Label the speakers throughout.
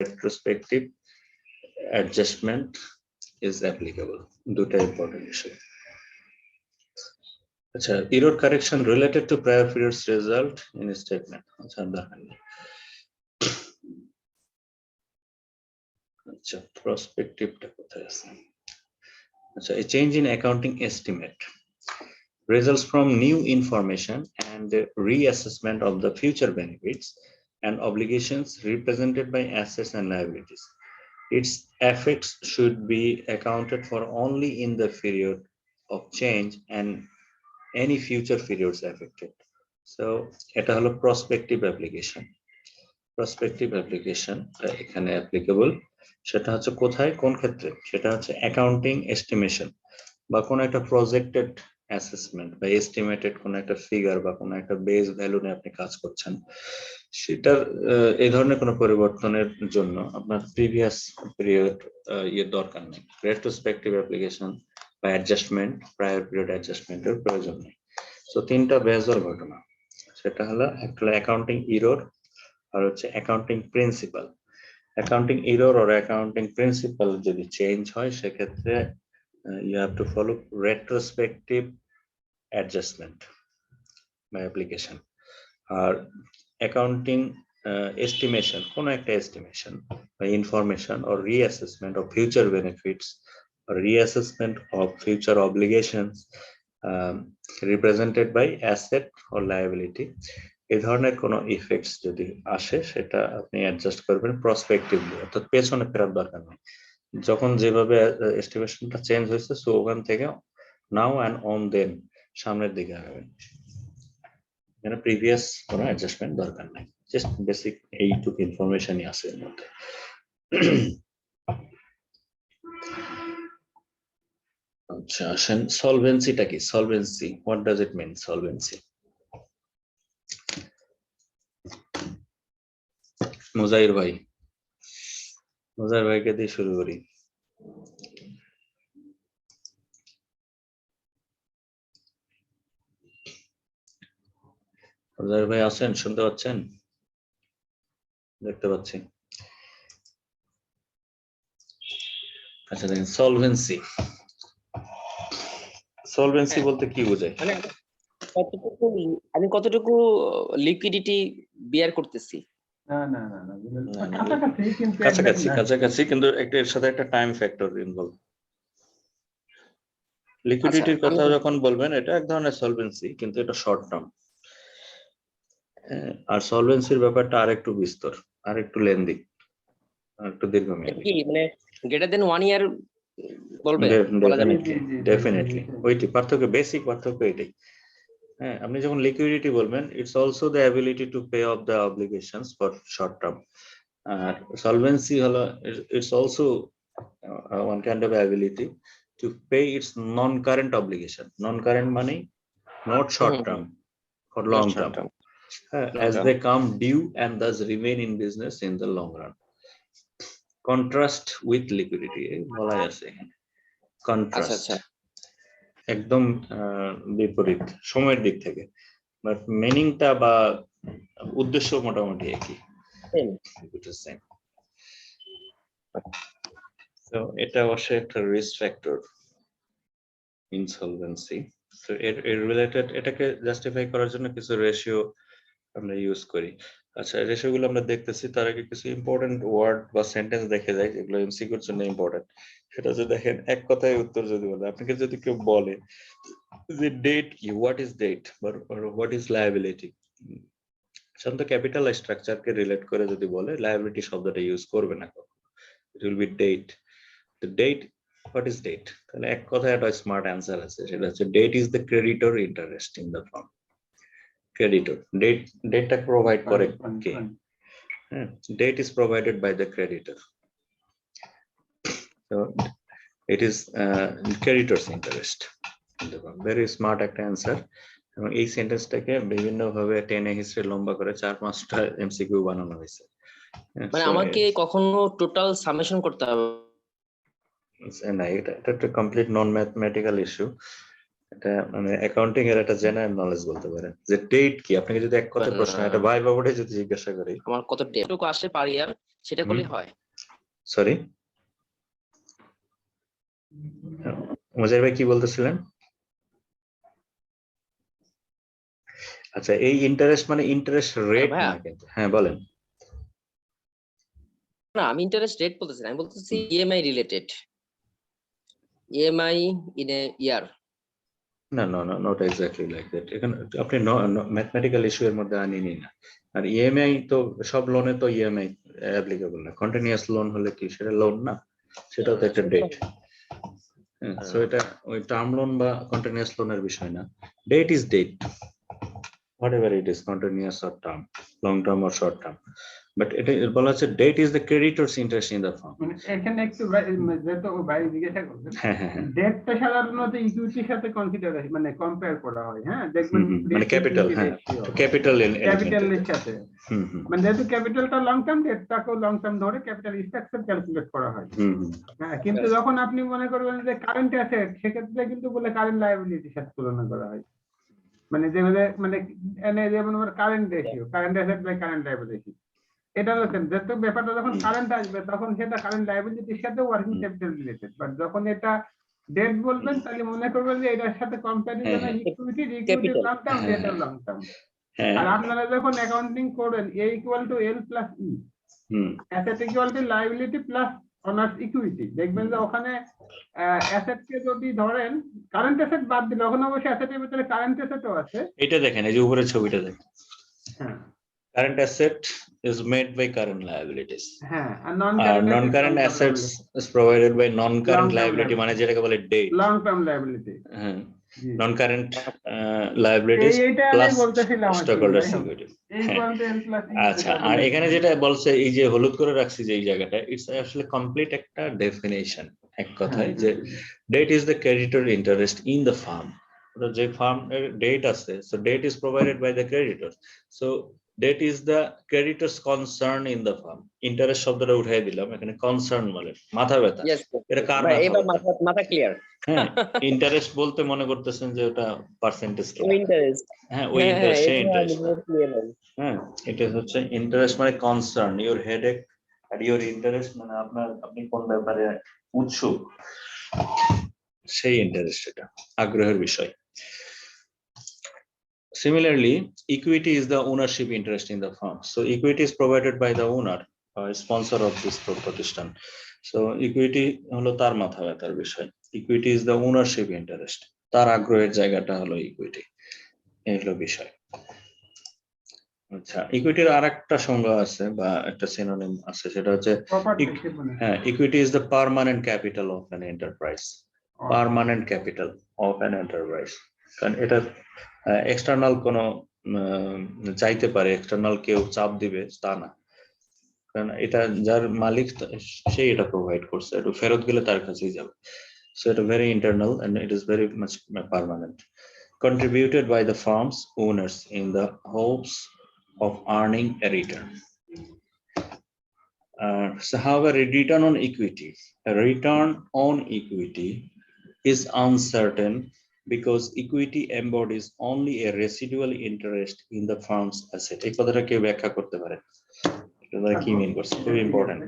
Speaker 1: retrospective adjustment is applicable. দুটা important issue. আচ্ছা, error correction related to prior period's result in a statement. আচ্ছা, আচ্ছা, prospectiveটা কোথায় আছে? আচ্ছা, a change in accounting estimate results from new information and the reassessment of the future benefits and obligations represented by assets and liabilities. Its effects should be accounted for only in the period of change and any future periods affected. So এটা হলো prospective application. Prospective application এখানে applicable, সেটা হচ্ছে কোথায়, কোন ক্ষেত্রে? সেটা হচ্ছে accounting estimation বা কোন একটা projected assessment বা estimated কোন একটা figure বা কোন একটা base value নিয়ে আপনি কাজ করছেন, সেটার এই ধরনের কোনো পরিবর্তনের জন্য আপনার previous period দরকার নেই। retrospective application বা adjustment, prior period adjustment এর প্রয়োজন নেই। তো তিনটা বেজল ঘটনা, সেটা হলো একটা অ্যাকাউন্টিং এরর আর হচ্ছে অ্যাকাউন্টিং প্রিন্সিপাল। অ্যাকাউন্টিং এরর আর অ্যাকাউন্টিং প্রিন্সিপাল যদি চেঞ্জ হয় সেক্ষেত্রে you have to follow retrospective adjustment by application. আর অ্যাকাউন্টিং estimation, কোন একটা estimation বা information or reassessment of future benefits or reassessment of future obligations represented by asset or liability, এই ধরনের কোনো ইফেক্টস যদি আসে সেটা আপনি অ্যাডজাস্ট করবেন প্রসপেক্টিভলি, অর্থাৎ পেছনে ফেরার দরকার নেই। যখন যেভাবে এস্টিমেশনটা চেঞ্জ হয়েছে সো ওখান থেকে নাও অ্যান্ড অন দেন সামনের দিকে আগাবেন, এখানে প্রিভিয়াস কোনো অ্যাডজাস্টমেন্ট দরকার নাই, জাস্ট বেসিক এইটুকু ইনফরমেশনই আছে এর মধ্যে। আচ্ছা, আসেন সলভেন্সিটা কি? Solvency, what does it mean solvency? Mujahir ভাইকে দিয়ে শুরু করি। মুজাহির ভাই আছেন, শুনতে পাচ্ছেন? দেখতে পাচ্ছি। আচ্ছা, দেখেন সলভেন্সি, সলভেন্সি বলতে কি বোঝায়?
Speaker 2: আমি কতটুকু লিকুইডিটি বিয়ার করতেছি?
Speaker 1: কাছাকাছি, কিন্তু এর সাথে একটা টাইম ফ্যাক্টর ইনভলভ। লিকুইডিটির কথা যখন বলবেন এটা এক ধরনের সলভেন্সি, কিন্তু এটা শর্ট টার্ম। আর সলভেন্সির ব্যাপারটা আরেকটু বিস্তর, আরেকটু লেন্দি, আরেকটু দীর্ঘমেয়াদী।
Speaker 2: মানে গ্রেটার দেন 1 ইয়ার বলবে?
Speaker 1: ডেফিনেটলি ওইটি পার্থক্য, বেসিক পার্থক্য এটাই। হ্যাঁ, আপনি যখন লিকুইডিটি বলবেন, it's also the ability to pay of the obligations for short term. আর সলভেন্সি হলো it's also one kind of ability to pay its non-current obligation. Non-current money, not short term, for long term, as they come due and thus remain in business in the long run. Contrast with liquidity, বলা আছে contrast, একদম বিপরীত সময়ের দিক থেকে, but মিনিংটা বা উদ্দেশ্য মোটামুটি একই। তো এটা অবশ্যই একটা রিস্ক ফ্যাক্টর ইনসলভেন্সি। তো এর রিলেটেড এটাকে জাস্টিফাই করার জন্য কিছু রেশিও আমরা ইউজ করি। আচ্ছা, রেশিওগুলো আমরা দেখতেছি, তার আগে কিছু ইম্পর্টেন্ট ওয়ার্ড বা সেন্টেন্স দেখে যাই যেগুলো এমসিকিউর জন্য ইম্পর্টেন্ট। সেটা হচ্ছে দেখেন, এক কথায় উত্তর যদি বলে, আপনাকে যদি কেউ বলে যে ডেট কি, হোয়াট ইজ ডেট বা হোয়াট ইজ লায়াবিলিটি, সাধারণত ক্যাপিটাল স্ট্রাকচারকে রিলেট করে যদি বলে লায়াবিলিটি শব্দটা ইউজ করবে না, it will be debt. The debt, what is date? তাহলে এক কথায় একটা স্মার্ট অ্যান্সার আছে, সেটা হচ্ছে date is the creditor interest in the firm. Creditor, ডেটটা প্রোভাইড করে কে? হ্যাঁ, date is provided by the creditor, so it is creditor's interest in the firm. Very smart একটা অ্যান্সার। এবং এই সেন্টেন্সটাকে বিভিন্ন ভাবে টেনে হিস্ট্রি লম্বা করে 4-5টা এমসিকিউ বানানো হয়েছে।
Speaker 2: মানে আমাকে কখনো টোটাল সামেশন করতে হবে
Speaker 1: না, এটা একটা কমপ্লিট নন ম্যাথমেটিক্যাল ইস্যু। এটা মানে অ্যাকাউন্টিং এর একটা জেনারেল নলেজ বলতে পারেন। যে ডেট কি, আপনাকে যদি এক কথায় প্রশ্ন, এটা ভাই বাবুটাই যদি জিজ্ঞাসা করি,
Speaker 2: আমার কত ডেটটুকু আসে পার ইয়ার, সেটা করলে হয়?
Speaker 1: সরি, মুজাহির ভাই কি বলতেছিলেন? আচ্ছা, এই ইন্টারেস্ট মানে ইন্টারেস্ট রেট
Speaker 2: ভাইয়া,
Speaker 1: না কিন্তু। হ্যাঁ বলেন।
Speaker 2: না আমি ইন্টারেস্ট রেট বলতেছি না, আমি বলতেছি EMI related, EMI in a year.
Speaker 1: না না না, নট এক্স্যাক্টলি লাইক দ্যাট। এখানে আপনি ম্যাথমেটিক্যাল ইস্যু এর মধ্যে আনিনি না। আর ইএমআই তো সব লোনে তো ইএমআই অ্যাপ্লিকেবল না। কন্টিনিউয়াস লোন হলে কি সেটা লোন না, সেটাও তো একটা ডেট। হ্যাঁ, সো এটা ওই টার্ম লোন বা কন্টিনিউয়াস লোনের বিষয় না। Debt is debt, whatever it is, continuous or term, long term or short term. But it বলা হচ্ছে date is the creditor's interest in the firm.
Speaker 3: মানে এখানে একটু যেহেতু ভাই জিজ্ঞাসা করবেন,
Speaker 1: হ্যাঁ হ্যাঁ হ্যাঁ,
Speaker 3: ডেটটা সাধারণত ইকুইটির সাথে কনসিডার মানে কম্পেয়ার করা হয়। হ্যাঁ, দেখবেন
Speaker 1: মানে ক্যাপিটাল, হ্যাঁ ক্যাপিটাল
Speaker 3: ক্যাপিটালের সাথে,
Speaker 1: হুম হুম
Speaker 3: মানে যেহেতু ক্যাপিটালটা লং টার্ম, ডেটটাকেও লং টার্ম ধরে ক্যাপিটাল স্ট্রাকচার ক্যালকুলেট করা হয়। হ্যাঁ, কিন্তু যখন আপনি মনে করবেন যে কারেন্ট অ্যাসেট, সেক্ষেত্রে কিন্তু বলে কারেন্ট লায়াবিলিটির সাথে তুলনা করা হয়। মানে যেভাবে মানে এনে যেমন current ratio, current asset by current liability, এটা হচ্ছে যেহেতু ব্যাপারটা যখন কারেন্ট আসবে তখন সেটা কারেন্ট লায়াবিলিটির সাথে ওয়ার্কিং ক্যাপিটাল রিলেটেড। বাট যখন এটা ডেট বলবেন তাহলে মনে করবেন যে এটার সাথে comparison equity, equity long term, debt long term. আর আপনারা যখন অ্যাকাউন্টিং করেন A = L + E, asset = liability plus owners equity, দেখবেন যে ওখানে অ্যাসেটকে যদি ধরেন, কারেন্ট অ্যাসেট বাদ দিলে ওখানে অবশ্যই অ্যাসেটের ভিতরে কারেন্ট অ্যাসেটও আছে।
Speaker 1: এটা দেখেন, এই যে উপরের ছবিটা দেখেন,
Speaker 3: হ্যাঁ,
Speaker 1: current asset is made by current liabilities,
Speaker 3: হ্যাঁ, আর
Speaker 1: non current assets is provided by non current
Speaker 3: Long-term
Speaker 1: liability, মানে যেটাকে বলে debt,
Speaker 3: লং টার্ম লায়াবিলিটি।
Speaker 1: হ্যাঁ non current liabilities
Speaker 3: এইটা আমি
Speaker 1: plus
Speaker 3: বলতেছিলাম
Speaker 1: stockholders equity। আচ্ছা, আর এখানে যেটা বলছে এই যে হলুদ করে রাখছি যে এই জায়গাটা, ইটস আসলে কমপ্লিট একটা ডেফিনেশন। এক কথায় যে debt is the creditor interest in the firm. যে ফার্ম এর ডেট আছে, so debt is provided by the creditor, so debt is the creditors concern in the firm. Interest শব্দটা উঠাই দিলাম, এখানে কনসার্ন বলে মাথা ব্যথা। এটা কার
Speaker 2: মাথা ক্লিয়ার?
Speaker 1: হ্যাঁ, ইন্টারেস্ট বলতে মনে করতেছেন যে ওটা পার্সেন্টেজ,
Speaker 2: ইন্টারেস্ট,
Speaker 1: হ্যাঁ ওই ইন্টারেস্ট, হ্যাঁ এটা হচ্ছে ইন্টারেস্ট মানে কনসার্ন, ইওর হেডেক আর ইওর ইন্টারেস্ট মানে আপনি কোন ব্যাপারে উৎসুক, সেই ইন্টারেস্ট, এটা আগ্রহের বিষয়। Similarly, equity is the ownership interest in the firm. So equity is provided by the owner, sponsor of this প্রতিষ্ঠান. So equity হলো তার মাথা ব্যথার বিষয়। Equity is the ownership interest, তার আগ্রহের জায়গাটা হলো ইকুইটি, এই হলো বিষয়। আচ্ছা, ইকুইটির আরেকটা সংজ্ঞা আছে বা একটা সিনোনিম আছে, সেটা হচ্ছে হ্যাঁ, equity is the permanent capital of an enterprise. Permanent capital of an enterprise, কারণ এটা এক্সটার্নাল কোনো চাইতে পারে, এক্সটার্নাল কেউ চাপ দিবে তা না, কারণ এটা যার মালিক সেই এটা প্রোভাইড করছে, একটু ফেরত গেলে তার কাছেই যাবে। সো এটা very internal and it is very much permanent, contributed by the firm's owners in the hopes of earning a return. So however, a return on equity is uncertain because equity embodies only a residual interest in the firm's asset. এই কথাটা কেউ ব্যাখ্যা করতে পারে? এটা কি মিন করছে? খুব ইম্পর্টেন্ট।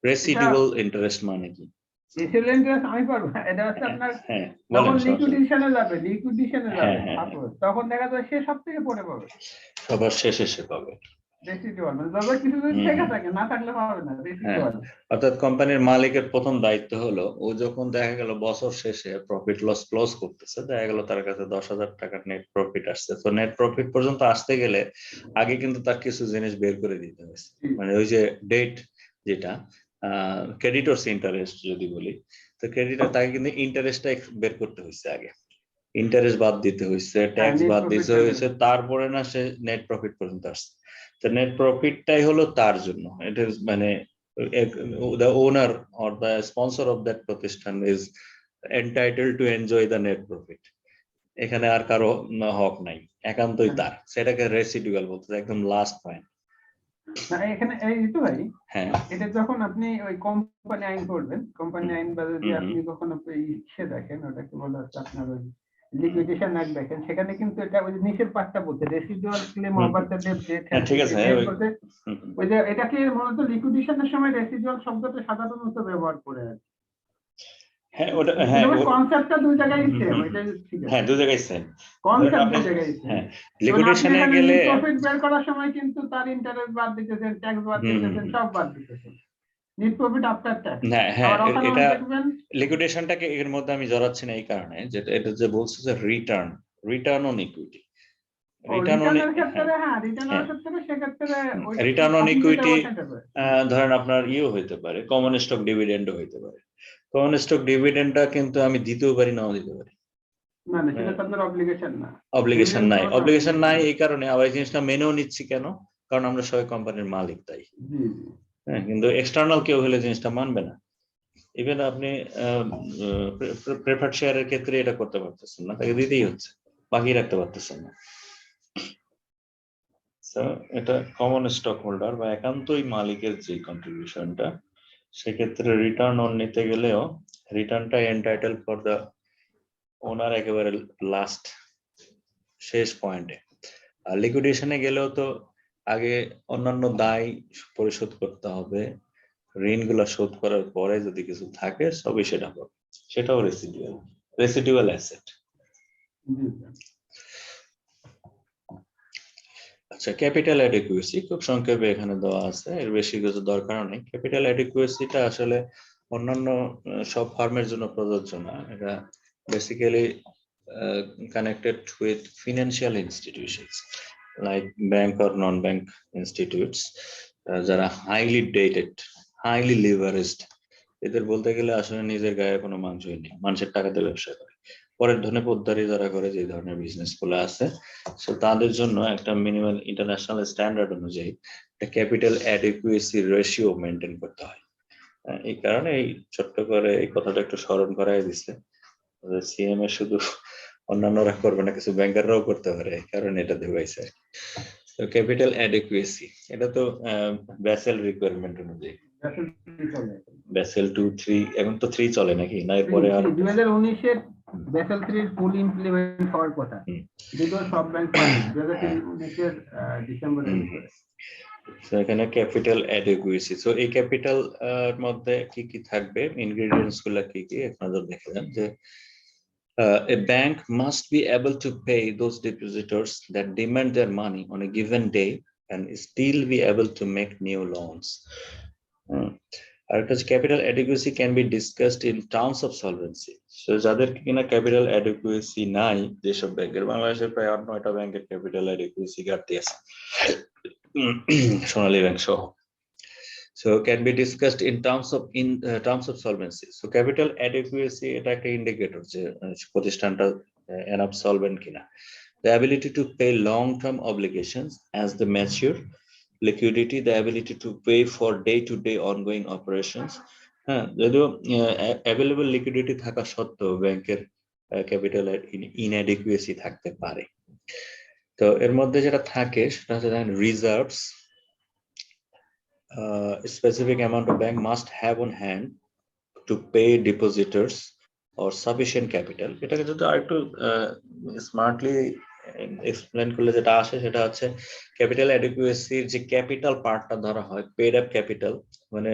Speaker 1: রেসিডুয়াল ইন্টারেস্ট মানে কি?
Speaker 3: রেসিডুয়াল ইন্টারেস্ট আমি পারবো, এটা হচ্ছে আপনার যখন লিকুইডেশনে যাবে, তখন দেখা যায় সে সব থেকে পরে পাবে,
Speaker 1: সবার শেষে সে পাবে।
Speaker 3: রেসিডুয়াল মানে যবে কিছু যদি থেকে থাকে, না থাকলে পাবে না রেসিডুয়াল।
Speaker 1: অর্থাৎ কোম্পানির মালিকের প্রথম দায়িত্ব হলো, ও যখন দেখা গেল বছর শেষে প্রফিট লস ক্লোজ করতেছে, দেখা গেল তার কাছে 10,000 টাকার নেট প্রফিট আসছে, তো নেট প্রফিট পর্যন্ত আসতে গেলে আগে কিন্তু তার কিছু জিনিস বের করে দিতে হয়েছে। মানে ওই যে ডেট, যেটা ক্রেডিটরস ইন্টারেস্ট যদি বলি, তো ক্রেডিটর তাকে কিন্তু ইন্টারেস্টটা বের করতে হয়েছে আগে, ইন্টারেস্ট বাদ দিতে হয়েছে, ট্যাক্স বাদ দিতে হয়েছে, তারপরে না সে নেট প্রফিট পর্যন্ত আসছে। তো নেট প্রফিটটাই হলো তার জন্য, এটা মানে the owner or the sponsor of that প্রতিষ্ঠান is entitled to enjoy the net profit. এখানে আর কারো হক নাই, একান্তই তার, সেটাকে রেসিডুয়াল বলতে, একদম লাস্ট পয়েন্ট।
Speaker 3: এখানে এই তো ভাই, হ্যাঁ এটা যখন আপনি ওই কোম্পানি আইন করবেন, কোম্পানি আইন বা যদি আপনি কখনো ইসে দেখেন, ওটাকে বলা হচ্ছে আপনার ওই লিকুইডেশন অ্যাক্ট দেখেন, সেখানে কিন্তু এটা ওই যে নিচের পার্টটা বলছে residual claim over the debt
Speaker 1: হ্যাঁ, ঠিক আছে,
Speaker 3: ওই যে এটাকে মূলত লিকুইডেশনের সময় রেসিডুয়াল শব্দটা সাধারণত ব্যবহার করে আর কি।
Speaker 1: হ্যাঁ ওটা, হ্যাঁ
Speaker 3: কনসেপ্টটা দুই জায়গায় সেম, এটা ঠিক আছে,
Speaker 1: হ্যাঁ দুই জায়গায় সেম।
Speaker 3: কনসেপ্ট দুই জায়গায় সেম।
Speaker 1: হ্যাঁ, লিকুইডেশনে গেলে
Speaker 3: প্রফিট বের করার সময় কিন্তু তার ইন্টারেস্ট বাদ দিতেছেন, ট্যাক্স বাদ দিতেছেন, সব বাদ দিতেছেন, নেট প্রফিট আফটার ট্যাক্স।
Speaker 1: হ্যাঁ হ্যাঁ,
Speaker 3: আর ওখানে
Speaker 1: এটা
Speaker 3: দেখবেন
Speaker 1: লিকুইডেশনটাকে এর মধ্যে আমি জড়াচ্ছি না এই কারণে যে এটা যে বলছে যে রিটার্ন অন ইকুইটি,
Speaker 3: রিটার্নের ক্ষেত্রে, হ্যাঁ রিটার্নের ক্ষেত্রে সেক্ষেত্রে
Speaker 1: রিটার্ন অন ইকুইটি ধরেন আপনার ইও হইতে পারে, কমন স্টক ডিভিডেন্ডও হইতে পারে। কমন স্টক ডিভিডেন্ডটা কিন্তু আমি দিতেও পারি, নাও দিতে পারি,
Speaker 3: না না, সেটা তো আপনার অব্লিগেশন না,
Speaker 1: অব্লিগেশন নাই। অব্লিগেশন নাই এই কারণে আবার এই জিনিসটা মেনেও নিচ্ছি কেন, কারণ আমরা সবাই কোম্পানির মালিক তাই। হ্যাঁ, কিন্তু এক্সটার্নাল কেউ হলে জিনিসটা মানবে না। ইভেন আপনি প্রেফার্ড শেয়ারের ক্ষেত্রে এটা করতে পারতেছেন না, তাকে দিতেই হচ্ছে, বাকি রাখতে পারতেছেন না। এটা কমন স্টক হোল্ডার বা একান্তই মালিকের যে কন্ট্রিবিউশনটা, সেক্ষেত্রে রিটার্ন অন নিতে গেলেও রিটার্নটা এন্টাইটেল ফর দ্য ওনার একেবারে লাস্ট শেষ পয়েন্টে। আর লিকুইডেশনে গেলেও তো আগে অন্যান্য দায় পরিশোধ করতে হবে, ঋণগুলো শোধ করার পরে যদি কিছু থাকে সবই সেটা হবে, সেটাও রেসিডুয়াল অ্যাসেট। আচ্ছা, ক্যাপিটাল অ্যাডিকুয়েসি খুব সংক্ষেপে এখানে দেওয়া আছে, এর বেশি কিছু দরকার নেই। ক্যাপিটাল অ্যাডিকুয়েসিটা আসলে অন্যান্য সব ফার্মের জন্য প্রযোজ্য না, এটা basically connected with financial institutions like bank or non bank institutes, যারা হাইলি ডেটেড, হাইলি লিভারেজড, এদের বলতে গেলে আসলে নিজের গায়ে কোনো মাংসই নেই, মানুষের টাকাতে ব্যবসা করে, পরের ধনে পোদ্দারি যারা করে, যে ধরনের বিজনেস গুলো আছে, সো তাদের জন্য একটা মিনিমাম ইন্টারন্যাশনাল স্ট্যান্ডার্ড অনুযায়ী একটা ক্যাপিটাল অ্যাডিকুয়েসি রেশিও মেনটেন করতে হয়। এই কারণে এই ছোট্ট করে এই কথাটা একটু স্মরণ করাই দিচ্ছে, সিএমএ শুধু অন্যান্যরা করবে না, কিছু ব্যাংকাররাও করতে পারে, এই কারণে এটা দেওয়াইছে। তো ক্যাপিটাল অ্যাডিকুয়েসি এটা তো ব্যাসেল রিকোয়ারমেন্ট অনুযায়ী, ব্যাসেল 2, 3, এখন তো 3 চলে নাকি, না এরপরে আর
Speaker 3: 2019 এর ব্যাসেল 3 এর ফুল ইমপ্লিমেন্ট হওয়ার কথা, যদিও সব ব্যাংক পায়নি 2019 এর ডিসেম্বরের ভিতরে।
Speaker 1: এখানে ক্যাপিটাল অ্যাডিকুয়েসি, সো এই ক্যাপিটাল মধ্যে কি কি থাকবে, ইনগ্রেডিয়েন্টস গুলা কি কি আপনারা দেখে নেন যে a bank must be able to pay those depositors that demand their money on a given day and still be able to make new loans. Because capital adequacy can be discussed in terms of solvency. So যাদের কিনা capital adequacy নাই, যেসব ব্যাংকের, বাংলাদেশের প্রায় 8-9টা ব্যাংকের capital adequacy ঘাটতি আছে, সোনালী ব্যাংক সহ, so can be discussed in terms of solvency. So capital adequacy এটা একটা ইন্ডিকেটর যে প্রতিষ্ঠানটা enough solvent কিনা। The ability to pay long-term obligations as they mature, liquidity, the ability to pay for day-to-day ongoing operations. হ্যাঁ, যদিও available liquidity থাকা সত্ত্বেও ব্যাংকের ক্যাপিটাল ইনঅ্যাডিকুয়েসি থাকতে পারে। তো এর মধ্যে যেটা থাকে সেটা হচ্ছে reserves, specific amount of bank must have on hand to pay depositors or sufficient capital. এটাকে যদি আরেকটু স্মার্টলি এক্সপ্লেন করলে যেটা আসে সেটা হচ্ছে ক্যাপিটাল অ্যাডিকুয়েসির যে ক্যাপিটাল পার্টটা ধরা হয়, পেড আপ ক্যাপিটাল, মানে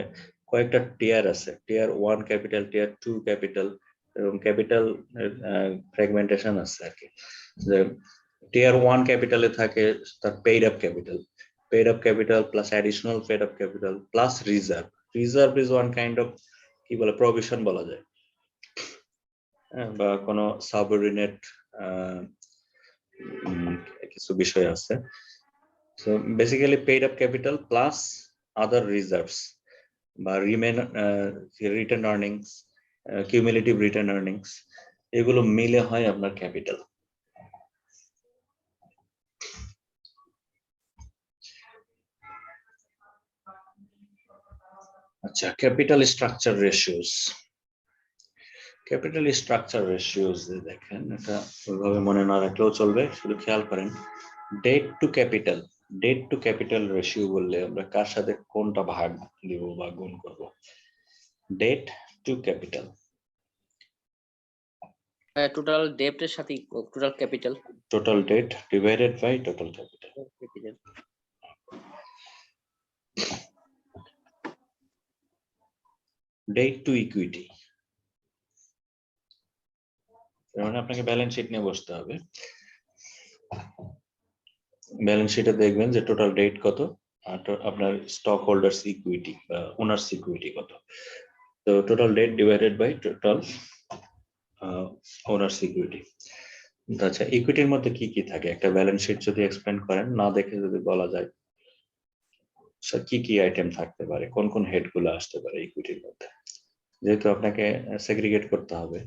Speaker 1: কয়েকটা টিয়ার আছে, টিয়ার 1 ক্যাপিটাল, টিয়ার 2 ক্যাপিটাল, এবং ক্যাপিটাল ফ্র্যাগমেন্টেশন আছে আর কি। টিয়ার 1 ক্যাপিটালে থাকে তার paid up capital, paid up capital plus additional paid up capital plus reserve. Reserve is one kind of কি বলে provision বলা যায়, বা কোনো সাবঅর্ডিনেট কিছু বিষয় আছে। So basically paid up capital plus other reserves বা return earnings, cumulative return earnings, এগুলো মিলে হয় আপনার ক্যাপিটাল। আচ্ছা, capital structure ratios. Capital structure ratios দেখেন, এটা ওইভাবে মনে না রাখলেও চলবে, শুধু খেয়াল করেন ডেট টু ক্যাপিটাল রেশিও বললে আমরা কার সাথে কোনটা ভাগ দিব বা গুণ করব। ডেট টু ক্যাপিটাল,
Speaker 2: টোটাল ডেপ্টের সাথে total capital.
Speaker 1: Total debt divided by total capital. Debt to equity, মানে আপনাকে ব্যালেন্স শিট নিয়ে বসতে হবে। ব্যালেন্স শিটে দেখবেন যে টোটাল ডেট কত আর আপনার স্টক হোল্ডার্স ইকুইটি বা ওনার্স ইকুইটি কত। তো total debt divided by total owners equity. আচ্ছা, ইকুইটির মধ্যে কি কি থাকে একটা ব্যালেন্স শিট যদি এক্সপ্লেন করেন, না দেখে যদি বলা যায় কি কি আইটেম থাকতে পারে, কোন কোন হেড গুলো আসতে পারে ইকুইটির মধ্যে, যেহেতু আপনাকে সেগ্রিগেট করতে হবে।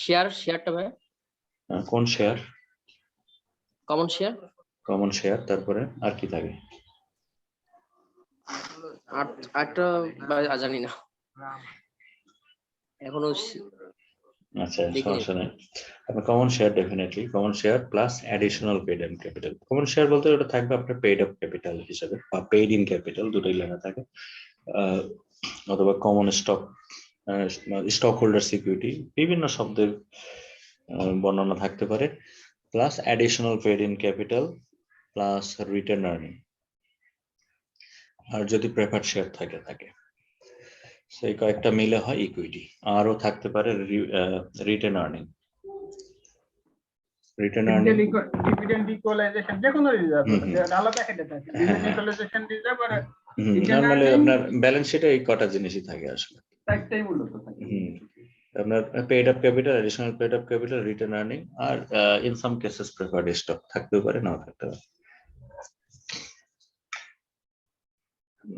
Speaker 2: শেয়ারটা ভাই
Speaker 1: কোন share?
Speaker 2: Common share.
Speaker 1: Common share, তারপরে আর কি থাকে?
Speaker 2: আটটা জানি না এখনো।
Speaker 1: আচ্ছা, সমস্যা নেই। আপনার common share, definitely common share plus additional paid in capital. Common share বলতে ওটা থাকবে আপনার পেড আপ ক্যাপিটাল হিসেবে বা পেড ইন ক্যাপিটাল, দুটোই লেখা থাকে। অথবা common stock, stock holder security, বিভিন্ন শব্দের বর্ণনা থাকতে পারে। Plus additional paid in capital plus return earning, আর যদি প্রেফার্ড শেয়ার থাকে সেই কয়েকটা মিলে হয় ইকুইটি। আরও থাকতে পারে return earning. Return earning,
Speaker 3: dividend equalisation, যে কোনো রিজার্ভ আলাদা হেডে থাকে। ডিভিডেন্ড ইকুয়ালাইজেশন রিজার্ভ আর
Speaker 1: নরমালি আপনার ব্যালেন্স শিটে এই কটা জিনিসই থাকে আসলে,
Speaker 3: চারটাই মূলত থাকে।
Speaker 1: আপনার paid up capital, additional paid up capital, return earning, আর in some cases preferred stock থাকতেও পারে, নাও থাকতে পারে।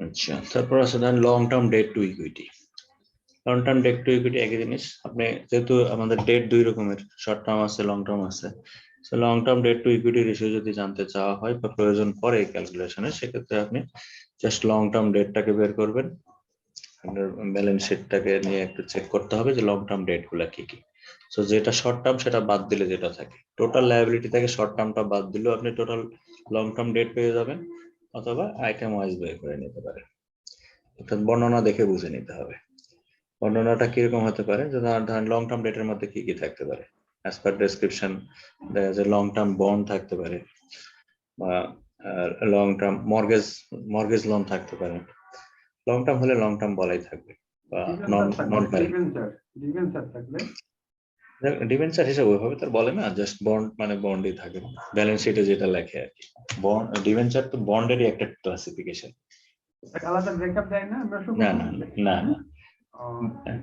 Speaker 1: আচ্ছা, তারপর আছে ধরেন long term debt to equity. Long term debt to equity একই জিনিস। আপনি যেহেতু আমাদের ডেট দুই রকমের, শর্ট টার্ম আছে, লং টার্ম আছে। Long term debt to equity ratio যদি জানতে চাওয়া হয় বা প্রয়োজন পড়ে এই ক্যালকুলেশনে, সেক্ষেত্রে আপনি জাস্ট লং টার্ম ডেটটাকে বের করবেন। আপনার ব্যালেন্স শিটটাকে নিয়ে একটু চেক করতে হবে যে লং টার্ম ডেট গুলা কি কি। সো যেটা শর্ট টার্ম সেটা বাদ দিলে যেটা থাকে, টোটাল লায়াবিলিটি থেকে শর্ট টার্মটা বাদ দিলেও আপনি টোটাল লং টার্ম ডেট পেয়ে যাবেন, অথবা আইটেম ওয়াইজ বের করে নিতে পারেন। অর্থাৎ বর্ণনা দেখে বুঝে নিতে হবে বর্ণনাটা কিরকম হতে পারে। যে ধরেন লং টার্ম ডেটের মধ্যে কি কি থাকতে পারে, অ্যাজ পার ডেসক্রিপশন দেখা যায় লং টার্ম বন্ড থাকতে পারে, বা লং টার্ম মর্গেজ লোন থাকতে পারে। লং টার্ম হলে লং টার্ম বলাই থাকবে, বা নন ডিবেঞ্চার হিসেবে ওইভাবে তার বলে না, জাস্ট বন্ড মানে বন্ডই থাকে, ব্যালেন্স শিটে যেটা লেখে আর কি। বন্ড ডিবেঞ্চার তো বন্ডেরই একটা ক্লাসিফিকেশন।
Speaker 3: আলাদা ব্রেকআপ দেয় না?
Speaker 1: না,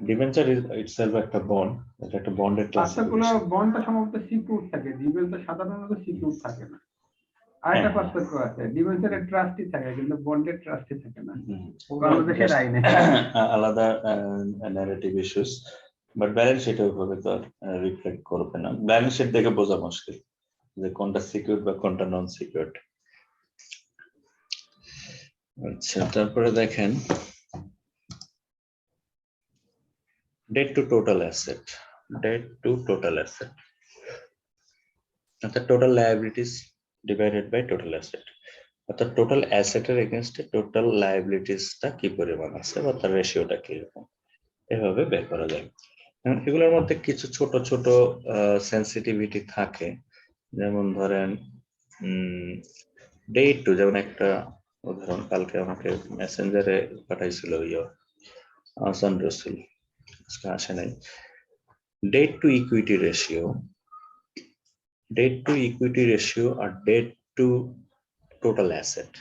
Speaker 1: ডিবেঞ্চার ইটসেলফ একটা বন্ড, এটা একটা বন্ডের ক্লাসিফিকেশন।
Speaker 3: বন্ডটা সম্ভবত সিকিউর থাকে, ডিবেঞ্চার সাধারণত সিকিউর থাকে না। আরেকটা পার্থক্য আছে, ডিবেঞ্চারে ট্রাস্টি থাকে কিন্তু বন্ডের ট্রাস্টি থাকে না বাংলাদেশের আইনে।
Speaker 1: আলাদা narrative issues, but balance sheet ওইভাবে তো রিফ্লেক্ট করবে না। ব্যালেন্স শিট দেখে বোঝা মুশকিল যে কোনটা সিকিউর বা কোনটা নন সিকিউর। আচ্ছা, তারপরে দেখেন debt to total asset. Debt to total asset অর্থাৎ total liabilities divided by total asset, অর্থাৎ টোটাল অ্যাসেটের এগেইনস্টে টোটাল লায়াবিলিটিসটা কি পরিমাণ আছে বা তার রেশিওটা কিরকম, এভাবে বের করা যায়। এগুলোর মধ্যে কিছু ছোট ছোট সেন্সিটিভিটি থাকে, যেমন ধরেন ডেট টু, যেমন একটা উদাহরণ কালকে আমাকে মেসেঞ্জারে পাঠাইছিল আহসান রসুল, আজকে আসে নাই। Debt to equity ratio, debt to equity ratio আর debt to total asset,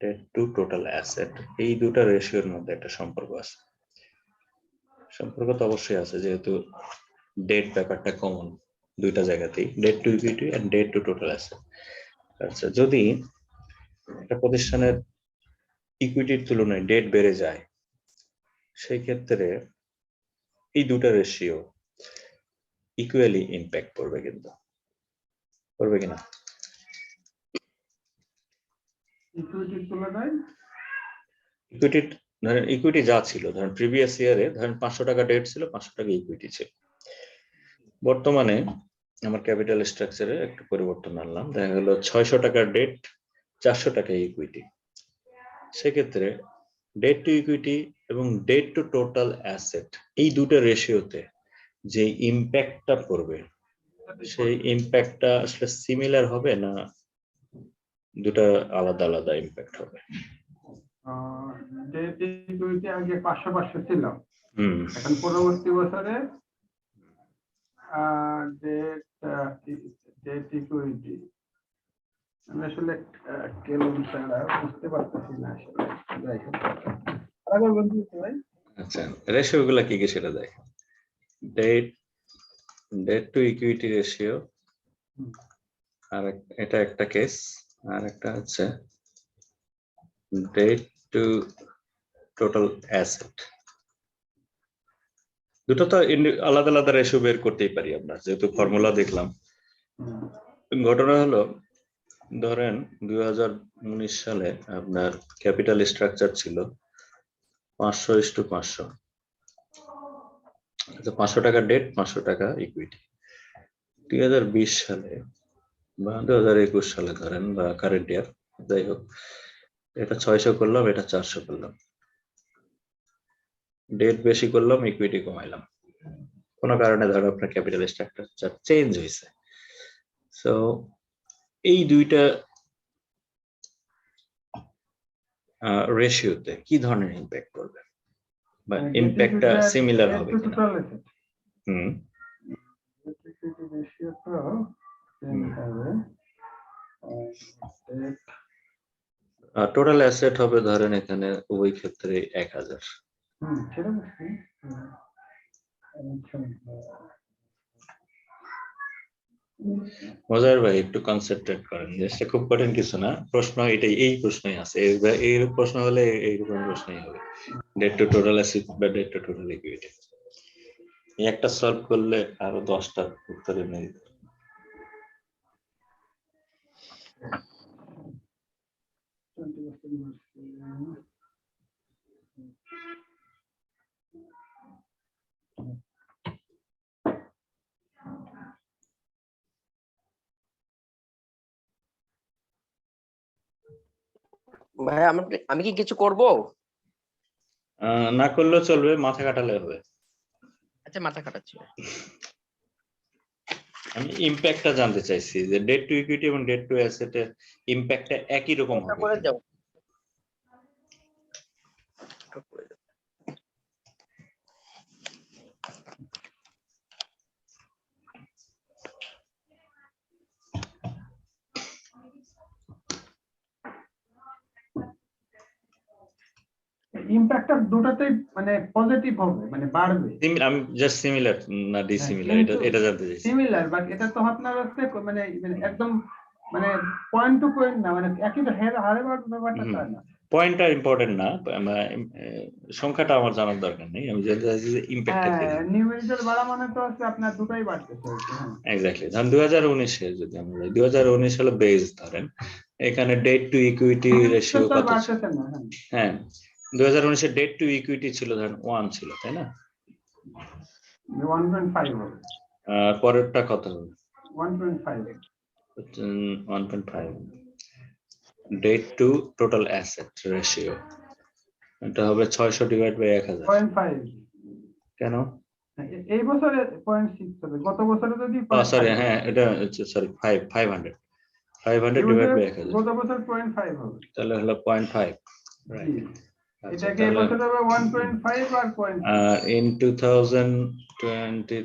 Speaker 1: debt to total asset, এই দুটা রেশিওর মধ্যে একটা সম্পর্ক আছে। সম্পর্ক তো অবশ্যই আছে, যেহেতু ডেট ব্যাপারটা কমন দুইটা জায়গাতেই, debt to equity and debt to total asset. আচ্ছা, যদি একটা প্রতিষ্ঠানের ইকুইটির তুলনায় ডেট বেড়ে যায়, সেই ক্ষেত্রে এই দুটা রেশিও ইকুয়ালি ইম্প্যাক্ট করবে, কিন্তু করবে কিনা?
Speaker 3: ইকুইটির তুলনায়
Speaker 1: ইকুইটির ধরেন ইকুইটি যা ছিল, ধরেন প্রিভিয়াস ইয়ারে ধরেন 500 টাকা ডেট ছিল, 500 টাকা ইকুইটি ছিল। বর্তমানে আমার ক্যাপিটাল স্ট্রাকচারে একটু পরিবর্তন আনলাম, দেখা গেল 600 টাকার ডেট, 400 টাকা ইকুইটি। সেক্ষেত্রে ডেট টু ইকুইটি এবং ডেট টু টোটাল অ্যাসেট এই দুটো রেশিওতে যে ইম্প্যাক্টটা পড়বে সেই ইম্প্যাক্টটা আসলে সিমিলার হবে না দুটা আলাদা আলাদা ইম্প্যাক্ট হবে?
Speaker 3: ডেট ইকুইটি আগে 500 ছিল,
Speaker 1: হুম
Speaker 3: এখন পরবর্তী বছরে ডেট ইকুইটি আমি আসলে কেমন ছাড়া বুঝতে পারতেছি না আসলে। যাই হোক, আরেকবার বলতে ভাই।
Speaker 1: আচ্ছা, রেশিও গুলা কি কি সেটা দেখ। ডেট টু ইকুইটি রেশিও, আর এটা একটা কেস, আর একটা হচ্ছে ডেট টু টোটাল অ্যাসেট। দুটো তো আলাদা আলাদা রেশিও বের করতেই পারি আমরা, যেহেতু ফর্মুলা দেখলাম। ঘটনা হলো, ধরেন 2019 সালে আপনার ক্যাপিটাল স্ট্রাকচার ছিল 500:500। 500 টাকা ডেট, 500 টাকা ইকুইটি। 2020 সালে বা 2021 সালে ধরেন, বা কারেন্ট ইয়ার, যাই হোক, এটা 600 করলাম, এটা 400 করলাম। ডেট বেশি করলাম, ইকুইটি কমাইলাম, কোনো কারণে ধরো আপনার ক্যাপিটাল স্ট্রাকচার চেঞ্জ হয়েছে। সো এই দুইটা রেশিওতে কি ধরনের ইম্প্যাক্ট করবে, বা ইম্প্যাক্টটা সিমিলার হবে কিনা? হুম টোটাল অ্যাসেট হবে ধরেন এখানে উভয় ক্ষেত্রে 1000। মজার ভাই, একটু কনসেন্ট্রেট করেন, জিনিসটা খুব কঠিন কিছু না। প্রশ্ন এটাই, এই প্রশ্নই আছে, এই প্রশ্ন হলে এইরকম প্রশ্নই হবে, ডেট টু টোটাল অ্যাসেট বা ডেট টু টোটাল ইকুইটি। এই একটা সলভ করলে আরো 10টা উত্তর এমনি দিতে পারবেন।
Speaker 2: ভাই আমি কি কিছু করব?
Speaker 1: না করলেও চলবে, মাথা কাটালে হবে।
Speaker 2: আচ্ছা, মাথা কাটাচ্ছি।
Speaker 1: আমি ইম্প্যাক্টটা জানতে চাইছি, যে ডেট টু ইকুইটি এবং ডেট টু অ্যাসেটের ইম্প্যাক্টটা একই রকম হবে
Speaker 2: করে
Speaker 1: কিনা?
Speaker 2: যাও।
Speaker 3: ইমপ্যাক্টটা দুটাতেই মানে পজিটিভ হবে, মানে বাড়বে।
Speaker 1: আমি জাস্ট সিমিলার না ডিসিমিলার, এটা জানতে চাইছি।
Speaker 3: সিমিলার, বাট এটা তো আপনার হচ্ছে মানে একদম মানে পয়েন্ট টু পয়েন্ট না, মানে একই তো হারে বাড়বে ব্যাপারটা তা না।
Speaker 1: পয়েন্টটা ইম্পর্টেন্ট না, সংখ্যাটা আমার জানার দরকার নেই, আমি জানতে চাইছি যে ইম্প্যাক্টটা কি।
Speaker 3: নিউমেরিক্যাল বাড়া মানে তো হচ্ছে আপনার দুটাই বাড়তেছে।
Speaker 1: এক্স্যাক্টলি। ধরেন 2019 যদি আমরা যাই, 2019 হলো বেস ধরেন, এখানে ডেট টু ইকুইটি রেশিও কত ছিল? হ্যাঁ, 2019 এর ডেট টু ইকুইটি ছিল ধরেন 1 ছিল, তাই না?
Speaker 3: 1.5 হবে।
Speaker 1: পরেরটা কত হবে?
Speaker 3: 1.5।
Speaker 1: 1.5 debt to total asset ratio, এটা হবে 600 ডিভাইড বাই 1000।
Speaker 3: 0.5
Speaker 1: কেন?
Speaker 3: এই বছরে 0.6 হবে, গত বছরে যদি
Speaker 1: সরি, হ্যাঁ এটা সরি 500 ডিভাইড বাই 1000,
Speaker 3: গত বছর 0.5 হবে,
Speaker 1: তাহলে হলো 0.5, রাইট?
Speaker 3: এটাকে এই বছর হবে 1.5 আর 0.5।
Speaker 1: আর ইন 2020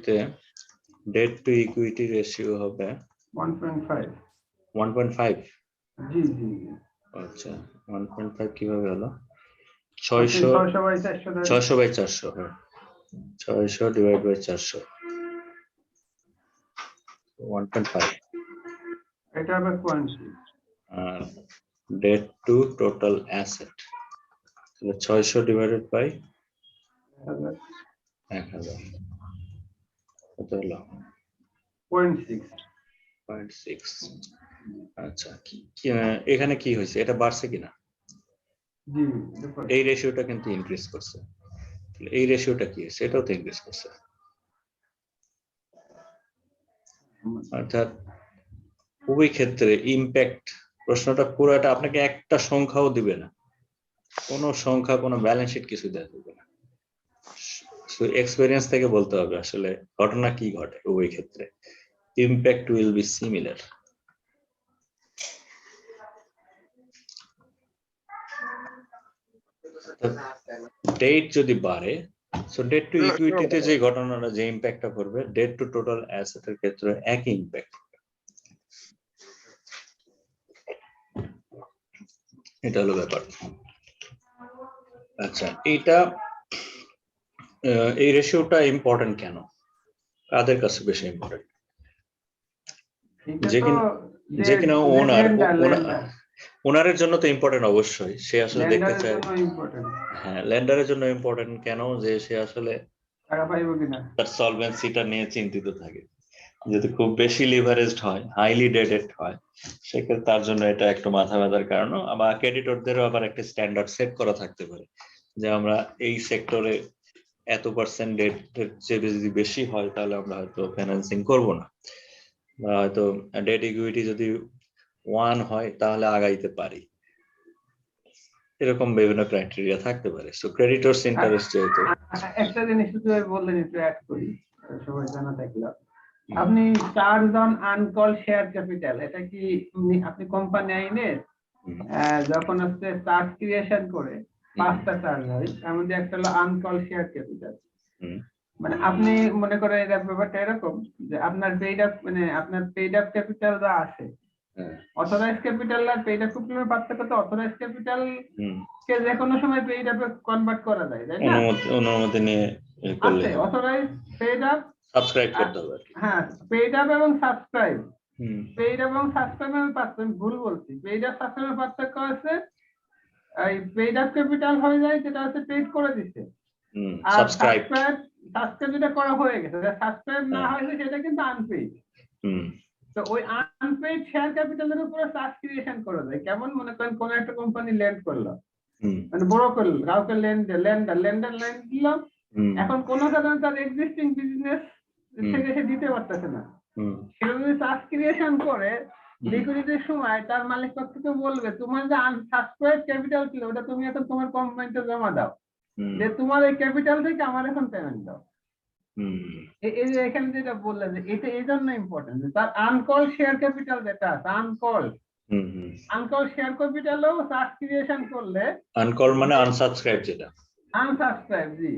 Speaker 1: তে ডেট টু ইকুইটি রেশিও হবে
Speaker 3: 1.5।
Speaker 1: 1.5।
Speaker 3: জি জি।
Speaker 1: আচ্ছা, 1.5 কিভাবে হলো? 600 বাই 400, হ্যাঁ, 600 ডিভাইড বাই 400, 1.5।
Speaker 3: এটা হবে 0.6।
Speaker 1: আর ডেট টু টোটাল অ্যাসেট, তাহলে 600 ডিভাইডেড বাই 1000, কত হলো? 0.6। আচ্ছা, এখানে কি হয়েছে, এটা বাড়ছে কিনা?
Speaker 3: জি,
Speaker 1: এই রেশিওটা কিন্তু ইনক্রিজ করছে, এই রেশিওটা কি হয়েছে? এটাও তো ইনক্রিজ করছে। অর্থাৎ উভয় ক্ষেত্রে ইম্প্যাক্ট, প্রশ্নটা পুরোটা আপনাকে একটা সংখ্যাও দিবে না, কোনো সংখ্যা, কোনো ব্যালেন্স শিট কিছু দেওয়া যাবে না, এক্সপেরিয়েন্স থেকে বলতে হবে আসলে ঘটনা কি ঘটে ওই ক্ষেত্রে impact will be similar. Debt যদি বাড়ে, সো ডেট টু ইকুইটিতে যে ঘটনাটা যে ইম্প্যাক্টটা করবে ডেট টু টোটাল অ্যাসেটের ক্ষেত্রে একই ইম্প্যাক্ট। এটা হলো ব্যাপার। আচ্ছা, এই রেশিওটা ইম্পর্টেন্ট কেন, কাদের কাছে বেশি ইম্পর্টেন্ট? যে কিনা ওনারের জন্য তো ইম্পর্টেন্ট অবশ্যই, সে আসলে দেখতে চায়। হ্যাঁ, লেন্ডারের জন্য ইম্পর্টেন্ট কেন, যে সে আসলে তার সলভেন্সিটা নিয়ে চিন্তিত থাকে। যদি খুব বেশি লিভারেজড হয়, হাইলি ডেটেড হয়, সেক্ষেত্রে তার জন্য এটা একটু মাথা ব্যথার কারণ। আবার ক্রেডিটরদেরও আবার একটা স্ট্যান্ডার্ড সেট করা থাকতে পারে, যে আমরা এই সেক্টরে এত পার্সেন্ট ডেটের চেয়ে যদি বেশি হয় তাহলে আমরা হয়তো ফাইন্যান্সিং করব না, বা হয়তো ডেট ইকুইটি যদি 1 হয় তাহলে আগাইতে পারি, এরকম বিভিন্ন ক্রাইটেরিয়া থাকতে পারে। সো ক্রেডিটরস ইন্টারেস্ট যেহেতু।
Speaker 3: একটা জিনিস শুধু বললেন, একটু অ্যাড করি সবাই জানা থাকলো। আপনি চার্জ অন আনকল শেয়ার ক্যাপিটাল, এটা কি আপনি কোম্পানি আইনে যখন হচ্ছে চার্জ ক্রিয়েশন করে 5টা চার্জ হয়, তার মধ্যে একটা হলো আনকল শেয়ার ক্যাপিটাল। মানে আপনি মনে করেন এটা ব্যাপারটা এরকম যে আপনার পেইড আপ, মানে আপনার পেইড আপ ক্যাপিটাল যা আছে, অথরাইজ ক্যাপিটাল আর পেইড আপ ক্যাপিটালের পার্থক্য তো অথরাইজ ক্যাপিটাল কে যে কোনো সময় পেইড আপে কনভার্ট করা যায়, তাই না?
Speaker 1: অনুমতি নিয়ে করলে
Speaker 3: আছে অথরাইজ, পেইড আপ,
Speaker 1: সাবস্ক্রাইব করতে হবে।
Speaker 3: হ্যাঁ, পেইড আপ এবং সাবস্ক্রাইব। পেইড এবং সাবস্ক্রাইবের পার্থক্য, ভুল বলছি, পেইড আপ সাবস্ক্রাইবের পার্থক্য আছে এই পেইড আপ ক্যাপিটাল হয়ে যায় যেটা হচ্ছে পেইড করে দিচ্ছে, আর সাবস্ক্রাইব যেটা করা হয়ে গেছে, সাবস্ক্রাইব না হয়েছে সেটা কিন্তু আনপেইড। তো ওই আনপেইড শেয়ার ক্যাপিটালের উপরে চার্জ ক্রিয়েশন করা যায়। কেমন, মনে করেন কোন একটা কোম্পানি ল্যান্ড করলো, মানে বড় করলো, কাউকে লেন্ডার দিল, এখন কোন কারণে তার এক্সিস্টিং বিজনেস থেকে সে দিতে পারতেছে না, সে যদি চার্জ ক্রিয়েশন করে লিকুইডিটির সময় তার মালিক পক্ষকে বলবে তোমার যে আনসাবস্ক্রাইব ক্যাপিটাল ছিল ওটা তুমি এখন তোমার কোম্পানিতে জমা দাও, যে তোমার এই ক্যাপিটাল থেকে আমার এখন পেমেন্ট দাও। এই যে এখানে যেটা বললেন যে এটা এই জন্য ইম্পর্টেন্ট, তার আনকল শেয়ার ক্যাপিটাল যেটা আছে, আনকল শেয়ার ক্যাপিটালও চার্জ ক্রিয়েশন করলে,
Speaker 1: আনকল মানে আনসাবস্ক্রাইব, যেটা
Speaker 3: আনসাবস্ক্রাইব, জি,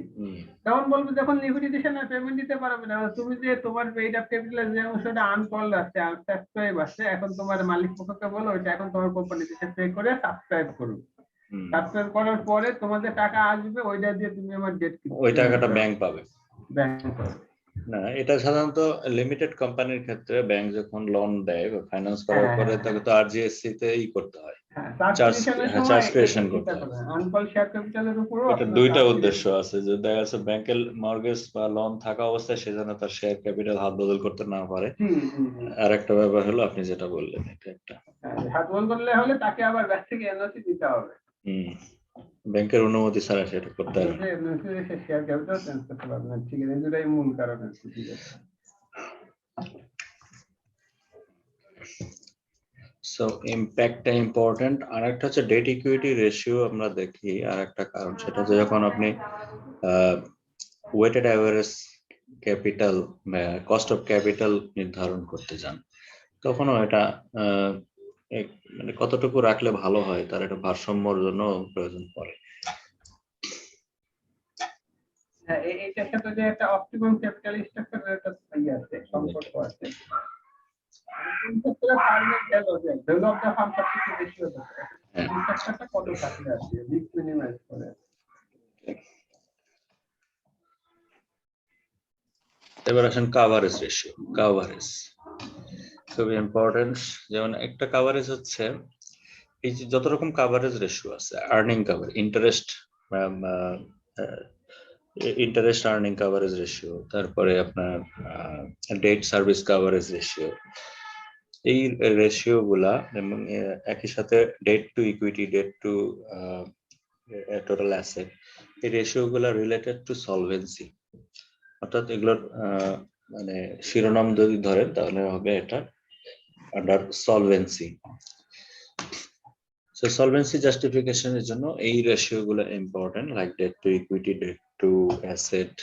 Speaker 3: তখন বলবো যখন লিকুইডিটিশনে পেমেন্ট দিতে পারবে না, তুমি যে তোমার পেইড আপ ক্যাপিটাল যে অংশটা আনকল আছে, আনসাবস্ক্রাইব আছে, এখন তোমার মালিক পক্ষকে বলো ওইটা এখন তোমার কোম্পানিতে পে করে সাবস্ক্রাইব করো। সাবস্ক্রাইব করার পরে তোমাদের টাকা আসবে, ওইটা দিয়ে তুমি আমার ডেট,
Speaker 1: ওই টাকাটা ব্যাংক পাবে।
Speaker 3: ব্যাংক পাবে
Speaker 1: না, এটা সাধারণত লিমিটেড কোম্পানির ক্ষেত্রে ব্যাংক যখন লোন দেয় বা ফাইন্যান্স করার পরে তাকে তো আরজিএসসি তে করতে হয়, চার্জ ক্রিয়েশন করতে হয়।
Speaker 3: আনকল শেয়ার ক্যাপিটালের উপরও
Speaker 1: এটা দুইটা উদ্দেশ্য আছে, যে দেখা যাচ্ছে ব্যাংকের মর্গেজ বা লোন থাকা অবস্থায় সে যেন তার শেয়ার ক্যাপিটাল হাত বদল করতে না পারে। আর একটা ব্যাপার হলো আপনি যেটা বললেন, এটা একটা
Speaker 3: হাত বদল করলে হলে তাকে আবার ব্যাংক থেকে এনওসি দিতে হবে,
Speaker 1: ব্যাংকের অনুমতি ছাড়া সেটা করতে হবে না।
Speaker 3: শেয়ার ক্যাপিটাল চেঞ্জ করতে পারবে না, ঠিক আছে, এটাই মূল কারণ আছে। ঠিক আছে,
Speaker 1: সো ইম্প্যাক্টটা ইম্পর্টেন্ট। আর একটা হচ্ছে ডেট ইকুইটি রেশিও আমরা দেখি, আর একটা কারণ সেটা হচ্ছে যখন আপনি ওয়েটেড অ্যাভারেজ ক্যাপিটাল বা কস্ট অফ ক্যাপিটাল নির্ধারণ করতে যান, তখনও এটা মানে কতটুকু রাখলে ভালো হয় তার একটা ভারসাম্যর জন্য প্রয়োজন পড়ে।
Speaker 3: এইটার সাথে যে একটা অপটিমাম ক্যাপিটাল স্ট্রাকচারের একটা আছে, সম্পর্ক আছে।
Speaker 1: এবার আসেন কাভারেজ রেশিও। কাভারেজ খুবই ইম্পর্টেন্ট। যেমন একটা কাভারেজ হচ্ছে এই যে যত রকম কাভারেজ রেশিও আছে, earning cover, interest earning coverage ratio, তারপরে আপনার ডেট সার্ভিস কাভারেজ রেশিও, এই রেশিও গুলা এবং একই সাথে debt to equity, debt to total asset, এই রেশিও গুলা রিলেটেড টু সলভেন্সি। অর্থাৎ এগুলোর মানে শিরোনাম যদি ধরেন তাহলে হবে এটা আন্ডার সলভেন্সি। সো সলভেন্সি জাস্টিফিকেশনের জন্য এই রেশিও গুলো important, like debt to equity, debt to asset,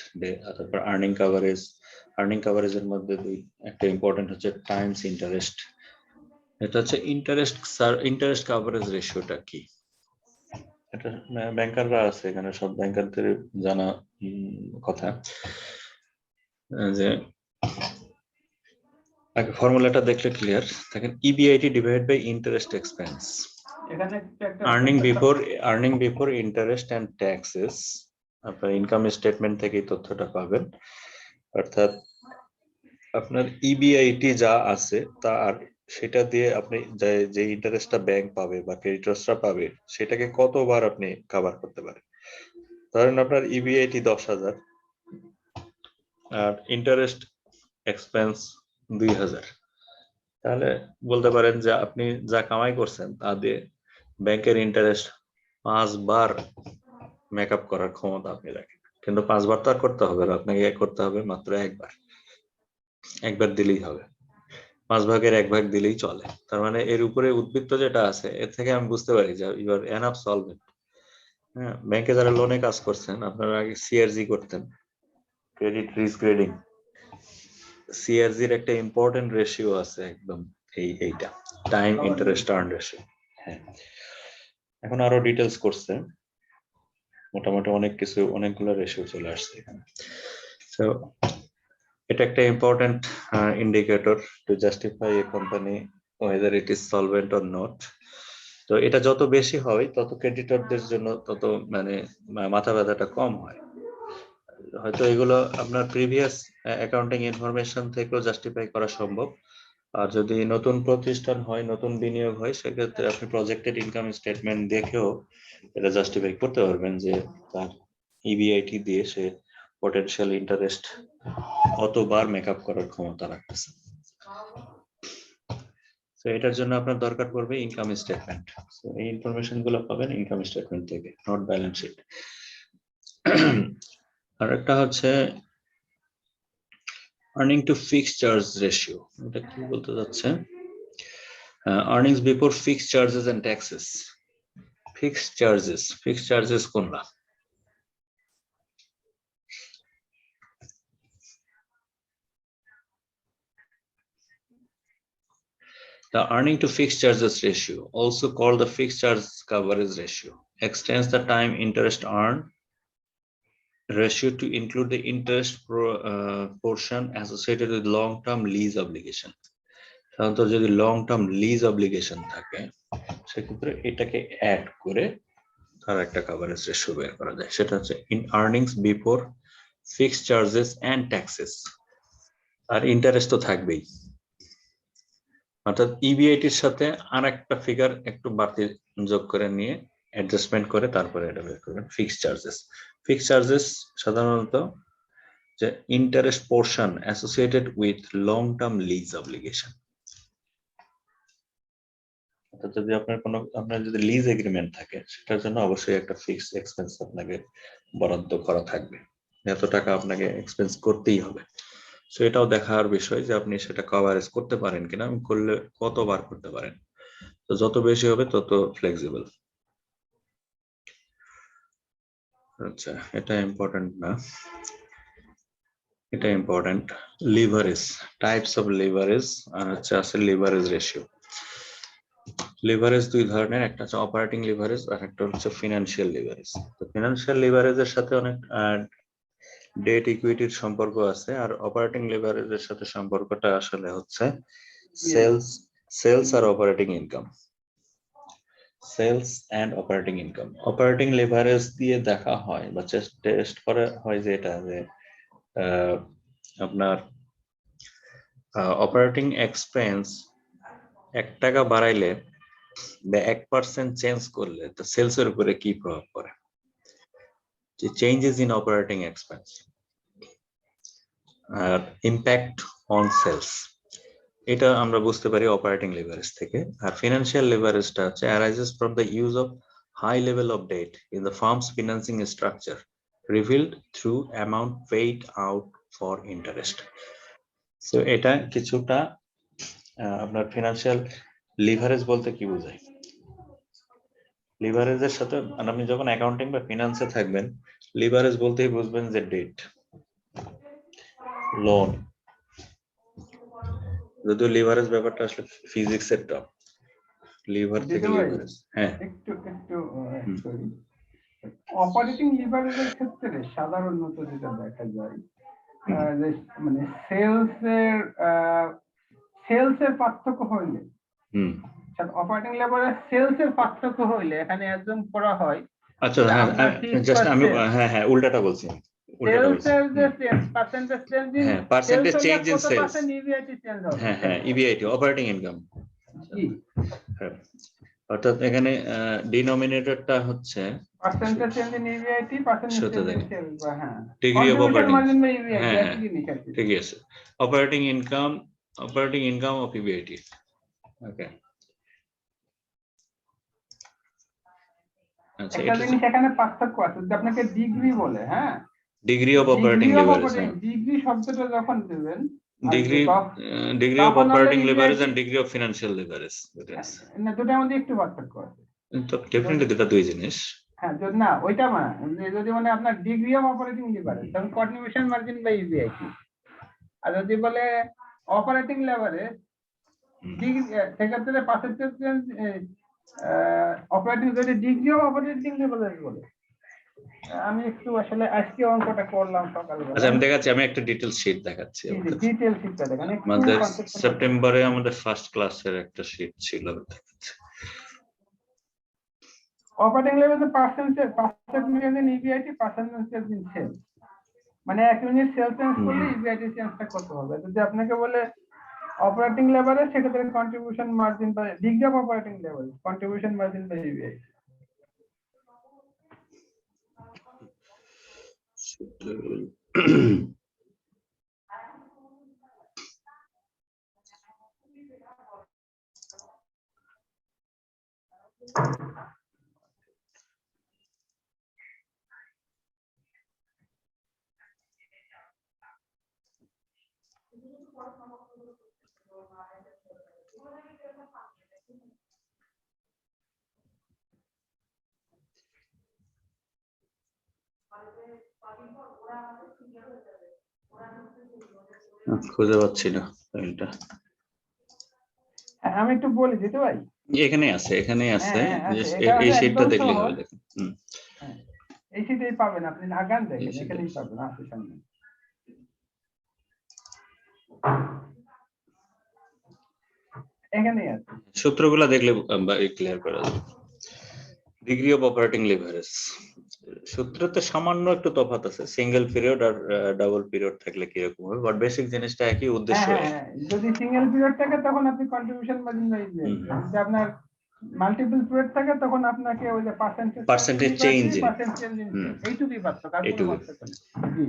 Speaker 1: তারপর আর্নিং কাভারেজের মধ্যে একটা ইম্পর্টেন্ট হচ্ছে টাইমস ইন্টারেস্ট। এটা হচ্ছে ইন্টারেস্ট কাভারেজ রেশিওটা কি, এটা ব্যাংকাররা আছে এখানে, সব ব্যাংকারদের জানা কথা যে ফর্মুলাটা দেখলে ক্লিয়ার দেখেন, EBIT divide by interest expense, earning before interest and taxes. আপনার ইনকাম স্টেটমেন্ট থেকে তথ্যটা পাবেন, অর্থাৎ আপনার ইবিআইটি যা আছে তার সেটা দিয়ে আপনি যে ইন্টারেস্টটা ব্যাংক পাবে বা ক্রেডিটরসরা পাবে সেটাকে কতবার আপনি কভার করতে পারেন। ধরেন আপনার ইবিআইটি 10,000 আর ইন্টারেস্ট এক্সপেন্স 2,000, তাহলে বলতে পারেন যে আপনি যা কামাই করছেন তা দিয়ে ব্যাংকের ইন্টারেস্ট 5 বার মেকআপ করার ক্ষমতা আপনি রাখেন, কিন্তু 5 বার তো আর করতে হবে না, আপনাকে করতে হবে মাত্র একবার দিলেই হবে, 5 ভাগের 1 ভাগ দিলেই চলে। তার মানে এর উপরে উদ্বৃত্ত যেটা আছে এর থেকে আমি বুঝতে পারি যে ইউ আর এনাফ সলভেন্ট। হ্যাঁ, ব্যাংকে যারা লোনে কাজ করছেন আপনারা আগে সিআরজি করতেন, ক্রেডিট রিস্ক গ্রেডিং। সিআরজির একটা ইম্পর্টেন্ট রেশিও আছে একদম এইটা টাইম ইন্টারেস্ট আর্ন রেশিও। হ্যাঁ, এখন আরো ডিটেলস করছে, মোটামুটি অনেকগুলো রেশিও চলে আসছে এখানে। সো এটা একটা important indicator to justify a company whether it is solvent or not. তো এটা যত বেশি হয় তত ক্রেডিটরদের জন্য তত মানে মাথা ব্যথাটা কম হয়। হয়তো এগুলো আপনার প্রিভিয়াস অ্যাকাউন্টিং ইনফরমেশন থেকেও জাস্টিফাই করা সম্ভব, আর যদি নতুন প্রতিষ্ঠান হয়, নতুন বিনিয়োগ হয়, সেক্ষেত্রে আপনি প্রজেক্টেড ইনকাম স্টেটমেন্ট দেখেও এটা জাস্টিফাই করতে পারবেন যে তার ইবিআইটি দিয়ে সে পটেনশিয়াল ইন্টারেস্ট কতবার মেকআপ করার ক্ষমতা রাখতেছে। তো এটার জন্য আপনার দরকার পড়বে ইনকাম স্টেটমেন্ট। তো এই ইনফরমেশন গুলো পাবেন ইনকাম স্টেটমেন্ট থেকে, নট ব্যালেন্স শিট। আর একটা হচ্ছে earning to fixed charge ratio. এটা কি বলতে যাচ্ছে? Earnings before fixed charges and taxes. Fixed charges কোনটা? The earning to fixed charges ratio, also called the fixed charge coverage ratio, extends the time interest earned ratio to include the interest portion associated with long-term lease obligation. সাধারণত যদি long-term lease obligation থাকে সেক্ষেত্রে এটাকে add করে তার একটা coverage ratio বের করা যায়, সেটা হচ্ছে in earnings before fixed charges and taxes। আর ইন্টারেস্ট তো থাকবেই, অর্থাৎ ইবিআইটির সাথে আর একটা ফিগার একটু বাড়তি যোগ করে নিয়ে অ্যাডজাস্টমেন্ট করে তারপরে এটা বের করবেন ফিক্সড চার্জেস। সাধারণত যে interest portion associated with long term lease obligation, অর্থাৎ যদি আপনার যদি লিজ এগ্রিমেন্ট থাকে সেটার জন্য অবশ্যই একটা ফিক্সড এক্সপেন্স আপনাকে বরাদ্দ করা থাকবে, এত টাকা আপনাকে এক্সপেন্স করতেই হবে। সো এটাও দেখার বিষয় যে আপনি সেটা কভারেজ করতে পারেন কিনা, করলে কতবার করতে পারেন। তো যত বেশি হবে তত ফ্লেক্সিবল। আচ্ছা, এটা ইম্পর্টেন্ট না, এটা important. Leverage, types of leverage আর হচ্ছে আছে লিভারেজ রেশিও। লিভারেজ দুই ধরনের, একটা হচ্ছে অপারেটিং লিভারেজ আর একটা হচ্ছে ফিনান্সিয়াল লিভারেজ। তো ফিনান্সিয়াল লিভারেজের সাথে অনেক ডেট ইকুইটির সম্পর্ক আছে, আর অপারেটিং লিভারেজের সাথে সম্পর্কটা আসলে হচ্ছে সেলস আর operating income. Sales and operating income. Operating leverage দিয়ে দেখা হয় বা টেস্ট করা হয় যে এটা যে আপনার অপারেটিং এক্সপেন্স 1 টাকা বাড়াইলে বা 1% চেঞ্জ করলে তো সেলসের উপরে কি প্রভাব পড়ে, যে চেঞ্জেস ইন অপারেটিং এক্সপেন্স আর ইম্প্যাক্ট অন সেলস, এটা আমরা বুঝতে পারি অপারেটিং লিভারেজ থেকে। আর ফিনান্সিয়াল লিভারেজটা হচ্ছে arises from the use of high level of debt in the firms financing structure revealed through amount paid out for interest. So এটা কিছুটা আপনার ফিনান্সিয়াল লিভারেজ বলতে কি বোঝায়? লিভারেজের সাথে আপনি যখন অ্যাকাউন্টিং বা ফিনান্সে থাকবেন লিভারেজ বলতেই বুঝবেন যে ডেট, লোন। যদিও লিভারেজ ব্যাপারটা আসলে ফিজিক্সের টার্ম, লিভার থেকে লিভারেজ। হ্যাঁ,
Speaker 3: একটু সরি, অপারেটিং লিভারেজের ক্ষেত্রে সাধারণত যেটা দেখা যায় যে মানে সেলস এর পার্থক্য হইলে, অপারেটিং লেভারেজ সেলস এর পার্থক্য হইলে এখানে একদম করা হয়।
Speaker 1: আচ্ছা, হ্যাঁ, জাস্ট আমি হ্যাঁ উল্টাটা বলছি। Percentage change in sales. হ্যাঁ, ইবিআইটি অপারেটিং ইনকাম। অর্থাৎ এখানে ডিনোমিনেটরটা হচ্ছে
Speaker 3: percentage change in EBIT, percentage change in sales, বা হ্যাঁ
Speaker 1: ডিগ্রি অফ অপারেটিং
Speaker 3: মার্জিন বা ইবিআইটি
Speaker 1: হ্যাঁ,
Speaker 3: একই জিনিস আর কি।
Speaker 1: ঠিক আছে, operating income of EBIT. Okay, আচ্ছা,
Speaker 3: একটা জিনিস এখানে পার্থক্য আছে, যদি আপনাকে ডিগ্রি বলে, হ্যাঁ,
Speaker 1: degree of operating leverage,
Speaker 3: degree শব্দটা যখন দেবেন,
Speaker 1: degree of operating leverage and degree of financial leverage,
Speaker 3: না দুটার মধ্যে একটু পার্থক্য আছে।
Speaker 1: তো ডেফিনেটলি দুটো দুই জিনিস।
Speaker 3: হ্যাঁ, যদি না ওইটা যদি মানে আপনার ডিগ্রি অফ অপারেটিং লিভারেজ তখন কন্ট্রিবিউশন মার্জিন বাই ইবিআইটি, আর যদি বলে অপারেটিং লিভারেজ ডিগ্রি, সেক্ষেত্রে পার্সেন্টেজ অপারেটিং, যদি ডিগ্রি অফ অপারেটিং লিভারেজ বলে। আমি একটু আসলে আজকে অঙ্কটা করলাম সকালবেলা।
Speaker 1: আচ্ছা, আমি দেখাচ্ছি, আমি একটা ডিটেইল শীট দেখাচ্ছি।
Speaker 3: ডিটেইল শীটটা দেখেন,
Speaker 1: আমাদের সেপ্টেম্বরে আমাদের ফার্স্ট ক্লাসের একটা শীট ছিল, দেখাচ্ছি।
Speaker 3: অপারেটিং লেভেলে percentage in EBIT, percentage in sales, মানে এক ইউনিট সেলস চেঞ্জ করলে ইবিআইটি চেঞ্জটা কত হবে। যদি আপনাকে বলে অপারেটিং লেভেলে, সেক্ষেত্রে contribution margin by degree of operating level, contribution margin by EBIT.
Speaker 1: খুঁজে পাচ্ছি না ফাইলটা।
Speaker 3: আমি একটু বলে দিতে ভাই,
Speaker 1: এখানেই আছে এই শীটটা দেখলে হবে। দেখুন,
Speaker 3: এই শীটেই পাবেন, আপনি আগান দেখেন, এখানেই পাবেন, আছে সামনে। এখানেই আছে,
Speaker 1: সূত্রগুলো দেখলে ক্লিয়ার করা যাবে। ডিগ্রি অফ অপারেটিং লিভারেজ সূত্রতে সামান্য একটু তফাৎ আছে, সিঙ্গেল পিরিয়ড আর ডাবল পিরিয়ড থাকলে কি রকম হবে, বাট বেসিক জিনিসটা একই, উদ্দেশ্য।
Speaker 3: যদি সিঙ্গেল পিরিয়ড থাকে তখন আপনি কন্ট্রিবিউশন মার্জিন বাই ইবিআইটি, যদি আপনার মাল্টিপল পিরিয়ড থাকে তখন আপনাকে ওই যে
Speaker 1: পার্সেন্টেজ চেঞ্জ
Speaker 3: এইটুকুই পার্থক্য, আর কোনো পার্থক্য নেই। জি,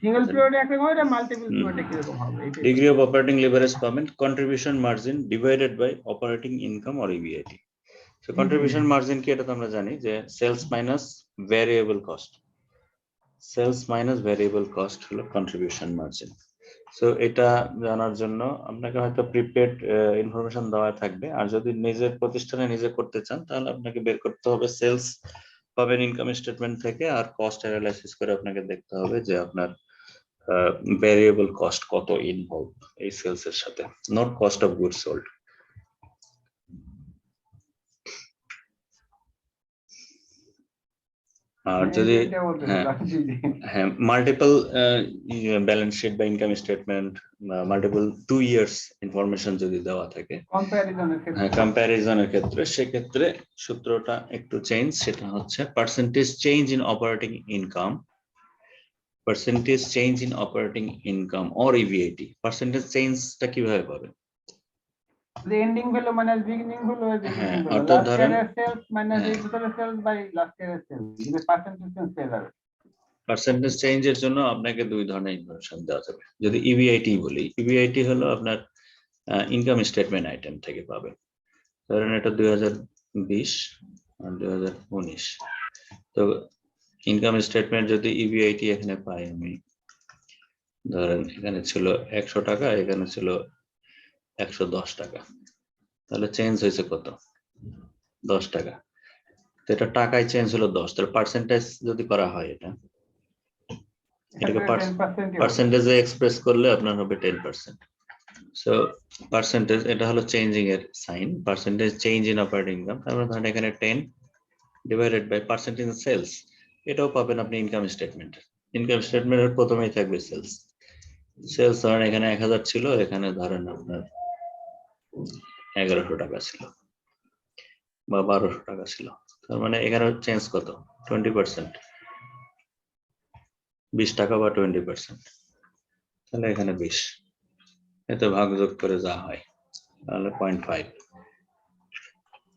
Speaker 3: সিঙ্গেল পিরিয়ডে একরকম হয়, মাল্টিপল পিরিয়ডে কি রকম হবে।
Speaker 1: ডিগ্রি অফ অপারেটিং লিভারেজ পাবেন contribution margin divided by operating income or EBIT. So contribution margin কি, এটা তো আমরা জানি যে sales minus variable cost, sales minus variable cost হলো কন্ট্রিবিউশন মার্জিন। সো এটা জানার জন্য আপনাকে হয়তো প্রিপেড ইনফরমেশন দেওয়া থাকবে, আর যদি নিজের প্রতিষ্ঠানে নিজে করতে চান তাহলে আপনাকে বের করতে হবে, সেলস পাবেন ইনকাম স্টেটমেন্ট থেকে, আর কস্ট অ্যানালাইসিস করে আপনাকে দেখতে হবে যে আপনার ভ্যারিয়েবল কস্ট কত ইনভলভ এই সেলস এর সাথে, not cost of goods sold. আর যদি হ্যাঁ মাল্টিপল ব্যালেন্স শিট বা income statement, multiple 2 years information যদি দেওয়া থাকে কম্প্যারিজনের ক্ষেত্রে, সেক্ষেত্রে সূত্রটা একটু চেঞ্জ, সেটা হচ্ছে percentage change in operating income, percentage change in operating income or EBIT. Percentage চেঞ্জটা কিভাবে পাবেন?
Speaker 3: Ending value minus beginning value,
Speaker 1: অর্থাৎ ধরেন
Speaker 3: সেলস মাইনাস এই বছরের সেলস বাই লাস্ট ইয়ারের সেলস, যদি পার্সেন্টেজ চেঞ্জ পেয়ে যাবে।
Speaker 1: পার্সেন্টেজ চেঞ্জের জন্য আপনাকে দুই ধরনের ইনফরমেশন দেওয়া যাবে। যদি ইবিআইটি বলি, ইবিআইটি হলো আপনার ইনকাম স্টেটমেন্ট আইটেম থেকে পাবেন। ধরেন এটা 2020 আর 2019, তো ইনকাম স্টেটমেন্ট যদি ইবিআইটি এখানে পাই আমি, ধরেন এখানে ছিল 100 টাকা, এখানে ছিল 110 টাকা, তাহলে চেঞ্জ হয়েছে কত? 10 টাকা। তো এটা টাকায় চেঞ্জ হলো 10, তাহলে পার্সেন্টেজ যদি করা হয় এটাকে
Speaker 3: 10%
Speaker 1: পার্সেন্টেজে এক্সপ্রেস করলে আপনার হবে 10%। সো পার্সেন্টেজ এটা হলো চেঞ্জিং এর sign, percentage change in operating income. তারপরে ধরেন এখানে 10 divided by percentage in sales, এটাও পাবেন আপনি ইনকাম স্টেটমেন্ট। ইনকাম স্টেটমেন্টের প্রথমেই থাকবে সেলস। সেলস ধরেন এখানে 1000 ছিল, এখানে ধরেন আপনার 1100 টাকা ছিল বা 1200 টাকা ছিল। তার মানে এখানে চেঞ্জ কত? 20%, 20 টাকা বা 20%। তাহলে এখানে 20, এতে ভাগযোগ করে যা হয় তাহলে 0.5।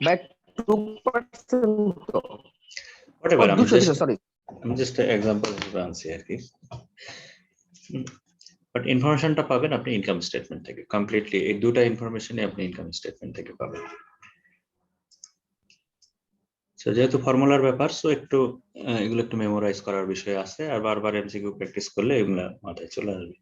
Speaker 2: বাট 2% তো
Speaker 1: Whatever, I'm
Speaker 2: 200 sorry
Speaker 1: just an example হিসেবে আনছি আর কি। বাট ইনফরমেশনটা পাবেন আপনি ইনকাম স্টেটমেন্ট থেকে, কমপ্লিটলি এই দুটো ইনফরমেশনই আপনি ইনকাম স্টেটমেন্ট থেকে পাবেন। সো যেহেতু ফর্মুলার ব্যাপার, সো একটু এগুলো একটু মেমোরাইজ করার বিষয় আছে, আর বারবার এমসিকিউ প্র্যাকটিস করলে এগুলো মাথায় চলে আসবে।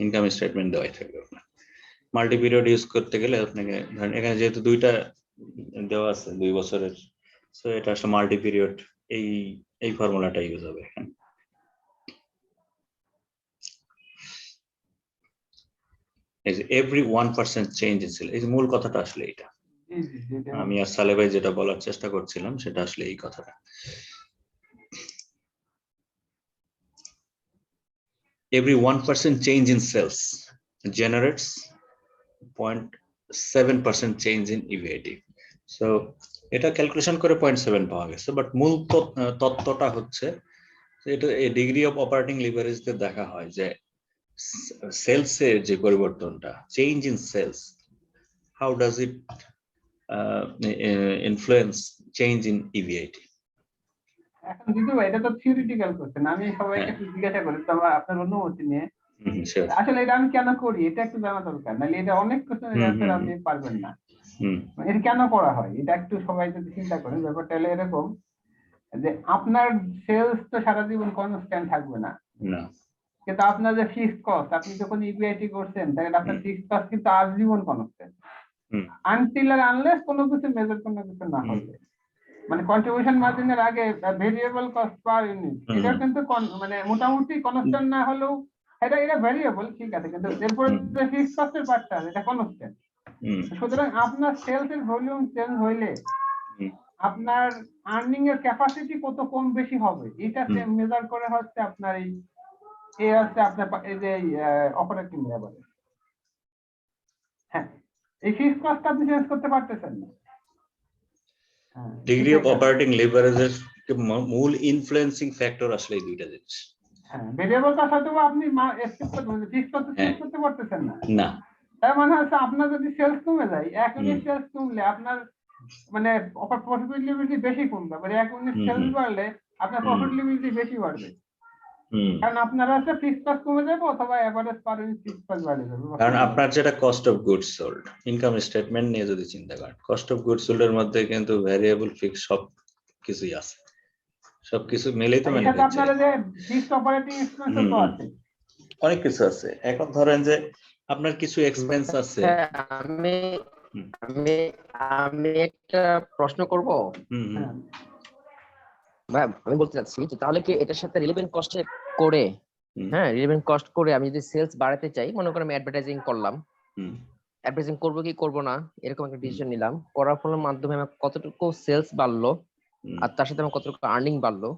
Speaker 1: ইনকাম স্টেটমেন্ট দেওয়াই থাকবে আপনার। মাল্টি পিরিয়ড ইউজ করতে গেলে আপনাকে ধরেন এখানে যেহেতু দুইটা দেওয়া আছে 2 বছরের, সো এটা আসলে মাল্টি পিরিয়ড, এই ফর্মুলাটা ইউজ হবে এখানে। এই যে এভরি 1% চেঞ্জ ইন সেল, এই যে মূল কথাটা আসলে এটা। আমি আর সালে ভাই যেটা বলার চেষ্টা করছিলাম সেটা আসলে এই কথাটা। Every 1% change in sales generates 0.7% change in EVAT. So এটা ক্যালকুলেশন করে 0.7 পাওয়া গেছে, বাট মূল তত্ত্বটা হচ্ছে এটা ডিগ্রি অফ অপারেটিং লিভারেজ দিয়ে দেখা হয় যে সেলসের যে পরিবর্তনটা, change in sales, how does it influence change in EVAT।
Speaker 3: এখন দিদু ভাই এটা তো থিওরিটিক্যাল কোশ্চেন, আমি সবাইকে একটু জিজ্ঞাসা করি তো আপনার অনুমতি নিয়ে, আসলে এটা আমি কেন করি এটা একটু জানা দরকার, নাহলে এটা অনেক কোশ্চেনের অ্যান্সার আপনি পারবেন না। এটা কেন করা হয় এটা একটু সবাই যদি চিন্তা করেন, ব্যাপারটা হলো এরকম যে আপনার সেলস তো সারা জীবন কনস্ট্যান্ট থাকবে না, কিন্তু আপনার যে ফিক্সড কস্ট, আপনি যখন ইবিআইটি করছেন তাহলে আপনার ফিক্সড কস্ট কিন্তু আজীবন কনস্ট্যান্ট, আনটিল আর আনলেস কোনো কিছু মেজর কোনো কিছু না হবে। মানে কন্ট্রিবিউশন মার্জিনের আগে ভেরিয়েবল কস্ট পার ইউনিট এটা কিন্তু মানে মোটামুটি কনস্ট্যান্ট না হলেও এটা ভেরিয়েবল, ঠিক আছে, কিন্তু এরপরে যে ফিক্সড কস্টের পার্টটা এটা কনস্ট্যান্ট। সুতরাং আপনার সেলস এর ভলিউম চেঞ্জ হইলে আপনার আর্নিং এর ক্যাপাসিটি কত কম বেশি হবে এটা মেজার করে হচ্ছে আপনার এই হচ্ছে আপনার এই যে অপারেটিং লেভেল। হ্যাঁ, এই ফিক্সড কস্ট আপনি চেঞ্জ করতে পারতেছেন না।
Speaker 1: ডিগ্রি অফ অপারেটিং লিভারেজের মূল ইনফ্লুয়েন্সিং ফ্যাক্টর আসলে এই দুইটা জিনিস।
Speaker 3: হ্যাঁ, ভেরিয়েবল কস্ট হয়তো আপনি এক্সপেক্ট করতে ফিক্সড কস্ট চেঞ্জ করতে পারতেছেন না।
Speaker 1: না,
Speaker 3: তার মানে হচ্ছে আপনার যদি সেলস কমে যায়, এক ইউনিট সেলস কমলে আপনার মানে প্রফিটেবিলিটি বেশি কমবে, মানে এক ইউনিট সেলস বাড়লে আপনার প্রফিটেবিলিটি বেশি বাড়বে, কারণ আপনার হচ্ছে ফিক্সড কস্ট কমে যাবে অথবা average per unit fixed cost বাড়ে যাবে।
Speaker 1: কারণ আপনার যেটা cost of goods sold, income statement নিয়ে যদি চিন্তা করেন, কস্ট অফ গুডস সোল্ড এর মধ্যে কিন্তু ভ্যারিয়েবল ফিক্স সব কিছুই আছে, সবকিছু মিলেই তো
Speaker 3: আপনার যে ফিক্সড অপারেটিং এক্সপেন্স তো আছে,
Speaker 1: অনেক কিছু আছে। এখন ধরেন যে আপনার কিছু এক্সপেন্স আছে।
Speaker 2: আমি একটা প্রশ্ন করব। ভাই আমি বলতে চাচ্ছি যে তাহলে কি এটার সাথে রিলেভেন্ট কস্টে করে, হ্যাঁ রিলেভেন্ট কস্ট করে আমি যদি সেলস বাড়াতে চাই, মনে করেন আমি অ্যাডভার্টাইজিং করলাম, অ্যাডভার্টাইজিং করব কি করব না এরকম একটা ডিসিশন নিলাম, করার ফলের মাধ্যমে আমার কতটুকু সেলস বাড়লো আর তার সাথে আমার কতটুকু আর্নিং বাড়লো,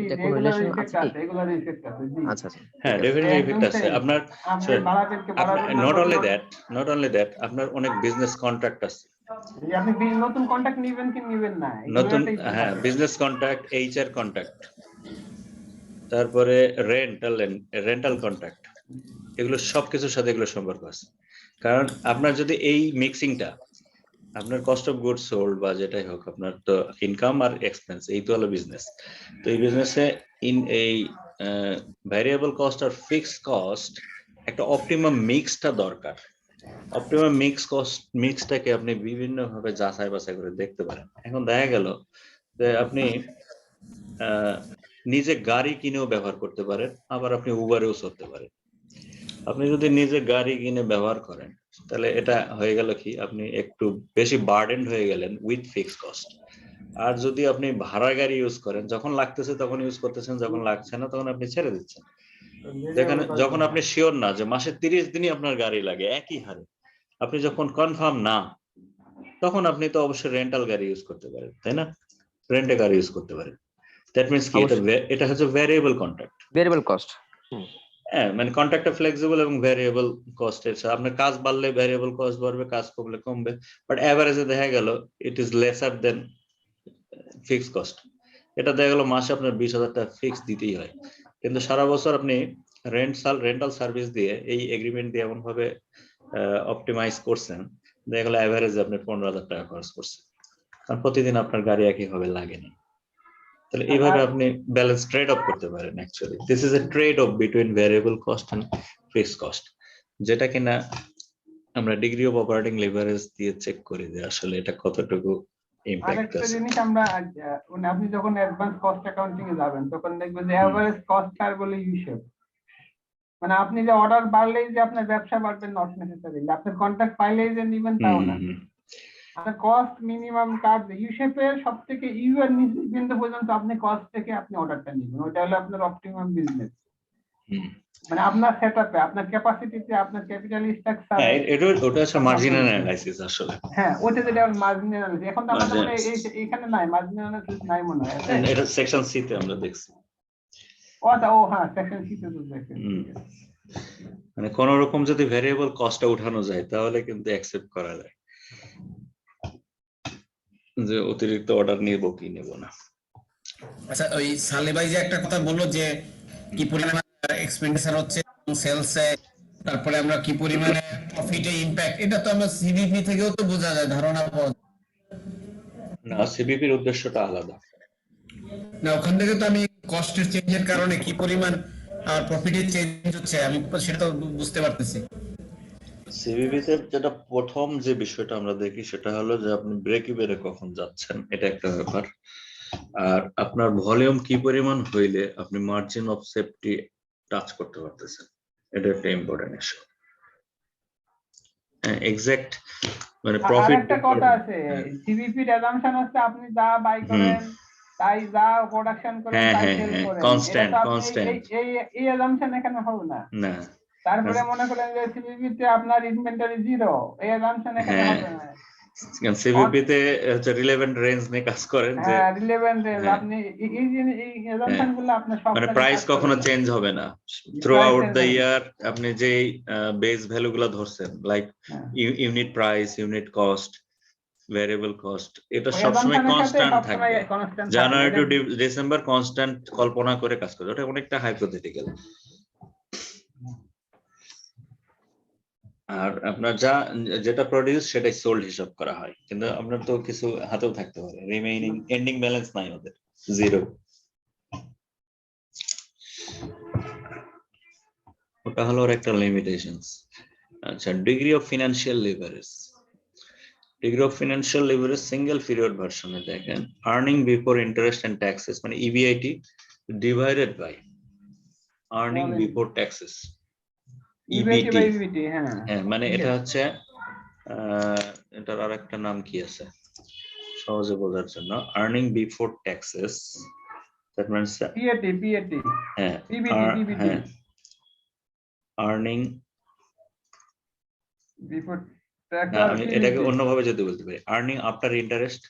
Speaker 2: এটা কোন রিলেশন আছে কি? আচ্ছা আচ্ছা,
Speaker 1: হ্যাঁ ডেফিনেটলি ইফেক্ট আছে আপনার। নট অনলি দ্যাট আপনার অনেক বিজনেস কন্ট্রাক্ট আছে,
Speaker 3: আপনি নতুন কন্ট্রাক্ট নেবেন কি নেবেন না,
Speaker 1: নতুন হ্যাঁ বিজনেস কন্ট্রাক্ট, এইচআর কন্ট্রাক্ট, তারপরে রেন্টাল কন্ট্রাক্ট, এগুলো সবকিছুর সাথে এগুলো সম্পর্ক আছে। কারণ আপনার যদি এই মিক্সিংটা, আপনার কস্ট অফ গুডস সোল্ড বা যেটাই হোক, আপনার তো ইনকাম আর এক্সপেন্স, এই তো হলো বিজনেস। তো এই বিজনেসে এই ভ্যারিয়েবল কস্ট আর ফিক্সড কস্ট একটা অপটিমাম মিক্সটা দরকার। অপটিমাম মিক্সটাকে আপনি বিভিন্ন ভাবে যাচাই বাছাই করে দেখতে পারেন। এখন দেখা গেল যে আপনি নিজে গাড়ি কিনেও ব্যবহার করতে পারেন, আবার আপনি উবারেও চলতে পারেন। আপনি যদি নিজে গাড়ি কিনে ব্যবহার করেন তাহলে এটা হয়ে গেল কি আপনি একটু বেশি বার্ডেন্ড হয়ে গেলেন উইথ ফিক্সড কস্ট। আর যদি আপনি ভাড়া গাড়ি ইউজ করেন, যখন লাগতেছে তখন ইউজ করতেছেন, যখন লাগছে না তখন আপনি ছেড়ে দিচ্ছেন। যেখানে যখন আপনি শিওর না যে মাসে 30 দিনই আপনার গাড়ি লাগে একই হারে, আপনি যখন কনফার্ম না, তখন আপনি তো অবশ্যই রেন্টাল গাড়ি ইউজ করতে পারেন, তাই না? রেন্টে গাড়ি ইউজ করতে পারেন। দ্যাট মিন্স কি এটা হচ্ছে ভ্যারিয়েবল কন্ট্রাক্ট।
Speaker 2: Variable cost.
Speaker 1: হ্যাঁ, মানে কন্ট্রাক্টটা ফ্লেক্সিবল এবং ভ্যারিয়েবল কস্টের। আপনার কাজ বাড়লে ভ্যারিয়েবল কস্ট বাড়বে, কাজ কমলে কমবে, বাট এভারেজে দেখা গেল it is laser then fixed cost. এটা দেখা গেল মাসে আপনার 20,000 টাকা ফিক্স দিতেই হয়, কিন্তু সারা বছর আপনি রেন্টাল সার্ভিস দিয়ে এই এগ্রিমেন্ট দিয়ে এমন ভাবে অপটিমাইজ করছেন, দেখা গেল এভারেজে আপনি 15,000 টাকা খরচ করছেন, কারণ প্রতিদিন আপনার গাড়ি একইভাবে লাগে না। তাহলে এইভাবে আপনি ব্যালেন্স ট্রেড অফ করতে পারেন। Actually this is a trade off between variable cost and fixed cost, যেটা কিনা আমরা ডিগ্রি অফ অপারেটিং লিভারেজ দিয়ে চেক করি যে আসলে এটা কতটুকু ইমপ্যাক্ট
Speaker 3: আরেকটা
Speaker 1: আছে।
Speaker 3: জিনিস আমরা আপনি যখন অ্যাডভান্স কস্ট অ্যাকাউন্টিং এ যাবেন তখন দেখবেন যে এভারেজ কস্ট কার বলে ইউশেপ, মানে আপনি যে অর্ডার বাড়লেই যে আপনার ব্যবসা বাড়বে নট নেসেসারি, আপনার কন্ট্রাক্ট পাইলেই যে নেবেন তাও না। আপনার কস্ট মিনিমাম কার্ড ইউশেপের সবথেকে ইউর নিচে বিন্দু পর্যন্ত আপনি কস্ট থেকে আপনি অর্ডারটা নেবেন, ওটা হলো আপনার অপটিমাম বিজনেস। মানে আপনার সেটআপে, আপনার ক্যাপাসিটিতে, আপনার ক্যাপিটাল স্ট্রাকচার,
Speaker 1: ওটা হচ্ছে মার্জিনাল অ্যানালাইসিস আসলে।
Speaker 3: হ্যাঁ ওটা যেটা মার্জিনাল অ্যানালিসিস, এখন তো আমাদের মনে এখানে নাই মার্জিনাল অ্যানালিসিস নাই মনে হয়,
Speaker 1: এটা সেকশন সি তে আমরা দেখছি।
Speaker 3: ও হ্যাঁ সেকশন সি তে তো দেখেন।
Speaker 1: মানে কোন রকম যদি ভ্যারিয়েবল কস্টটা উঠানো যায় তাহলে কিন্তু অ্যাকসেপ্ট করা যায়, যে অতিরিক্ত অর্ডার নিব কি নেব না।
Speaker 4: আচ্ছা, ওই সালে ভাই যে একটা কথা বললো যে কি পরিমাণে এক্সপেন্ডিচার হচ্ছে সেলসে, তারপরে আমরা কি পরিমাণে প্রফিটে ইমপ্যাক্ট, এটা তো আমরা সিবিপি থেকেও তো বোঝা যায়, ধারণা পাওয়া যায়।
Speaker 1: না, সিবিপির উদ্দেশ্যটা আলাদা।
Speaker 4: না, ওখান থেকে তো আমি কস্টের চেঞ্জের কারণে কি পরিমাণ আর প্রফিটের চেঞ্জ হচ্ছে আমি সেটা তো বুঝতে পারতেছি।
Speaker 1: সিবিপিতে যেটা প্রথম যে বিষয়টা আমরা দেখি সেটা হলো যে আপনি ব্রেক ইভেনে কখন যাচ্ছেন, এটা একটা ব্যাপার। আর আপনার ভলিউম কি পরিমাণ হইলে আপনি মার্জিন অফ সেফটি টাচ করতে পারতেছেন, এটা একটা ইম্পর্টেন্ট ইস্যু। এক্সাক্ট মানে প্রফিট।
Speaker 3: আরেকটা কথা আছে, সিবিপি এর অ্যাজাম্পশন হচ্ছে আপনি যা বাই করেন তাই, যা প্রোডাকশন করেন তাই সেল করেন,
Speaker 1: কনস্ট্যান্ট
Speaker 3: এটা তো
Speaker 1: কনস্ট্যান্ট
Speaker 3: এই অ্যাজাম্পশন এখানে হবে না।
Speaker 1: না,
Speaker 3: তারপরে মনে করেন যে সিবিপি তে আপনার ইনভেন্টরি জিরো, এই অ্যাজাম্পশন এখানে হবে না।
Speaker 1: সিবিপি তে হচ্ছে রিলেভেন্ট রেঞ্জ নিয়ে কাজ করেন, যে
Speaker 3: হ্যাঁ রিলেভেন্ট রেঞ্জ, আপনি এই অ্যাজাম্পশন গুলো আপনার সব,
Speaker 1: মানে প্রাইস কখনো চেঞ্জ হবে না থ্রু আউট দ্য ইয়ার। আপনি যে বেস ভ্যালু গুলো ধরছেন, like unit price, unit cost, variable cost, এটা সবসময় কনস্ট্যান্ট থাকবে। জানুয়ারি টু ডিসেম্বর কনস্ট্যান্ট কল্পনা করে কাজ করবে, ওটা অনেকটা হাইপোথেটিক্যাল। আর আপনার যেটা প্রডিউস সেটাই সোল্ড হিসাব করা হয়, কিন্তু আপনার তো কিছু হাতেও থাকতে পারে, রিমেইনিং এন্ডিং ব্যালেন্স নাই ওদের, জিরো। ওটা হলো একটা লিমিটেশনস। আচ্ছা, degree of financial leverage. Degree of financial leverage single period ভার্সনে দেখেন, earning before interest and taxes, মানে EBIT divided by earning before taxes, EBT. হ্যাঁ, মানে এটা হচ্ছে এটার আরেকটা নাম কি আছে সহজে বোঝার জন্য, earning before taxes, that means
Speaker 3: PAT.
Speaker 1: হ্যাঁ,
Speaker 3: পিবিটি
Speaker 1: আর্নিং
Speaker 3: বিফোর ট্যাক্স।
Speaker 1: আমি এটাকে অন্যভাবে যদি বলতে পারি, earning after interest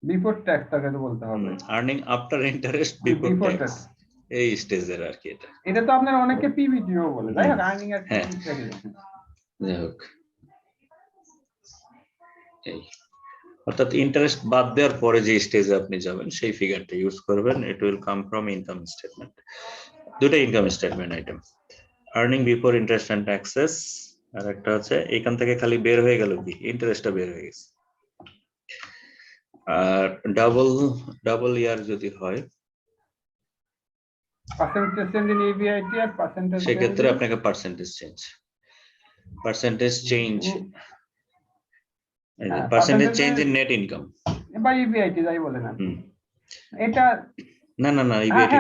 Speaker 3: before tax তাকে তো বলতে হবে,
Speaker 1: earning after interest before tax, এই স্টেজের আর কি।
Speaker 3: এটা তো আপনার অনেকে পিবিটিও বলে, তাই না? আর্নিং আর
Speaker 1: যাই হোক, এই অর্থাৎ ইন্টারেস্ট বাদ দেওয়ার পরে যে স্টেজে আপনি যাবেন সেই ফিগারটা ইউজ করবেন। It will come from income statement, দুটো income statement item, earning before interest and taxes, আর একটা হচ্ছে এখান থেকে খালি বের হয়ে গেল কি, ইন্টারেস্টটা বের হয়ে গেছে। আর ডাবল ইয়ার যদি হয়
Speaker 3: পার্সেন্টেজ চেঞ্জ ইন ইবিআইটি আর পার্সেন্টেজ,
Speaker 1: সেক্ষেত্রে আপনাকে percentage change in net income
Speaker 3: বা ইবিআইটি যাই বলেন আপনি, এটা
Speaker 1: না ইবিআইটি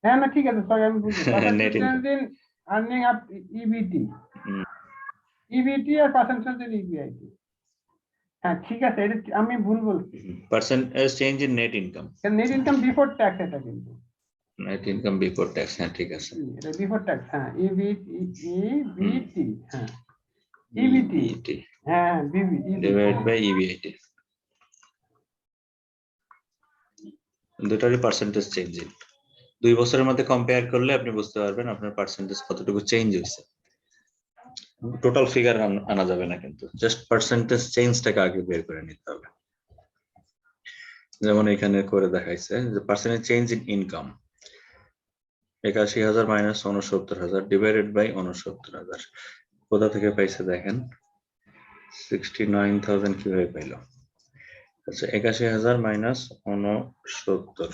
Speaker 3: হ্যাঁ না ঠিক আছে সরি আমি বুঝছি
Speaker 1: Net income.
Speaker 3: Percentage in earning up EBT
Speaker 1: hmm.
Speaker 3: EBT আর পার্সেন্টেজ ইন ইবিআইটি হ্যাঁ ঠিক আছে এটা আমি ভুল বলছি
Speaker 1: Percentage change in net income.
Speaker 3: Net income before tax এটা কিন্তু
Speaker 1: Net income before tax, হ্যাঁ ঠিক আছে।
Speaker 3: এটা বিফোর ট্যাক্স হ্যাঁ ইবিটি হ্যাঁ ইবিটি
Speaker 1: EBT
Speaker 3: হ্যাঁ বিবি
Speaker 1: divided by EBIT. দুটারই পার্সেন্টেজ চেঞ্জ। 2 বছরের মধ্যে কম্পেয়ার করলে আপনি বুঝতে পারবেন আপনার পার্সেন্টেজ কতটুকু চেঞ্জ হয়েছে। টোটাল ফিগার আনা যাবে না, কিন্তু জাস্ট পার্সেন্টেজ চেঞ্জটাকে আগে বের করে নিতে হবে। যেমন এখানে করে দেখাইছে যে পার্সেন্টেজ চেঞ্জ ইন ইনকাম ৮১,০০০ মাইনাস ৬৯,০০০ ডিভাইডেড বাই ৬৯,০০০। কোথা থেকে পাইছে দেখেন, 69,000 কিভাবে পাইলো? আচ্ছা ৮১,০০০ মাইনাস ৬৯,০০০,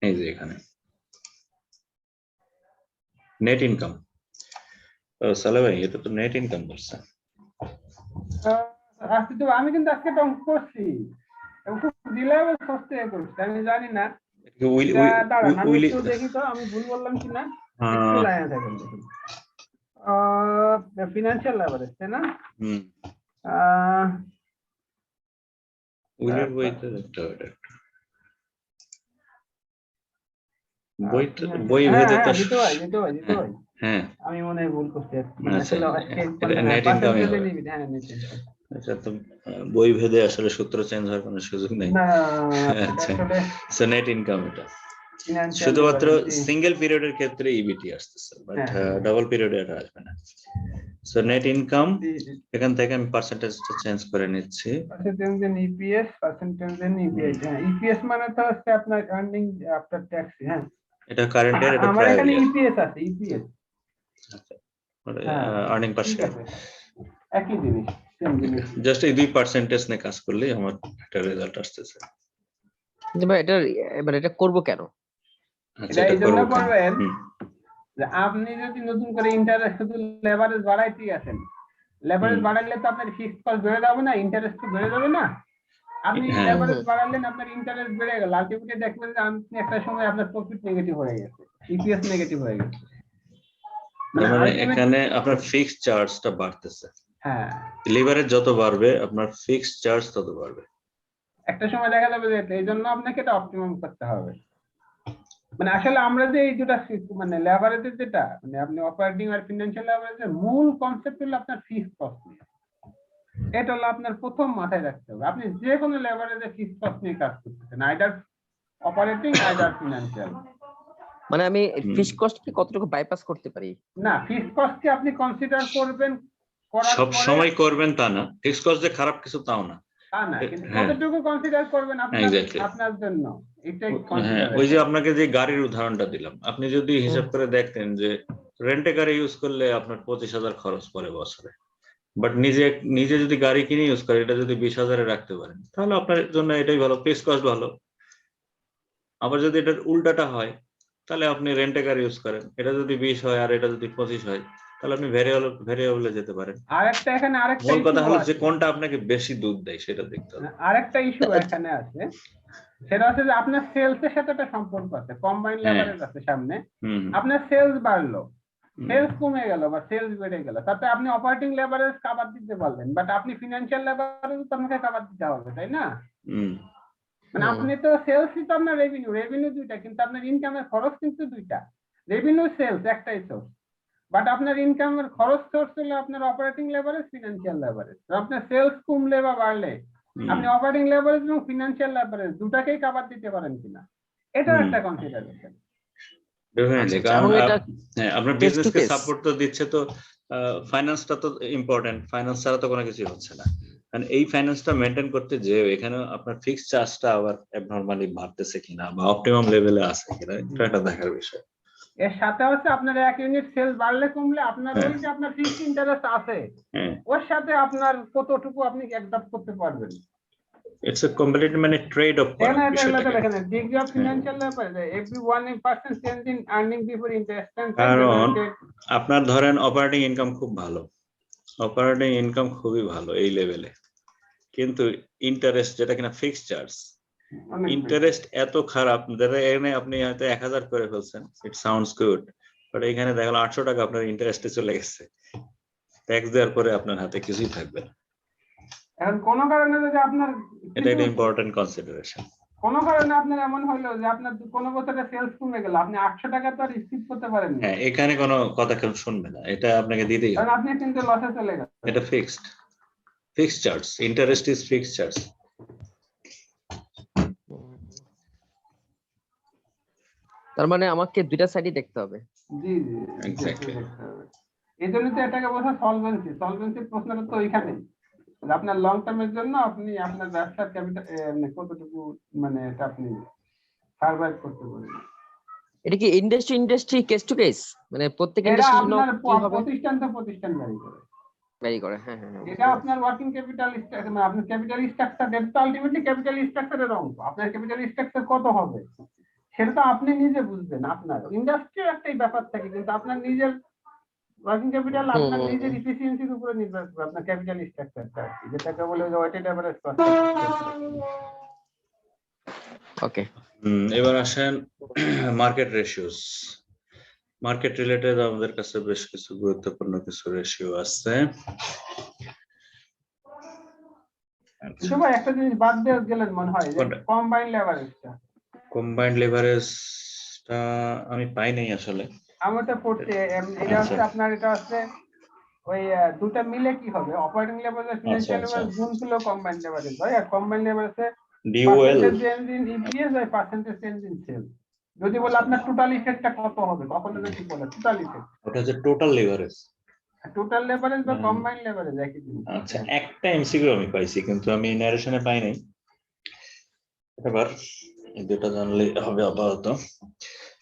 Speaker 1: এই যে এখানে নেট ইনকাম। সালে ভাই এটা তো নেট ইনকাম বলছে।
Speaker 3: আজকে তো আমি কিন্তু আজকে তো অঙ্ক করছি খুব রিলায়েবল সোর্স থেকে করছি আমি জানি না দাঁড়ান আমি একটু দেখি তো আমি ভুল বললাম কিনা একটু লাইনে থাকেন দেখুন ফিনান্সিয়াল লেভারেজ তাই না
Speaker 1: উইলের বইতে দেখতে হবে বই ভেদে তো
Speaker 3: দিতে হয়
Speaker 1: হ্যাঁ
Speaker 3: আমি মনে হয় ভুল করছি
Speaker 1: নেট ইনকাম আচ্ছা তো বই ভেদে আসলে সূত্র চেঞ্জ হওয়ার কোনো সুযোগ নেই। আচ্ছা নেট ইনকাম এটা শুধুমাত্র সিঙ্গেল পিরিয়ডের ক্ষেত্রে ইবিটি আসতেছে, বাট ডাবল পিরিয়ডে এটা আসবে না। সো নেট ইনকাম এখান থেকে আমি পার্সেন্টেজটা চেঞ্জ করে নিচ্ছি।
Speaker 3: Percentage in EPS percentage in EPI EPS মানে তো হচ্ছে আপনার আর্নিং আফটার ট্যাক্স হ্যাঁ
Speaker 1: এটা কারেন্ট ইয়ার, এটা
Speaker 3: আমার
Speaker 1: প্রাইর
Speaker 3: এখানে
Speaker 1: ইয়ার।
Speaker 3: ইপিএস আছে ইপিএস
Speaker 1: আচ্ছা আর্নিং পার শেয়ার
Speaker 3: একই জিনিস সেম জিনিস
Speaker 1: জাস্ট এই 2% নিয়ে কাজ করলেই আমার একটা রেজাল্ট আসতেছে।
Speaker 2: কিন্তু ভাই এটা করব কেন?
Speaker 1: আচ্ছা
Speaker 3: এটা
Speaker 1: এটা করব
Speaker 3: করবেন যে আপনি যদি নতুন করে ইন্টারেস্ট শুধু লেভারেজ বাড়াইতে আছেন, লেভারেজ বাড়াইলে তো আপনার ফিক্সড কস্ট বেড়ে যাবে না, ইন্টারেস্ট তো বেড়ে যাবে না। আপনি লেভারেজ বাড়ালেন আপনার ইন্টারেস্ট বেড়ে গেল, আলটিমেটলি দেখবেন যে আপনি একটা সময় আপনার প্রফিট নেগেটিভ হয়ে গেছে, ইপিএস নেগেটিভ হয়ে গেছে।
Speaker 1: মানে এখানে আপনার ফিক্সড চার্জটা বাড়তেছে।
Speaker 3: হ্যাঁ
Speaker 1: লিভারেজ যত বাড়বে আপনার ফিক্সড চার্জ তত বাড়বে।
Speaker 3: একটা সময় দেখা যাবে যে এই জন্য আপনাকে এটা অপটিমাম করতে হবে। মানে আসলে আমরা যে এই দুটা মানে লেভারেজের যেটা মানে আপনি অপারেটিং আর ফিনান্সিয়াল লেভারেজের মূল কনসেপ্ট হলো আপনার ফিক্সড কস্ট নিয়ে। এটা হলো আপনার প্রথম মাথায় রাখতে হবে। আপনি যে কোনো লেভারেজে ফিক্সড কস্ট নিয়ে কাজ করতেছেন, আইদার অপারেটিং আইদার ফিনান্সিয়াল।
Speaker 2: মানে আমি ফিক্সড কস্ট কি কতটুকু বাইপাস করতে পারি?
Speaker 3: না, ফিক্সড কস্ট কি আপনি কনসিডার করবেন,
Speaker 1: সব সময় করবেন তা না, ফিক্সড কস্ট যে খারাপ কিছু তাও না,
Speaker 3: তা না, কিন্তু কতটুকু কনসিডার করবেন আপনার জন্য এটাই কনসিডার।
Speaker 1: ওই যে আপনাকে যে গাড়ির উদাহরণটা দিলাম, আপনি যদি হিসাব করে দেখতেন যে রেন্টে গাড়ি ইউজ করলে আপনার 25,000 খরচ পড়ে বছরে, বাট নিজে যদি গাড়ি কিনে ইউজ করে এটা যদি 20,000-এ রাখতে পারেন তাহলে আপনার জন্য এটাই ভালো, ফিক্সড কস্ট ভালো। আবার যদি এটার উল্টাটা হয় তাহলে আপনি রেন্টে গাড়ি ইউজ করেন, এটা যদি 20 হয় আর এটা যদি 25 হয় তাহলে আপনি ভেরিয়েবলে যেতে পারেন।
Speaker 3: আরেকটা এখানে আরেকটা
Speaker 1: মূল কথা হলো যে কোনটা আপনাকে বেশি দুধ দেয় সেটা দেখতে হবে।
Speaker 3: আরেকটা ইস্যু এখানে আছে, সেটা হচ্ছে যে আপনার সেলস এর সাথে একটা সম্পর্ক আছে, কম্বাইন লেভারেজ আছে সামনে। আপনার সেলস বাড়লো, সেলস কমে গেল বা সেলস বেড়ে গেল, তাতে আপনি অপারেটিং লেভারেজ কভার দিতে পারলেন, বাট আপনি ফিনান্সিয়াল লেভারেজ তো আপনাকে কভার দিতে হবে, তাই না? মানে আপনি তো সেলসই তো আপনার রেভিনিউ দুইটা, কিন্তু আপনার ইনকামের খরচ কিন্তু দুইটা, রেভিনিউ সেলস একটাই সোর্স, বাট আপনার ইনকামের খরচ সোর্স হলো আপনার অপারেটিং লেভারেজ ফিনান্সিয়াল লেভারেজ। তো আপনার সেলস কমলে বা বাড়লে আপনি অপারেটিং লেভারেজ এবং ফিনান্সিয়াল লেভারেজ দুটাকেই কভার দিতে পারেন কিনা, এটা একটা কনসিডারেশন।
Speaker 1: আপনার বিজনেসকে সাপোর্ট তো দিচ্ছে, তো ফাইন্যান্সটা তো ইম্পর্টেন্ট, ফাইন্যান্স ছাড়া তো কোনো কিছু হচ্ছে না। কারণ এই ফাইন্যান্সটা মেনটেন করতে যে এখানে আপনার ফিক্সড চার্জটা আবার অ্যাবনরমালি বাড়তেছে কিনা বা অপটিমাম লেভেলে আছে কিনা এটা একটা দেখার বিষয়।
Speaker 3: এর সাথে হচ্ছে আপনার এক ইউনিট সেল বাড়লে কমলে আপনার ওই যে আপনার ফিক্সড ইন্টারেস্ট আছে ওর সাথে আপনার কতটুকু আপনি অ্যাডাপ্ট করতে পারবেন।
Speaker 1: It's a complete মানে ট্রেড অফ করার বিষয়টা।
Speaker 3: Degree of financial leverage every 1% change in earning before interest.
Speaker 1: কারণ আপনার ধরেন অপারেটিং ইনকাম খুব ভালো, অপারেটিং ইনকাম খুবই ভালো এই লেভেলে, কিন্তু ইন্টারেস্ট যেটা কিনা ফিক্সড চার্জ
Speaker 3: অনেক বেশি।
Speaker 1: ইন্টারেস্ট এত খারাপ, ধরো এখানে আপনি হয়তো 1000 করে ফেলছেন, ইট সাউন্ডস গুড, বাট এখানে দেখা গেলো 800 টাকা আপনার ইন্টারেস্টে চলে গেছে, ট্যাক্স দেওয়ার পরে আপনার হাতে কিছুই থাকবে না।
Speaker 3: এখন কোনো কারণে যদি আপনার
Speaker 1: এটা একটা ইম্পর্টেন্ট কনসিডারেশন।
Speaker 3: কোনো কারণে আপনার এমন হলো যে আপনার কোনো বছরে সেলস কমে গেল, আপনি 800 টাকা তো আর রিসিভ করতে পারেন না,
Speaker 1: হ্যাঁ, এখানে কোনো কথা কেউ শুনবে না, এটা আপনাকে দিতেই
Speaker 3: কারণ
Speaker 1: হবে,
Speaker 3: আপনি কিন্তু লসে চলে গেলেন।
Speaker 1: এটা fixed charge, interest is fixed charge.
Speaker 2: তার মানে আমাকে দুইটা সাইডই দেখতে হবে।
Speaker 3: জি জি
Speaker 1: Exactly.
Speaker 3: দেখতে হবে। এই জন্য তো এটাকে বলা সলভেন্সি প্রশ্নটা তো ওইখানে, আপনার লং টার্মের জন্য আপনি আপনার ব্যবসার ক্যাপিটাল কতটুকু মানে এটা আপনি সার্ভাইভ করতে পারবেন।
Speaker 2: এটা কি ইন্ডাস্ট্রি কেস টু কেস, মানে প্রত্যেক
Speaker 3: এটা
Speaker 2: ইন্ডাস্ট্রির জন্য
Speaker 3: আপনার
Speaker 2: কি হবে?
Speaker 3: প্রতিষ্ঠান তো প্রতিষ্ঠান ভ্যারি করে।
Speaker 2: ভ্যারি করে, হ্যাঁ হ্যাঁ হ্যাঁ।
Speaker 3: এটা আপনার ওয়ার্কিং ক্যাপিটাল স্ট্রাকচার, মানে আপনার ক্যাপিটাল স্ট্রাকচার, এটা তো আলটিমেটলি ক্যাপিটাল স্ট্রাকচারের অংশ। আপনার ক্যাপিটাল স্ট্রাকচার কত হবে সেটা তো আপনি নিজে বুঝবেন। আপনার ইন্ডাস্ট্রির একটাই ব্যাপার থাকে, কিন্তু আপনার নিজের ওয়ার্কিং ক্যাপিটাল আপনার নিজের ইফিসিয়েন্সির উপরে নির্ভর করে আপনার ক্যাপিটাল স্ট্রাকচারটা, যেটাকে বলে ওয়েটেড এভারেজ কস্ট।
Speaker 2: ওকে,
Speaker 1: এবার আসেন মার্কেট রেশিওস। মার্কেট রিলেটেড আমাদের কাছে বেশ কিছু গুরুত্বপূর্ণ কিছু রেশিও আছে।
Speaker 3: কিন্তু ভাই একটা জিনিস বাদ দিয়ে গেলেন মনে হয়, যে
Speaker 1: কোনটা?
Speaker 3: কম্বাইন্ড লেভারেজটা।
Speaker 1: কম্বাইন্ড লেভারেজটা আমি পাই নাই আসলে।
Speaker 3: আমি তো পড়ছি, এটা হচ্ছে আপনার, এটা হচ্ছে ওই দুটো মিলে কি হবে, অপারেটিং লেভারেজ ফিনান্সিয়াল লেভারেজ গুণ হলো কম্বাইন্ড লেভারেজ হয়। আর কম্বাইন্ড লেভারেজে
Speaker 1: DOL
Speaker 3: percentage change in EPS আর পার্সেন্টেজ চেঞ্জ ইন সেলস। যদি বলে আপনার টোটাল ইফেক্টটা কত হবে, কখনো যদি বলে টোটাল ইফেক্ট,
Speaker 1: ওটা হচ্ছে টোটাল লেভারেজ।
Speaker 3: টোটাল লেভারেজ বা কম্বাইন্ড লেভারেজ একই জিনিস।
Speaker 1: আচ্ছা, একটা এমসিকিউ আমি পাইছি কিন্তু আমি ন্যারেশনে পাই নাই। এবার এই দুটো জানলে হবে আপাতত।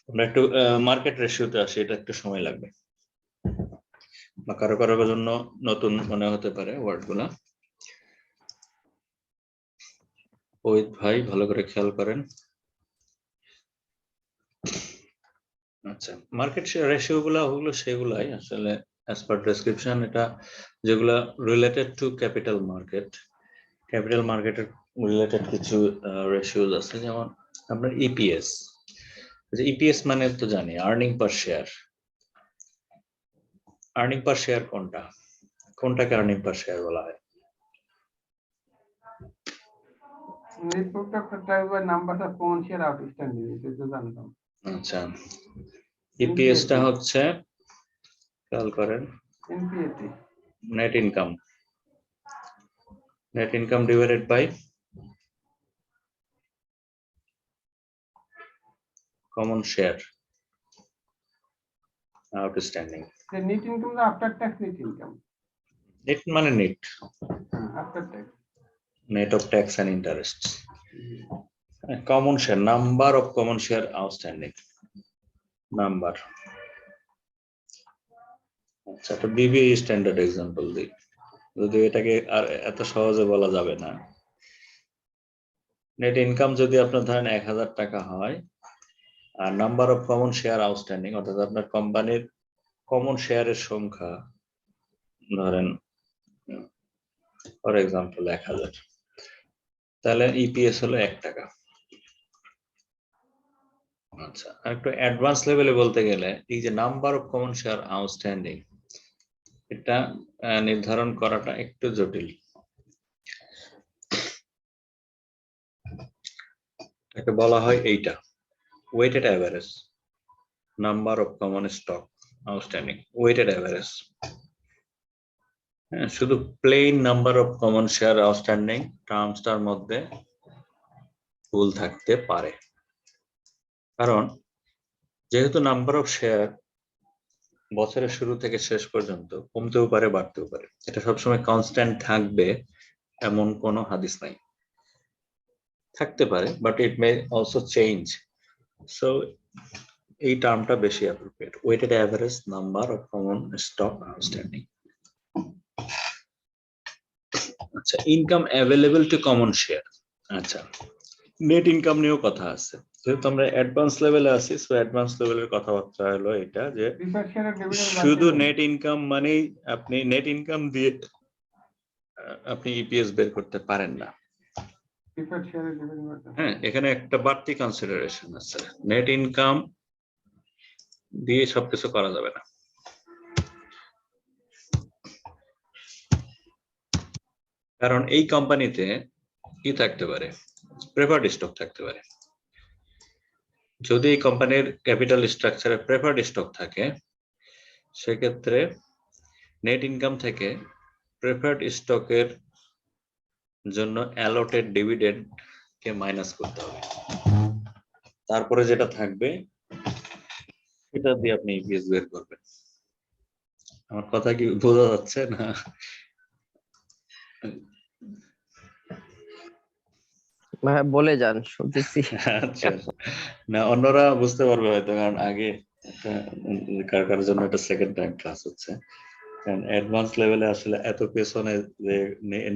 Speaker 1: আমরা একটু মার্কেট রেশিওতে আসি, এটা একটু সময় লাগবে বা কারো কারো জন্য নতুন মনে হতে পারে ওয়ার্ডগুলা। ওই ভাই ভালো করে খেয়াল করেন। আচ্ছা, মার্কেট রেশিও গুলা ওগুলো সেগুলাই আসলে অ্যাজ পার ডেসক্রিপশন, এটা যেগুলা রিলেটেড টু ক্যাপিটাল মার্কেটের রিলেটেড কিছু রেশিওস আছে, যেমন আপনার ইপিএস। ইপিএস মানে তো জানি earning per share. Earning per share কোনটাকে আর্নিং পার শেয়ার বলা হয়?
Speaker 3: Net product type by number of common share outstanding, এটা তো জানতাম।
Speaker 1: আচ্ছা, ইপিএস টা হচ্ছে, খেয়াল করেন,
Speaker 3: NPAT,
Speaker 1: net income divided by common share outstanding.
Speaker 3: Net income না after tax net income,
Speaker 1: net মানে net,
Speaker 3: after tax,
Speaker 1: net of tax and interest. Common share, number of common share outstanding, number. আচ্ছা, তো BBA standard example দিই, যদি এটাকে আর এত সহজে বলা যাবে না। নেট ইনকাম যদি আপনার ধরেন 1000 টাকা হয়, আর number of common share outstanding, অর্থাৎ আপনার কোম্পানির কমন শেয়ারের সংখ্যা ধরেন ফর এক্সাম্পল 1000, তাহলে ইপিএস হলো 1 টাকা। আচ্ছা, আর একটু অ্যাডভান্স লেভেলে বলতে গেলে এই যে number of common share outstanding, এটা নির্ধারণ করাটা একটু জটিল। এটা বলা হয় এইটা weighted average number of common stock outstanding, weighted average. হ্যাঁ, শুধু plain number of common share outstanding টার্মসটার মধ্যে ভুল থাকতে পারে, কারণ যেহেতু নাম্বার অফ শেয়ার বছরের শুরু থেকে শেষ পর্যন্ত কমতেও পারে বাড়তেও পারে, এটা সবসময় কনস্ট্যান্ট থাকবে এমন কোনো হাদিস নাই। থাকতে পারে, but it may also change. So এই টার্মটা বেশি appropriate, weighted average number of common stock outstanding. আচ্ছা, income available to common share. আচ্ছা, নেট ইনকাম নিয়েও কথা আছে, যেহেতু আমরা অ্যাডভান্স লেভেলে আছি, সো অ্যাডভান্স লেভেলের কথাবার্তা হলো এটা যে শুধু নেট ইনকাম মানেই আপনি নেট ইনকাম দিয়ে আপনি ইপিএস বের করতে পারেন না।
Speaker 3: প্রিফার্ড শেয়ারের ডিভিডেন্ড
Speaker 1: হ্যাঁ, এখানে একটা বাড়তি কনসিডারেশন আছে, নেট ইনকাম দিয়ে সবকিছু করা যাবে না। কারণ এই কোম্পানিতে কি থাকতে পারে, প্রেফার্ড স্টক থাকতে পারে। যদি এই কোম্পানির ক্যাপিটাল স্ট্রাকচারে প্রেফার্ড স্টক থাকে, সেক্ষেত্রে নেট ইনকাম থেকে প্রেফার্ড স্টকের জন্য অ্যালটেড ডিভিডেন্ড কে মাইনাস করতে হবে, তারপরে যেটা থাকবে সেটা দিয়ে আপনি ইপিএস বের করবেন। আমার কথা কি বোঝা যাচ্ছে না?
Speaker 2: বলে যান, শুনতেছি।
Speaker 1: আচ্ছা, না অন্যরা বুঝতে পারবে হয়তো, কারণ আগে কার কার জন্য এটা সেকেন্ড টাইম ক্লাস হচ্ছে। কারণ অ্যাডভান্স লেভেলে আসলে এত পেছনে যে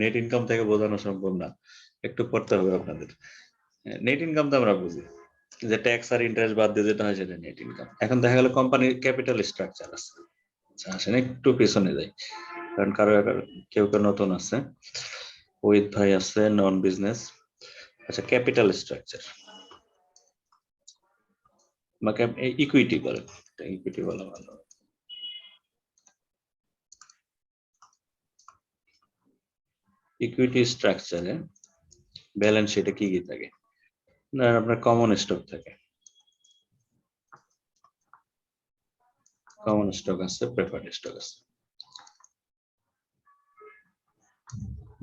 Speaker 1: নেট ইনকাম থেকে বোঝানো সম্ভব না, একটু পড়তে হবে আপনাদের। নেট ইনকাম তো আমরা বুঝি যে ট্যাক্স আর ইন্টারেস্ট বাদ দিয়ে যেটা হয় সেটা নেট ইনকাম। এখন দেখা গেল কোম্পানির ক্যাপিটাল স্ট্রাকচার আছে, আসেন একটু পেছনে যাই, কারণ কেউ কেউ নতুন আছে, ওহিত ভাই আছে নন বিজনেস। আচ্ছা, ক্যাপিটাল স্ট্রাকচার বা ইকুইটি বলে, ইকুইটি বলা ভালো। ইকুইটি স্ট্রাকচারে ব্যালেন্স শিটে কি কি থাকে? আপনার কমন স্টক থাকে, কমন স্টক আছে, প্রেফার্ড স্টক আছে।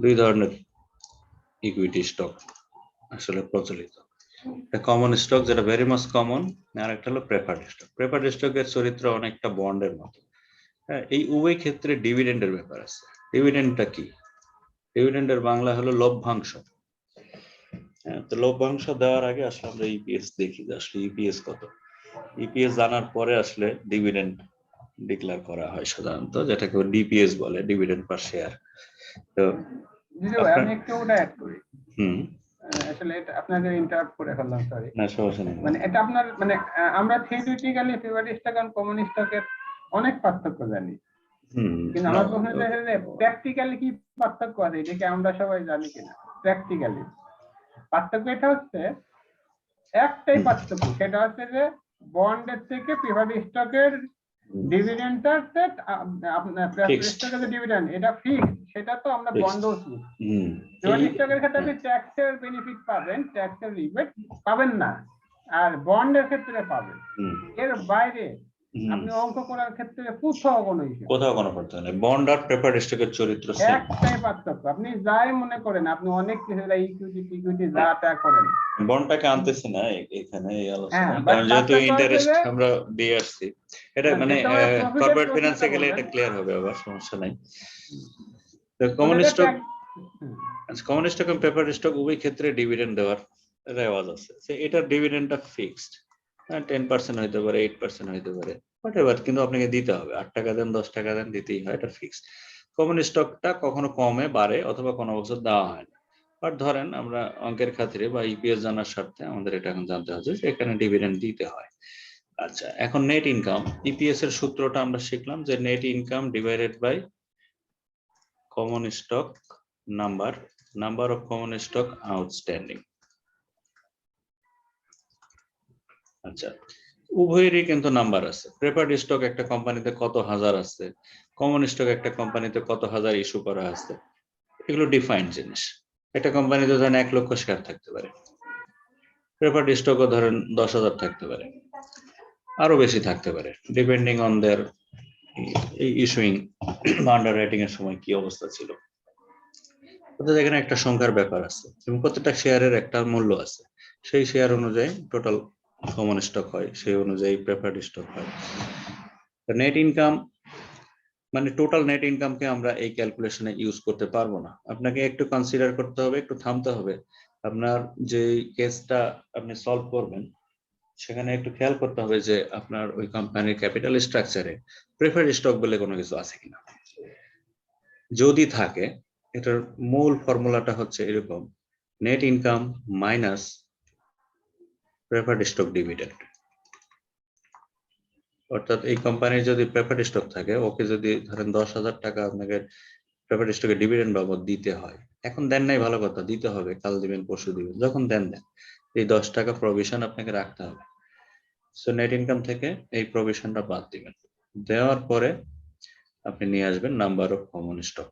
Speaker 1: দুই ধরনের ইকুইটি স্টক আসলে প্রচলিত, একটা কমন স্টক যেটা ভেরি মাস কমন, আর একটা হলো প্রেফার্ড স্টক। প্রেফার্ড স্টকের চরিত্র অনেকটা বন্ডের মতো। হ্যাঁ, এই উভয় ক্ষেত্রে ডিভিডেন্ডের ব্যাপার আছে। ডিভিডেন্ডটা কি? ডিভিডেন্ডের বাংলা হলো লভ্যাংশ। হ্যাঁ, তো লভ্যাংশ দেওয়ার আগে আসলে আমরা ইপিএস দেখি যে আসলে ইপিএস কত। ইপিএস জানার পরে আসলে ডিভিডেন্ড ডিক্লেয়ার করা হয় সাধারণত, যেটাকে ডিপিএস বলে, ডিভিডেন্ড পার শেয়ার। তো
Speaker 3: আমি একটু ওটা অ্যাড করি। আসলে এটা আপনাকে ইন্টারাপ্ট করে ফেললাম, সরি।
Speaker 1: না, সমস্যা নেই।
Speaker 3: মানে এটা আপনার মানে আমরা থিওরিটিক্যালি প্রেফার্ড স্টক আর কমন স্টকের অনেক পার্থক্য জানি, কিন্তু আমার প্রশ্ন হচ্ছে প্র্যাকটিক্যালি কি পার্থক্য আছে, এটাকে আমরা সবাই জানি কিনা? প্র্যাকটিক্যালি পার্থক্য এটা হচ্ছে, একটাই পার্থক্য, সেটা হচ্ছে যে বন্ডের থেকে প্রেফার্ড স্টকের ডিভিডেন্ডটা আপনার প্রেফার্ড স্টকের যে ডিভিডেন্ড এটা ফিক্সড, সেটা তো আমরা বন্ডও প্রেফার্ড স্টকের ক্ষেত্রে আপনি ট্যাক্সের বেনিফিট পাবেন, ট্যাক্সের রিবেট পাবেন না, আর বন্ডের ক্ষেত্রে পাবেন। এর বাইরে আপনি অঙ্ক করার ক্ষেত্রে কোথাও কোনো পার্থক্য নেই।
Speaker 1: বন্ড আর প্রেফার্ড স্টকের চরিত্র
Speaker 3: একটাই পার্থক্য। আপনি যাই মনে করেন, আপনি অনেক কিছু ইকুইটি যা তা করেন,
Speaker 1: বন্ডটাকে আনতেছি না এখানে এই আলোচনা, কারণ যেহেতু ইন্টারেস্ট আমরা দিয়ে আসছি, এটা মানে কর্পোরেট ফিনান্সে গেলে এটা ক্লিয়ার হবে, আবার সমস্যা নাই। তো কমন স্টক এবং প্রেফার্ড স্টক উভয় ক্ষেত্রে ডিভিডেন্ড দেওয়ার রেওয়াজ আছে। এটার ডিভিডেন্ডটা ফিক্সড, 10% হইতে পারে, 8% হইতে পারে, হোয়াটএভার, কিন্তু আপনাকে দিতে হবে। 8 টাকা দেন, 10 টাকা দেন, দিতেই হয়, এটা ফিক্সড। কমন স্টকটা কখনো কমে, বাড়ে, অথবা কোনো বছর দেওয়া হয় না। বাট ধরেন আমরা অঙ্কের খাতিরে বা ইপিএস জানার স্বার্থে আমাদের এটা এখন জানতে হচ্ছে যে এখানে ডিভিডেন্ড দিতে হয়। আচ্ছা, এখন নেট ইনকাম, ইপিএস এর সূত্রটা আমরা শিখলাম যে net income divided by common stock number of common stock outstanding. আচ্ছা, উভয়েরই কিন্তু নাম্বার আছে। প্রেফার্ড স্টক একটা কোম্পানিতে কত হাজার আছে, কমন স্টক একটা কোম্পানিতে কত হাজার ইস্যু করা আছে, এগুলো ডিফাইন্ড জিনিস। একটা কোম্পানিতে ধরেন 1 লক্ষ শেয়ার থাকতে পারে, প্রেফার্ড স্টকও ধরেন 10,000 থাকতে পারে, আরো বেশি থাকতে পারে, depending on their issuing under writing এর সময় কি অবস্থা ছিল। অর্থাৎ এখানে একটা সংখ্যার ব্যাপার আছে এবং প্রত্যেকটা শেয়ারের একটা মূল্য আছে, সেই শেয়ার অনুযায়ী টোটাল কমন স্টক হয়, সেই অনুযায়ী প্রেফার্ড স্টক হয়। নেট ইনকাম মানে টোটাল নেট ইনকামকে আমরা এই ক্যালকুলেশনে ইউজ করতে পারবো না। আপনাকে একটু কনসিডার করতে হবে, একটু থামতে হবে। আপনার যে কেসটা আপনি সলভ করবেন সেখানে একটু খেয়াল করতে হবে যে আপনার ওই কোম্পানির ক্যাপিটাল স্ট্রাকচারে প্রেফার্ড স্টক বলে কোনো কিছু আছে কিনা। যদি থাকে, এটার মূল ফর্মুলাটা হচ্ছে এরকম: net income minus preferred stock dividend. অর্থাৎ এই কোম্পানির যদি প্রেফার্ড স্টক থাকে, ওকে যদি ধরেন 10,000 টাকা আপনাকে প্রেফার্ড স্টকে ডিভিডেন্ড বাবদ দিতে হয়, এখন দেন নাই ভালো কথা, দিতে হবে, কাল দিবেন পরশু দিবেন, যখন দেন দেন, এই 10 টাকা প্রভিশন আপনাকে রাখতে হবে। সো নেট ইনকাম থেকে এই প্রভিশনটা বাদ দিবেন, দেওয়ার পরে আপনি নিয়ে আসবেন number of common stock,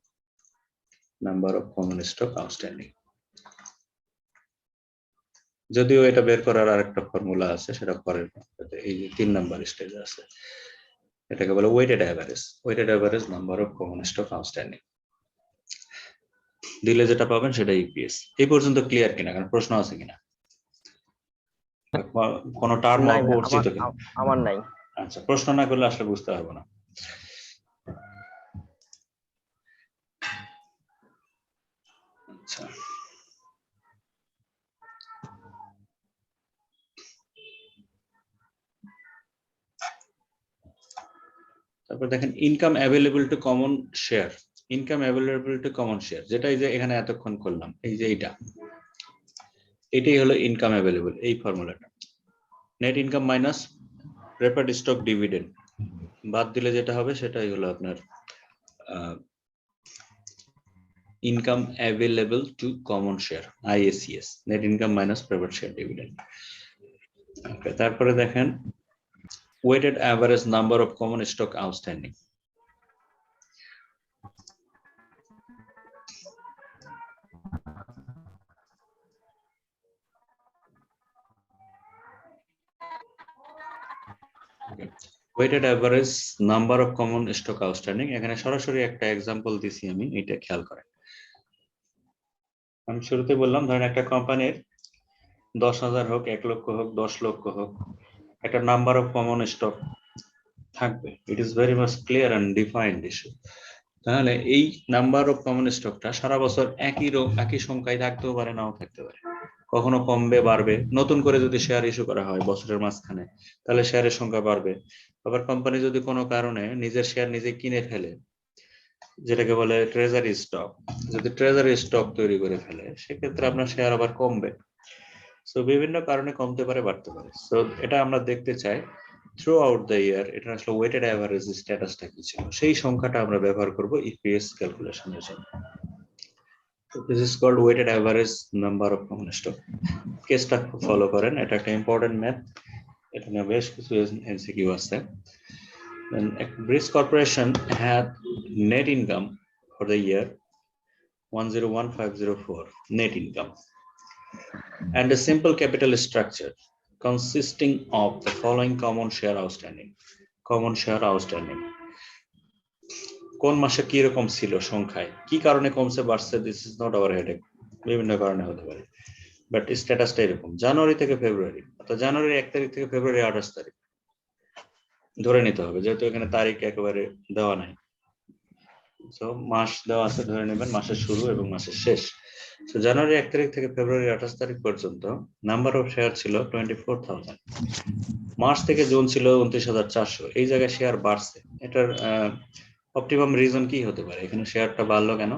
Speaker 1: number of common stock outstanding. যদিও এটা বের করার আরেকটা ফর্মুলা আছে, সেটা পরের এই 3 নাম্বার স্টেজে আছে, এটাকে বলে weighted average, weighted average number of common stock outstanding. দিলে যেটা পাবেন সেটা ইপিএস। এই পর্যন্ত ক্লিয়ার কিনা, কারণ প্রশ্ন আছে কিনা, কোন টার্ম
Speaker 2: নাই ভাই,
Speaker 1: অপরিচিত কিনা?
Speaker 2: আমার নাই।
Speaker 1: আচ্ছা, প্রশ্ন না করলে আসলে বুঝতে পারবো না। আচ্ছা, তারপর দেখেন income available to common share, income available to common share, যেটা এই যে এখানে এতক্ষণ করলাম, এই যে এটাই হলো ইনকাম অ্যাভেলেবল, এই ফর্মুলাটা। Net income minus preferred stock dividend বাদ দিলে যেটা হবে সেটাই হলো আপনার income available to common share, IACS, net income minus preferred share dividend. Okay, তারপরে দেখেন weighted average number of common stock outstanding. Weighted average number of common stock outstanding, এখানে সরাসরি একটা এক্সাম্পল দিছি আমি, এটা খেয়াল করেন। আমি শুরুতে বললাম ধরেন একটা কোম্পানির 10,000 হোক, 1 লক্ষ হোক, 10 লক্ষ হোক, একটা নাম্বার অফ কমন স্টক থাকবে। ইট is very much clear and defined issue. তাহলে এই নাম্বার অফ কমন স্টকটা সারা বছর একই সংখ্যায় থাকতেও পারে, নাও থাকতে পারে, কখনো কমবে বাড়বে। নতুন করে যদি শেয়ার ইস্যু করা হয় বছরের মাঝখানে, তাহলে শেয়ারের সংখ্যা বাড়বে। আবার কোম্পানি যদি কোনো কারণে নিজের শেয়ার নিজে কিনে ফেলে, যেটাকে বলে ট্রেজারি স্টক, যদি ট্রেজারি স্টক তৈরি করে ফেলে, সেক্ষেত্রে আপনার শেয়ার আবার কমবে। সো বিভিন্ন কারণে কমতে পারে, বাড়তে পারে। সো এটা আমরা দেখতে চাই থ্রু আউট দ্য ইয়ার এটা আসলে ওয়েটেড অ্যাভারেজ স্ট্যাটাসটা কি ছিল, সেই সংখ্যাটা আমরা ব্যবহার করব ইপিএস ক্যালকুলেশনের জন্য। This is called weighted average number of common stock. কেসটা ফলো করেন, এটা একটা ইম্পর্টেন্ট ম্যাথ, এটা নিয়ে বেশ কিছু এমসিকিউ আছে। Breeze Corporation had net income for the year 101504 net income and a simple capital structure consisting of the following common share outstanding. Common share outstanding কোন মাসে কি রকম ছিল সংখ্যায়, কি কারণে কমছে বাড়ছে, this is not our headache, বিভিন্ন কারণে হতে পারে, বাট স্ট্যাটাসটা এরকম। জানুয়ারি থেকে ফেব্রুয়ারি, অর্থাৎ জানুয়ারি 1 তারিখ থেকে ফেব্রুয়ারি 28 তারিখ ধরে নিতে হবে, যেহেতু এখানে তারিখ একেবারে দেওয়া নাই। সো মাস দেওয়া আছে, ধরে নেবেন মাসের শুরু এবং মাসের শেষ। তো জানুয়ারি 1 তারিখ থেকে ফেব্রুয়ারি 28 তারিখ পর্যন্ত নাম্বার অফ শেয়ার ছিল 24,000। মার্চ থেকে জুন ছিল 29,400। এই জায়গায় শেয়ার বাড়ছে, এটার অপটিমাম রিজন কি হতে পারে, এখানে শেয়ারটা বাড়লো কেন,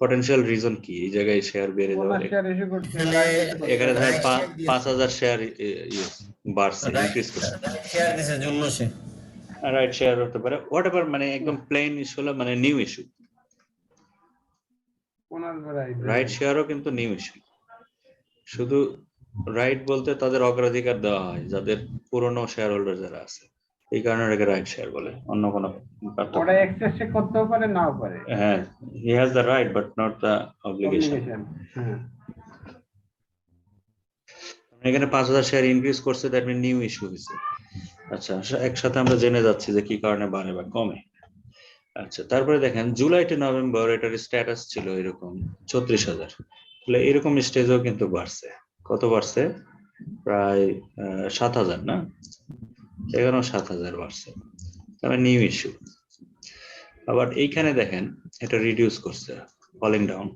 Speaker 1: পটেনশিয়াল রিজন কি এই জায়গায় শেয়ার বেড়ে যাওয়ার? এখানে ধরেন 5,000 শেয়ার বাড়ছে, ইনক্রিজ করছে,
Speaker 4: শেয়ার দিছে জন্য সে
Speaker 1: রাইট শেয়ার হতে পারে, হোয়াটএভার, মানে একদম প্লেন ইস্যু হলো, মানে নিউ ইস্যু। রাইট শেয়ারও কিন্তু নিউ ইস্যু। শুধু রাইট বলতে তাদের অগ্রাধিকার দেওয়া হয় যাদের পুরনো শেয়ার হোল্ডার যারা আছে, এই কারণে এটাকে রাইট শেয়ার বলে, অন্য কোনো পার্থক্য নেই।
Speaker 3: এক্সেস করতেও পারে, নাও পারে।
Speaker 1: হ্যাঁ, he has the right but not the obligation. এখানে 5,000 শেয়ার ইনক্রিজ করছে, দ্যাট মিন নিউ ইস্যু হয়েছে। আচ্ছা, একসাথে আমরা জেনে যাচ্ছি যে কি কারণে বাড়ে বা কমে। আচ্ছা, তারপরে দেখেন জুলাই টু নভেম্বর এটার স্ট্যাটাস ছিল এরকম 36,000, তাহলে এরকম স্টেজেও কিন্তু বাড়ছে। কত বাড়ছে? প্রায় 7,000 না, এখানেও 7,000 বাড়ছে, তবে নিউ ইস্যু। আবার এইখানে দেখেন এটা রিডিউস করছে, ফলিং ডাউন,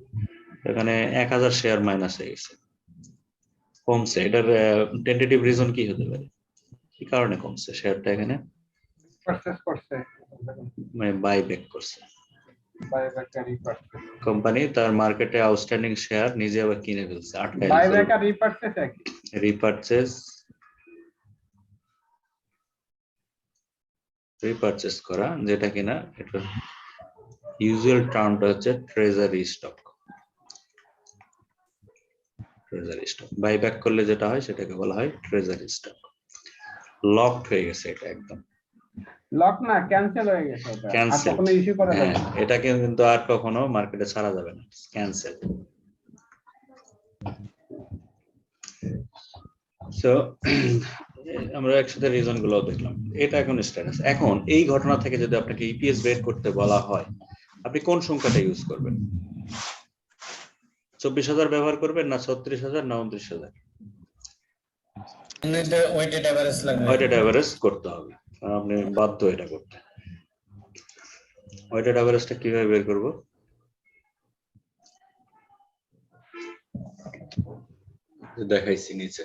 Speaker 1: এখানে 1,000 শেয়ার মাইনাস হয়ে গেছে, কমছে। এটার টেন্টেটিভ রিজন কি হতে পারে, কি কারণে কমছে শেয়ারটা? এখানে মানে বাইব্যাক করছে কোম্পানি, তার মার্কেটে আউটস্ট্যান্ডিং শেয়ার নিজে আবার কিনে ফেলছে, আটকায় রিপারচেজ করা, যেটা কিনা এটা ইউজুয়াল টার্মটা হচ্ছে treasury stock. Treasury stock buyback করলে যেটা হয় সেটাকে বলা হয় ট্রেজারি স্টক। লকড হয়ে গেছে এটা একদম।
Speaker 3: লক না, ক্যান্সেল হয়ে গেছে এটা, আর
Speaker 1: ক্যান্সেল।
Speaker 3: কখনো ইস্যু করা যাবে
Speaker 1: হ্যাঁ,
Speaker 3: না।
Speaker 1: এটাকে কিন্তু আর কখনো মার্কেটে ছাড়া যাবে না, ক্যান্সেল। সো আমরা একসাথে রিজন গুলো দেখলাম, এটা এখন স্ট্যাটাস। এখন এই ঘটনা থেকে যদি আপনাকে ইপিএস বের করতে বলা হয়, আপনি কোন সংখ্যাটা ইউজ করবেন? 24,000 ব্যবহার করবেন না 36,000 না 29,000?
Speaker 4: ওয়েটেড এভারেজ লাগবে।
Speaker 1: ওয়েটেড এভারেজ করতে হবে, আপনি বাধ্য এটা করতে। ওয়েটেড এভারেজটা কিভাবে বের করব? দেখাইছি নিচে।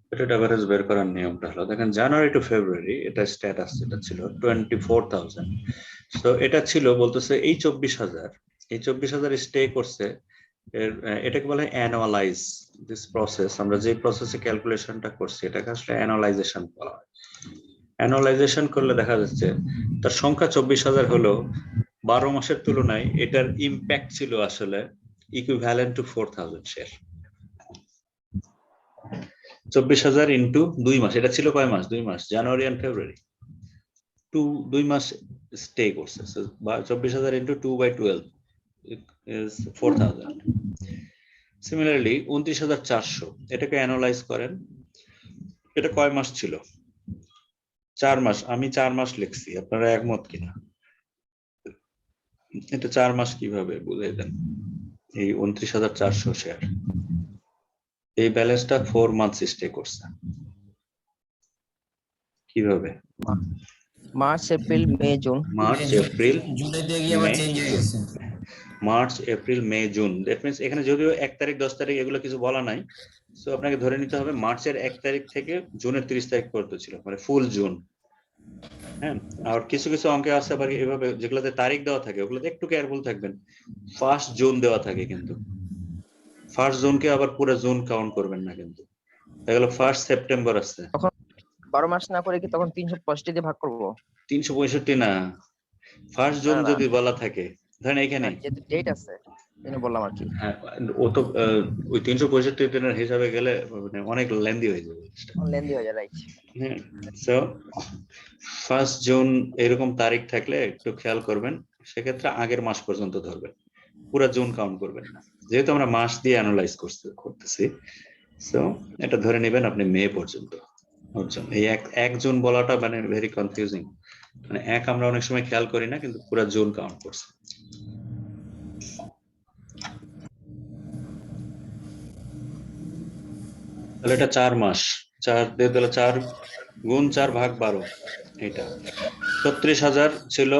Speaker 1: ওয়েটেড এভারেজ বের করার নিয়মটা হলো, দেখেন জানুয়ারি টু ফেব্রুয়ারি এটা স্ট্যাটাস যেটা ছিল 24,000। তো এটা ছিল বলতেছে এই 24,000, এই 24,000 স্টে করছে। এটাকে বলে অ্যানুয়ালাইজ দিস প্রসেস। আমরা যে প্রসেসে ক্যালকুলেশনটা করছি এটাকে আসলে অ্যানুয়ালাইজেশন বলা হয়। অ্যানুয়ালাইজেশন করলে দেখা যাচ্ছে তার সংখ্যা 24,000 হলো 12 মাসের তুলনায় এটার ইম্প্যাক্ট ছিল আসলে ইকুইভ্যালেন্ট টু 4,000 শেয়ার। 24,000 ইন্টু 2 মাস, এটা ছিল কয় মাস? 2 মাস, জানুয়ারি এন্ড ফেব্রুয়ারি। 2 মাস স্টে করছে। 24,000 ইন্টু 2/12 is 4,000. Similarly 29,400 এটাকে অ্যানালাইজ করেন, এটা কয় মাস ছিল? 4 মাস। আমি 4 মাস লিখছি, আপনারা একমত কিনা? এটা 4 মাস কিভাবে বুঝাই দেন? এই 29,400 শেয়ার, এই ব্যালেন্সটা 4 মান্থস স্টে করছে কিভাবে?
Speaker 2: মার্চ, এপ্রিল, মে, জুন।
Speaker 1: মার্চ, এপ্রিল,
Speaker 4: জুলাই দিয়ে গিয়ে আবার চেঞ্জ হয়ে গেছে।
Speaker 1: March, April, May, June. That means এখানে যদিও 1 তারিখ 10 তারিখ এগুলো কিছু বলা নাই, সো আপনাকে ধরে নিতে হবে মার্চের 1 তারিখ থেকে জুনের 30 তারিখ পর্যন্ত ছিল, মানে ফুল জুন। হ্যাঁ, আর কিছু কিছু অঙ্কে আছে আবার এভাবে যেগুলোতে তারিখ দেওয়া থাকে ওগুলোতে একটু কেয়ারফুল থাকবেন, 1 জুন দেওয়া থাকে, কিন্তু 1 জুনকে আবার পুরো জুন কাউন্ট করবেন না, কিন্তু এগুলো 1 সেপ্টেম্বর আছে।
Speaker 2: 12 মাস না করে কি তখন 365 দিয়ে ভাগ করব?
Speaker 1: 365 না, 1 জুন
Speaker 2: না, না।
Speaker 1: যদি বলা থাকে, ধরেন এখানে
Speaker 2: যেহেতু ডেট আছে জন্য বললাম আর কি।
Speaker 1: হ্যাঁ, ও তো ওই 365 দিনের হিসাবে গেলে মানে অনেক লেন্দি হয়ে যাবে।
Speaker 2: লেন্দি হয়ে যায়, রাইট।
Speaker 1: হ্যাঁ, সো 1 জুন এরকম তারিখ থাকলে একটু খেয়াল করবেন, সেক্ষেত্রে আগের মাস পর্যন্ত ধরবেন, পুরো জুন কাউন্ট করবেন না, যেহেতু আমরা মাস দিয়ে অ্যানালাইজ করতেছি। সো এটা ধরে নেবেন আপনি মে পর্যন্ত। এই 1 জুন বলাটা মানে ভেরি কনফিউজিং, মানে আমরা অনেক সময় খেয়াল করি না, কিন্তু পুরো জুন কাউন্ট করছে। তাহলে এটা 4 মাস, 4 দিয়ে দিলে 4 গুণ 4 ভাগ 12, এটা 36,000 ছিল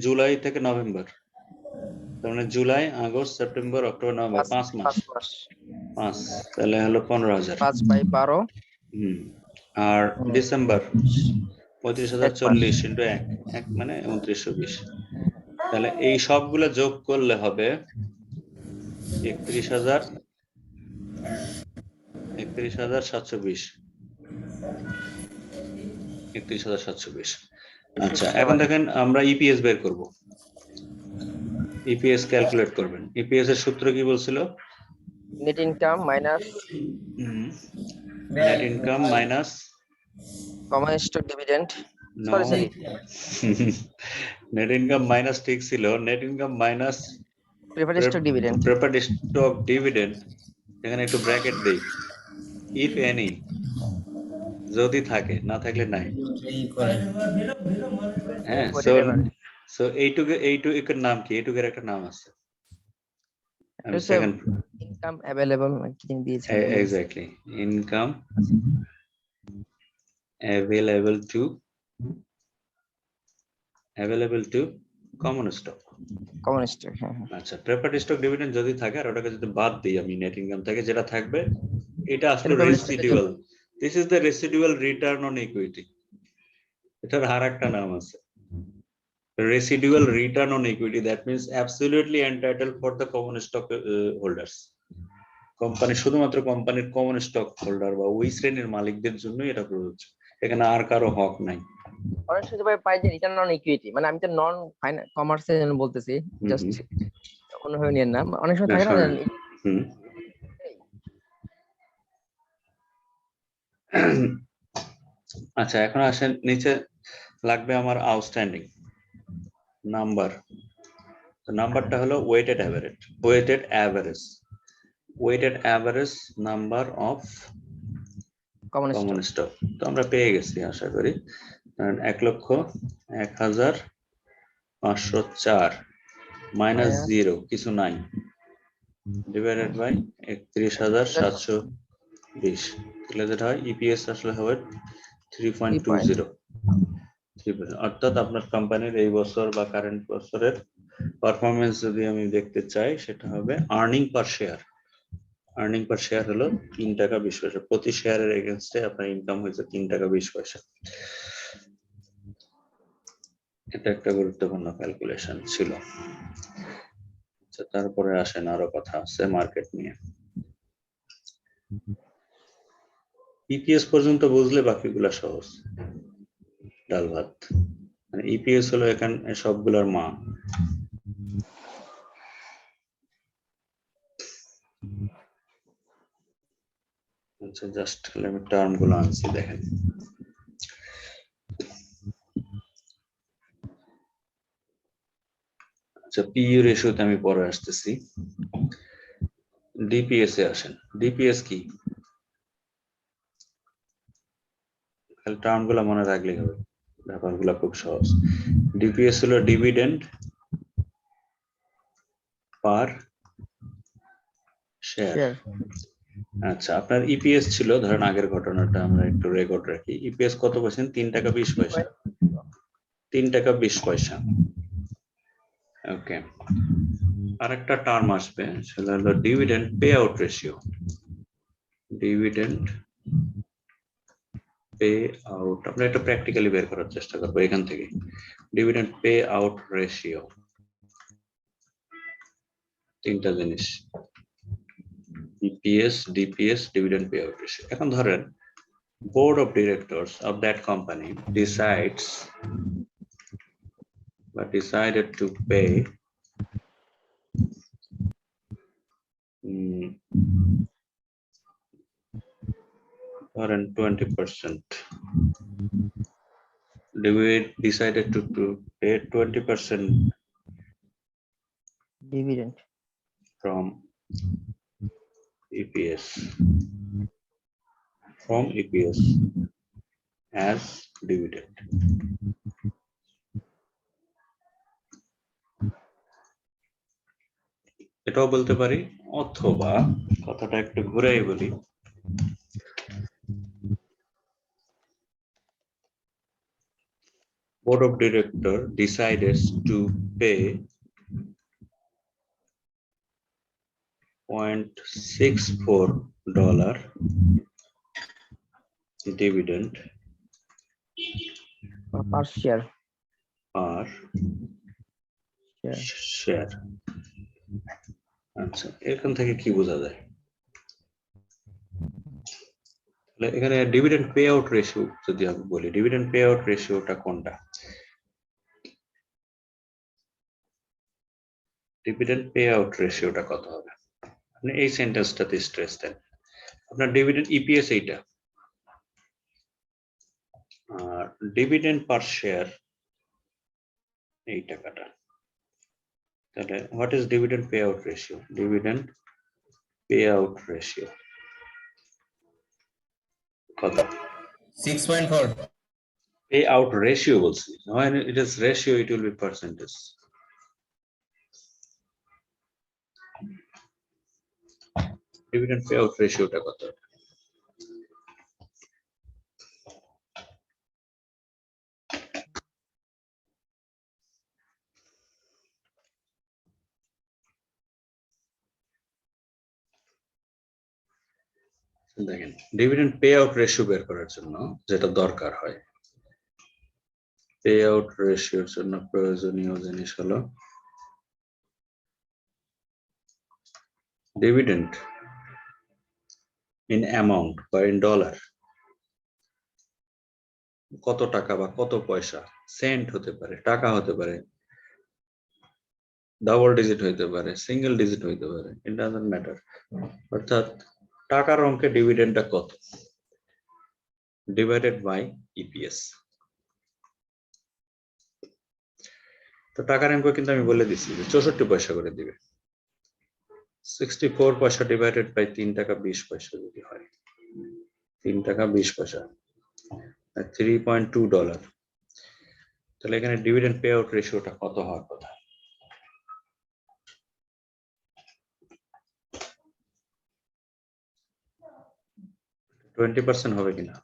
Speaker 1: জুলাই থেকে নভেম্বর, তার মানে July, August, September, October, November, 5 মাস। 5 তাহলে হলো 15,000।
Speaker 2: 5/12।
Speaker 1: আর ডিসেম্বর 35,040 ইন্টু 1 মানে 2920। তাহলে এই সবগুলো যোগ করলে হবে 31,720। 31,720। আচ্ছা, এখন দেখেন আমরা ইপিএস বের করব। ইপিএস ক্যালকুলেট করবেন। ইপিএস এর সূত্র কি বলছিল?
Speaker 2: Net income minus
Speaker 1: net income minus
Speaker 2: common stock dividend. Sorry
Speaker 1: net income minus ঠিক ছিল, net income minus
Speaker 2: preferred stock dividend.
Speaker 1: Preferred stock dividend, এখানে একটু ব্র্যাকেট দেই, ইফ এনি, যদি থাকে, না থাকলে নাই। হ্যাঁ, সো এইটুকের নাম কি? এইটুকের একটা নাম আছে, আমি সেকেন্ড
Speaker 2: ইনকাম अवेलेबल কি দিয়েছে?
Speaker 1: Exactly, income available to common stock.
Speaker 2: হ্যাঁ।
Speaker 1: আচ্ছা, প্রেফারড স্টক ডিভিডেন্ড যদি থাকে আর ওটাকে যদি বাদ দিই আমি নেট ইনকাম থেকে, যেটা থাকবে এটা আসলে residual. This is the residual return on equity. এটার আরেকটা নাম আছে residual return on equity, that means absolutely entitled for the common stock holders. Company শুধুমাত্র কোম্পানির কমন স্টক হোল্ডার বা ওই শ্রেণীর মালিকদের জন্য এটা প্রযোজ্য। এখানে আর কারো হক নাই।
Speaker 2: অনেক সময় পাই যে রিটার্ন অন ইকুইটি, মানে আমি তো নন কমার্সের জন্য বলতেছি, জাস্ট অন্যভাবে নিয়ে না, অনেক সময় থাকে না
Speaker 1: শোনেন, আচ্ছা এখন আসেন নিচে লাগবে আমার আউটস্ট্যান্ডিং নাম্বার। নাম্বারটা হলো weighted average number of
Speaker 2: common
Speaker 1: common
Speaker 2: stock.
Speaker 1: Stock. তো আমরা পেয়ে গেছি আশা করি, 1,01,504 মাইনাস 0 কিছু নাই, ডিভাইডেড বাই 31,720, তাহলে যেটা হয় ইপিএস আসলে হবে 3.20, অর্থাৎ আপনার কোম্পানির এই বছর বা কারেন্ট বছরের পারফরমেন্স যদি আমি দেখতে চাই সেটা হবে আর্নিং পার শেয়ার হলো 3 টাকা 20 পয়সা, প্রতি শেয়ারের এগেইনস্টে আপনার ইনকাম হয়েছে 3 টাকা 20 পয়সা। এটা একটা গুরুত্বপূর্ণ ক্যালকুলেশন ছিল। আচ্ছা তারপরে আসেন আরো কথা আছে মার্কেট নিয়ে। ইপিএস পর্যন্ত বুঝলে বাকিগুলা সহজ, ডাল ভাত। মানে ইপিএস হলো এখানে সবগুলোর মা। আচ্ছা জাস্ট আমি টার্ম গুলো আনছি দেখেন। আচ্ছা পিইউ রেশিওতে আমি পরে আসতেছি। ডিপিএস এ আসেন। ডিপিএস কি? খালি টার্ম গুলো মনে রাখলেই হবে, ব্যাপারগুলো খুব সহজ। ডিপিএস হলো ডিভিডেন্ড পার শেয়ার। আচ্ছা আপনার ইপিএস ছিল, ধরেন আগের ঘটনাটা আমরা একটু রেকর্ড রাখি। ইপিএস কত পাচ্ছেন? 3 টাকা 20 পয়সা। 3 টাকা 20 পয়সা। ওকে, আরেকটা টার্ম আসবে সেটা হলো dividend pay out ratio. Dividend pay out, আমরা এটা প্র্যাকটিক্যালি বের করার চেষ্টা করবো এখান থেকে। ডিভিডেন্ড পে আউট রেশিও, তিনটা জিনিস, EPS, DPS, dividend pay out ratio. এখন ধরেন board of directors of that company decided to pay ধরেন 20%, decided to pay 20%
Speaker 2: dividend
Speaker 1: from EPS as dividend. এটাও বলতে পারি, অথবা কথাটা একটু ঘুরাই বলি, board of director decided to pay $0.64 dividend
Speaker 2: per share.
Speaker 1: আচ্ছা এখান থেকে কি বোঝা যায়? এখানে ডিভিডেন্ড পে আউট রেশিও যদি আমি বলি, ডিভিডেন্ড পে আউট রেশিওটা কোনটা? ডিভিডেন্ড পে আউট রেশিওটা কত হবে? আপনি এই সেন্টেন্সটাতে স্ট্রেস দেন। আপনার ডিভিডেন্ড ইপিএস এইটা, আর ডিভিডেন্ড পার শেয়ার এই টাকাটা। তাহলে what is dividend pay out ratio? Dividend pay out ratio কত?
Speaker 4: 6.4.
Speaker 1: পে আউট রেশিও বলছি, when it is ratio it will be percentage. Dividend pay out রেশিওটা কত? দেখেন ডিভিডেন্ড পে আউট রেশিও বের করার জন্য যেটা দরকার হয়, পে আউট রেশিওর জন্য প্রয়োজনীয় জিনিস হলো ডিভিডেন্ড in amount বা in dollar কত টাকা বা কত পয়সা, সেন্ট হতে পারে, টাকা হতে পারে, ডাবল ডিজিট হইতে পারে, সিঙ্গেল ডিজিট হইতে পারে, ইট ডাজন্ট ম্যাটার। অর্থাৎ টাকার অঙ্কে ডিভিডেন্ডটা কত ডিভাইডেড বাই ইপিএস। তো টাকার অঙ্ক কিন্তু আমি বলে দিচ্ছি যে 64 পয়সা করে দিবে। 64 পয়সা ডিভাইডেড বাই 3 টাকা 20 পয়সা যদি হয়, 3 টাকা 20 পয়সা, $3.2, তাহলে এখানে ডিভিডেন্ড পে আউট রেশিওটা কত হওয়ার কথা? $20 হবে কিনা?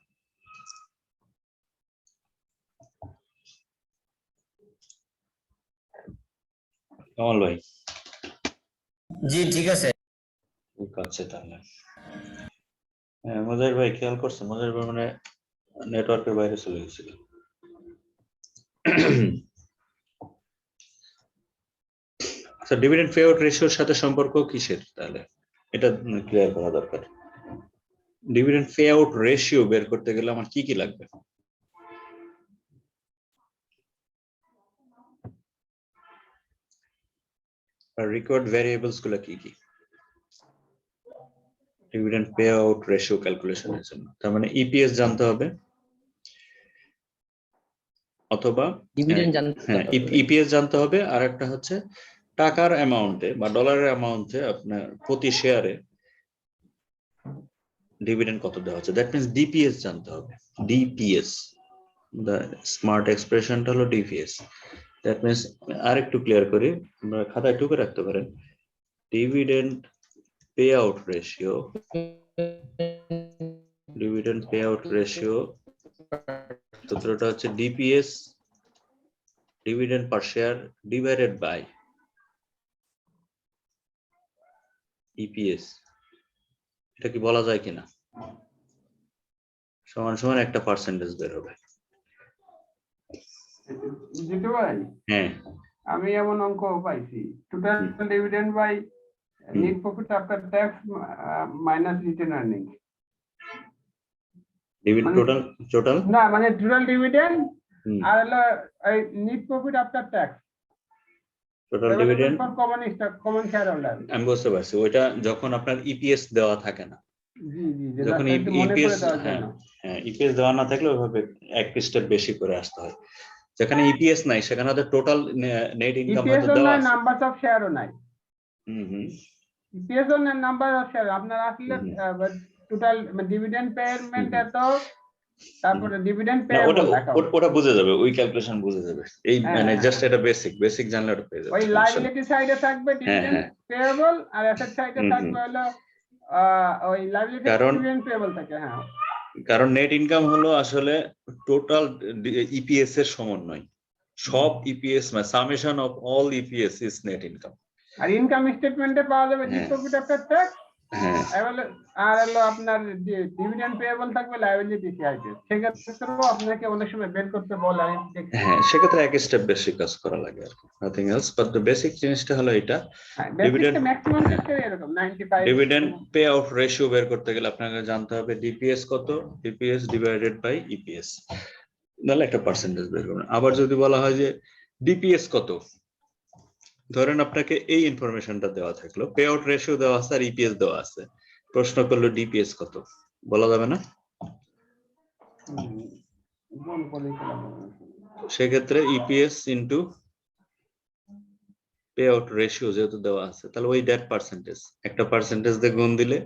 Speaker 1: কমল ভাই
Speaker 4: জি ঠিক আছে।
Speaker 1: ঠিক আছে তাহলে। হ্যাঁ মজার ভাই খেয়াল করছেন, মজার ভাই মানে নেটওয়ার্কের বাইরে চলে গেছিল। আচ্ছা, ডিভিডেন্ড পে আউট রেশিওর সাথে সম্পর্ক কিসের? তাহলে এটা ক্লিয়ার করা দরকার। ডিভিডেন্ড পে আউট রেশিও বের করতে গেলে আমার কি কি লাগবে? রিকোয়ার্ড ভ্যারিয়েবলস গুলো কি কি ডিভিডেন্ড পে আউট রেশিও ক্যালকুলেশনের জন্য? তার মানে ইপিএস জানতে হবে, অথবা ইপিএস জানতে হবে, আর একটা হচ্ছে টাকার অ্যামাউন্টে বা ডলারের অ্যামাউন্টে আপনার প্রতি শেয়ারে ডিভিডেন্ড কত দেওয়া হচ্ছে, দ্যাট মিন্স ডিপিএস জানতে হবে। ডিপিএস, দ্য স্মার্ট এক্সপ্রেশনটা হলো ডিপিএস। দ্যাট মিন্স আরেকটু ক্লিয়ার করি, আমরা খাতায় টুকে রাখতে পারেন। Dividend pay out ratio, dividend pay out ratio সূত্রটা হচ্ছে DPS, dividend per share divided by EPS. এটা কি বলা যায় কিনা? সমান সমান একটা পার্সেন্টেজ বের হবে।
Speaker 3: জিতু ভাই,
Speaker 1: হ্যাঁ
Speaker 3: আমি এমন অঙ্ক পাইছি, total dividend by net profit after tax minus retained earning.
Speaker 1: Dividend total
Speaker 3: না মানে টোটাল ডিভিডেন্ড আর হলো এই net profit after tax,
Speaker 1: total dividend
Speaker 3: for common shareholder.
Speaker 1: আমি বুঝতে পারছি, ওইটা যখন আপনার ইপিএস দেওয়া থাকে না,
Speaker 3: জি জি,
Speaker 1: যখন ইপিএস, হ্যাঁ হ্যাঁ ইপিএস দেওয়া না থাকলে ওইভাবে এক স্টেপ বেশি করে আসতে হয়। যেখানে ইপিএস নাই সেখানে হয়তো টোটাল নেট ইনকাম হয়তো দেওয়া আছে,
Speaker 3: নাম্বার অফ শেয়ারও নাই।
Speaker 1: হুম
Speaker 3: ইপিএস এর নাম্বার অফ শেয়ার আপনার আসলে টোটাল ডিভিডেন্ড পেমেন্ট এত, তারপরে ডিভিডেন্ড পেয়েবল
Speaker 1: ওটা বুঝে যাবে, ওই ক্যালকুলেশন বুঝে যাবে। এই মানে জাস্ট এটা বেসিক জানলে ওটা পেয়ে যাবে।
Speaker 3: ওই লায়াবিলিটি সাইডে থাকবে ডিভিডেন্ড পেয়েবল, আর অ্যাসেট সাইডে থাকবে হলো ওই লায়াবিলিটি ডিভিডেন্ড পেয়েবল থাকে। হ্যাঁ,
Speaker 1: কারণ নেট ইনকাম হলো আসলে টোটাল ইপিএস এর সমন্বয়, সব ইপিএস মানে summation of all EPS is net income.
Speaker 3: আর ইনকাম স্টেটমেন্টে পাওয়া যাবে নেট প্রফিট আফটার ট্যাক্স, আর হলো আপনার ডিভিডেন্ড পেয়েবল থাকবে লায়াবিলিটি সাইডে। সেক্ষেত্রেও আপনাকে অনেক সময় বের করতে বলে।
Speaker 1: হ্যাঁ, সেক্ষেত্রে এক স্টেপ বেশি কাজ করা লাগে আর কি, nothing else, but the basic জিনিসটা হলো এটা।
Speaker 3: ডিভিডেন্ড ম্যাক্সিমাম ক্ষেত্রে এরকম 95।
Speaker 1: ডিভিডেন্ড পে আউট রেশিও বের করতে গেলে আপনাকে জানতে হবে ডিপিএস কত, ডিপিএস ডিভাইডেড বাই ইপিএস, নাহলে একটা পার্সেন্টেজ বের করবেন। আবার যদি বলা হয় যে ডিপিএস কত, ধরেন আপনাকে এই ইনফরমেশনটা দেওয়া থাকলো, পে আউট রেশিও দেওয়া আছে আর ইপিএস দেওয়া আছে, প্রশ্ন করলো ডিপিএস কত, বলা যাবে না। সেক্ষেত্রে EPS into pay out ratio যেহেতু দেওয়া আছে, তাহলে ওই ডেট পার্সেন্টেজ, একটা পার্সেন্টেজ দিয়ে গুণ দিলে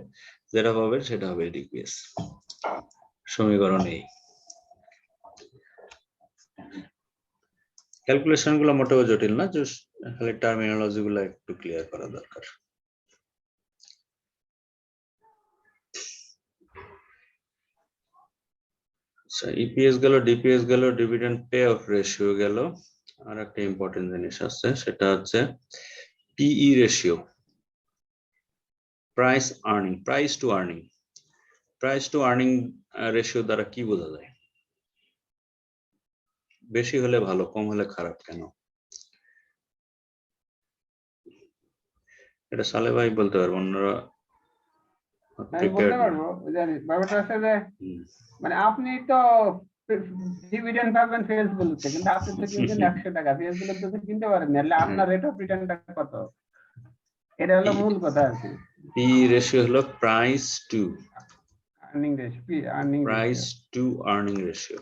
Speaker 1: যেটা পাবে সেটা হবে ডিপিএস। সমীকরণ এই। ক্যালকুলেশন গুলো মোটেও জটিল না, জাস্ট খালি টার্মিনোলজি গুলো একটু ক্লিয়ার করা দরকার। আচ্ছা, ইপিএস গেল, ডিপিএস গেল, ডিভিডেন্ড পে আউট রেশিও গেল, আর একটা ইম্পর্টেন্ট জিনিস আছে, সেটা হচ্ছে PE ratio, price earning, price to earning. Price to earning ratio দ্বারা কি বোঝা যায়? বেশি হলে ভালো, কম হলে খারাপ কেন? এটা সালে ভাই বলতে পারবো, অন্যরা
Speaker 3: আমি বলতে পারবো। জানি ব্যাপারটা আছে যে মানে আপনি তো ডিভিডেন্ড পাবেন ফেস গুলোতে, কিন্তু আপনি তো কিনছেন 100 টাকা, ফেস গুলোতে তো কিনতে পারেন না, তাহলে আপনার রেট অফ রিটার্নটা কত? এটা হলো মূল কথা আর কি।
Speaker 1: পি রেশিও হলো price to
Speaker 3: earning ratio, earning
Speaker 1: price to earning ratio.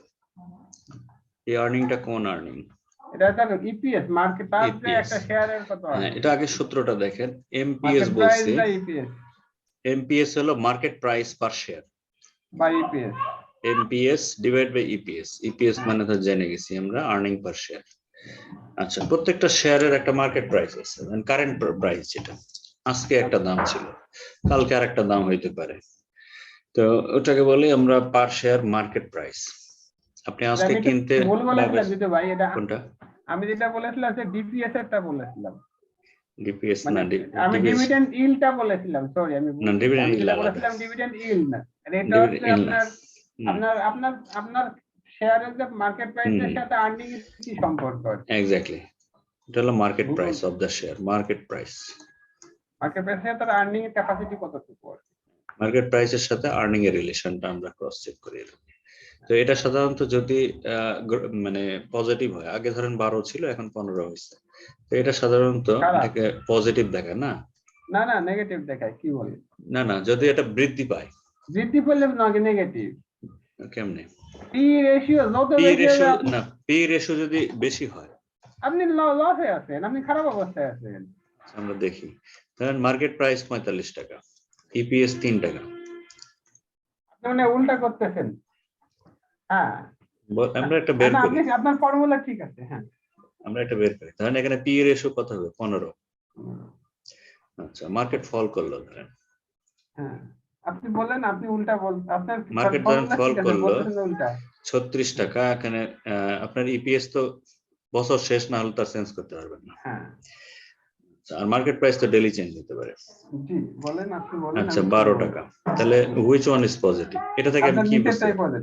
Speaker 1: এই আর্নিংটা কোন আর্নিং?
Speaker 3: এটা তার ইপিএস, মার্কেট তার যে
Speaker 1: EPS
Speaker 3: একটা শেয়ারের কত হয়।
Speaker 1: হ্যাঁ, এটা আগে সূত্রটা দেখেন। এমপিএস
Speaker 3: মার্কেট প্রাইস
Speaker 1: বলছি,
Speaker 3: বাই ইপিএস,
Speaker 1: এমপিএস হলো market price per share,
Speaker 3: by EPS.
Speaker 1: MPS divide by EPS. EPS মানে তো জেনে গেছি আমরা, আর্নিং পার শেয়ার। আচ্ছা, প্রত্যেকটা শেয়ারের একটা মার্কেট প্রাইস আছে, কারেন্ট প্রাইস যেটা, আজকে একটা দাম ছিল, কালকে আর একটা দাম হইতে পারে, তো ওটাকে বলি আমরা পার শেয়ার মার্কেট প্রাইস। আপনি আজকে কিনতে
Speaker 3: ভুল বলেছিলাম দিতে ভাই, এটা
Speaker 1: কোনটা?
Speaker 3: আমি যেটা বলেছিলাম যে ডিপিএস এরটা বলেছিলাম,
Speaker 1: ডিপিএস
Speaker 3: মানে
Speaker 1: না,
Speaker 3: আমি ডিভিডেন্ড ইল্ডটা বলেছিলাম, সরি আমি
Speaker 1: না, dividend yield
Speaker 3: বলেছিলাম ডিভিডেন্ড ইল্ড না, এটা হচ্ছে
Speaker 1: Dividend yield না।
Speaker 3: আপনার শেয়ারের যে মার্কেট প্রাইসের সাথে আর্নিং এর কি সম্পর্ক আছে?
Speaker 1: এক্স্যাক্টলি, এটা হলো market price of the share, market price.
Speaker 3: Market প্রাইসের সাথে আর্নিং এর ক্যাপাসিটি কতটুকু আছে?
Speaker 1: মার্কেট প্রাইসের সাথে আর্নিং এর রিলেশনটা আমরা ক্রস চেক করি। তো এটা সাধারণত যদি মানে পজিটিভ হয়, আগে ধরেন 12 ছিল এখন 15 হয়েছে, তো এটা সাধারণত এটাকে পজিটিভ দেখায় না?
Speaker 3: না না, নেগেটিভ দেখায়। কি বলে?
Speaker 1: না না, যদি এটা বৃদ্ধি পায়।
Speaker 3: বৃদ্ধি পেলে না, নেগেটিভ।
Speaker 1: কেমনে?
Speaker 3: পি রেশিও যত
Speaker 1: পি
Speaker 3: বেশি
Speaker 1: রেশিও
Speaker 3: হবে
Speaker 1: না, পি রেশিও যদি বেশি হয়
Speaker 3: আপনি লসে আছেন, আপনি খারাপ অবস্থায় আছেন।
Speaker 1: আমরা দেখি, ধরেন মার্কেট প্রাইস 45 টাকা, ইপিএস 3 টাকা,
Speaker 3: আপনি মানে উল্টা করতেছেন। হ্যাঁ,
Speaker 1: আমরা একটা বের করি,
Speaker 3: আপনার ফর্মুলা ঠিক আছে। হ্যাঁ,
Speaker 1: আমরা একটা বের করি। ধরেন এখানে পি রেশিও কত হবে? 15। আচ্ছা, মার্কেট ফল করলো ধরেন,
Speaker 3: হ্যাঁ আপনি বলেন, আপনি উল্টা বলছেন, আপনার
Speaker 1: মার্কেট ধরেন ফল করলো
Speaker 3: উল্টা
Speaker 1: 36 টাকা। এখানে আপনার ইপিএস তো বছর শেষ না হলে তার চেঞ্জ করতে পারবেন না।
Speaker 3: হ্যাঁ,
Speaker 1: আর মার্কেট প্রাইস তো ডেইলি চেঞ্জ হতে পারে।
Speaker 3: জি বলেন, আপনি বলেন।
Speaker 1: আচ্ছা, 12 টাকা। তাহলে হুইচ ওয়ান ইজ পজিটিভ? এটা থেকে আমি কি বুঝতে পারি?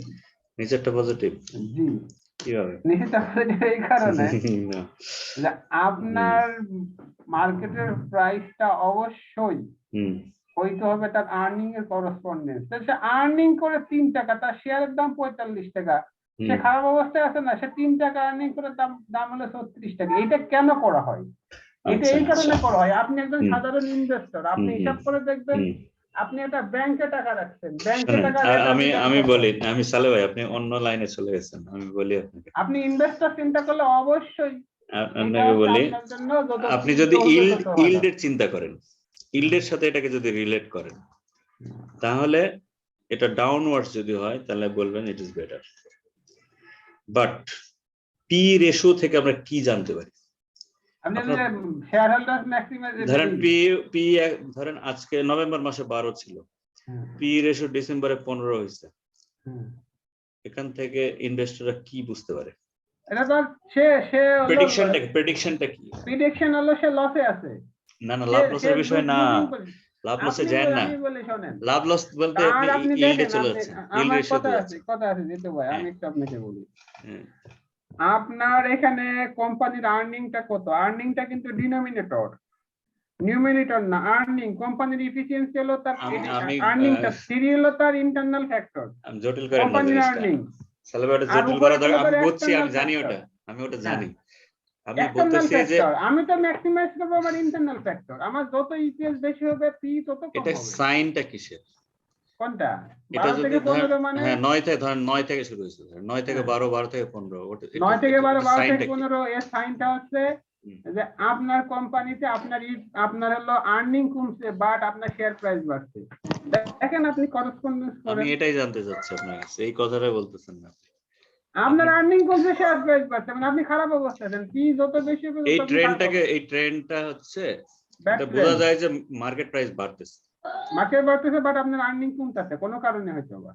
Speaker 1: নিচেরটা পজিটিভ।
Speaker 3: জি,
Speaker 1: কিভাবে?
Speaker 3: নিচেরটা পজিটিভ এই কারণে যে আপনার মার্কেটের প্রাইসটা অবশ্যই হইতে হবে তার আর্নিং এর করসপন্ডেন্স। সে আর্নিং করে 3 টাকা, তার শেয়ারের দাম 45 টাকা, সে খারাপ অবস্থায় আছে না, সে 3 টাকা আর্নিং করে দাম হলো 36 টাকা। এটা কেন করা হয়? এটা এই কারণে করা হয়, আপনি একজন সাধারণ ইনভেস্টর, আপনি হিসাব করে দেখবেন, আপনি একটা ব্যাংকে টাকা রাখছেন, ব্যাংকে টাকা
Speaker 1: আমি বলি, আমি সালে ভাই, আপনি অন্য লাইনে চলে গেছেন, আমি বলি আপনাকে।
Speaker 3: আপনি ইনভেস্টর চিন্তা করলে অবশ্যই
Speaker 1: আপনাকে বলি, আপনি যদি ইল্ডের চিন্তা করেন, ইল্ডের সাথে এটাকে যদি রিলেট করেন, তাহলে এটা ডাউনওয়ার্ডস যদি হয় তাহলে বলবেন it is better. But P ratio থেকে আমরা কি জানতে পারি? ধরেন পি ধরেন আজকে নভেম্বর মাসে 12 ছিল, পি রেশিও ডিসেম্বরে 15 হয়েছে, এখান থেকে ইনভেস্টররা কি বুঝতে পারে?
Speaker 3: এটা তো
Speaker 1: প্রেডিকশনটা কি?
Speaker 3: প্রেডিকশন হলো সে লসে আছে।
Speaker 1: না না, লাভ লসের বিষয় না, লাভ লসে যায় না। লাভ লস বলতে আপনি ইল্ডে চলে যাচ্ছেন, ইল্ড রেশিও
Speaker 3: কথা আছে যেতে ভাই, আমি একটু আপনাকে বলি। আপনার এখানে কোম্পানির আর্নিংটা কত? আর্নিংটা কিন্তু ডিনোমিনেটর, নিউমিনেটর না। আর্নিং কোম্পানির এফিসিয়েন্সি হলো তার আর্নিংটা, সিরি হলো তার ইন্টারনাল ফ্যাক্টর।
Speaker 1: আমি জটিল করে না
Speaker 3: কোম্পানির আর্নিং
Speaker 1: সালবাটা জটিল করা দরকার, আমি বুঝছি, আমি জানি ওটা, আমি ওটা জানি। আমি বলতেছি যে
Speaker 3: আমি তো ম্যাক্সিমাইজ করব আমার ইন্টারনাল ফ্যাক্টর, আমার যত ইপিএস বেশি হবে পি তত কম হবে।
Speaker 1: এটা সাইনটা কিসের?
Speaker 3: কোনটা?
Speaker 1: এটা যদি 15 মানে হ্যাঁ 9 থেকে ধরেন 9 থেকে শুরু হইছে, 9 থেকে 12, 12 থেকে 15,
Speaker 3: 9 থেকে 12, 12 থেকে 15, এর সাইনটা হচ্ছে যে আপনার কোম্পানিতে আপনার হলো আর্নিং কমছে বাট আপনার শেয়ার প্রাইস বাড়ছে। দেখেন আপনি করসপন্ডেন্স করেন।
Speaker 1: আমি এটাই জানতে চাচ্ছি আপনার কাছে, এই কথাটাই বলতেছেন না।
Speaker 3: আপনার আর্নিং কমছে, শেয়ার প্রাইস বাড়ছে, মানে আপনি খারাপ অবস্থায় আছেন। পি যত বেশি হবে
Speaker 1: এই ট্রেন্ডটা হচ্ছে, এটা বোঝা যায় যে মার্কেট প্রাইস বাড়তেছে,
Speaker 3: মার্কেট বাড়তেছে বাট আপনার আর্নিং কমতেছে কোনো কারণে হয়তো বা।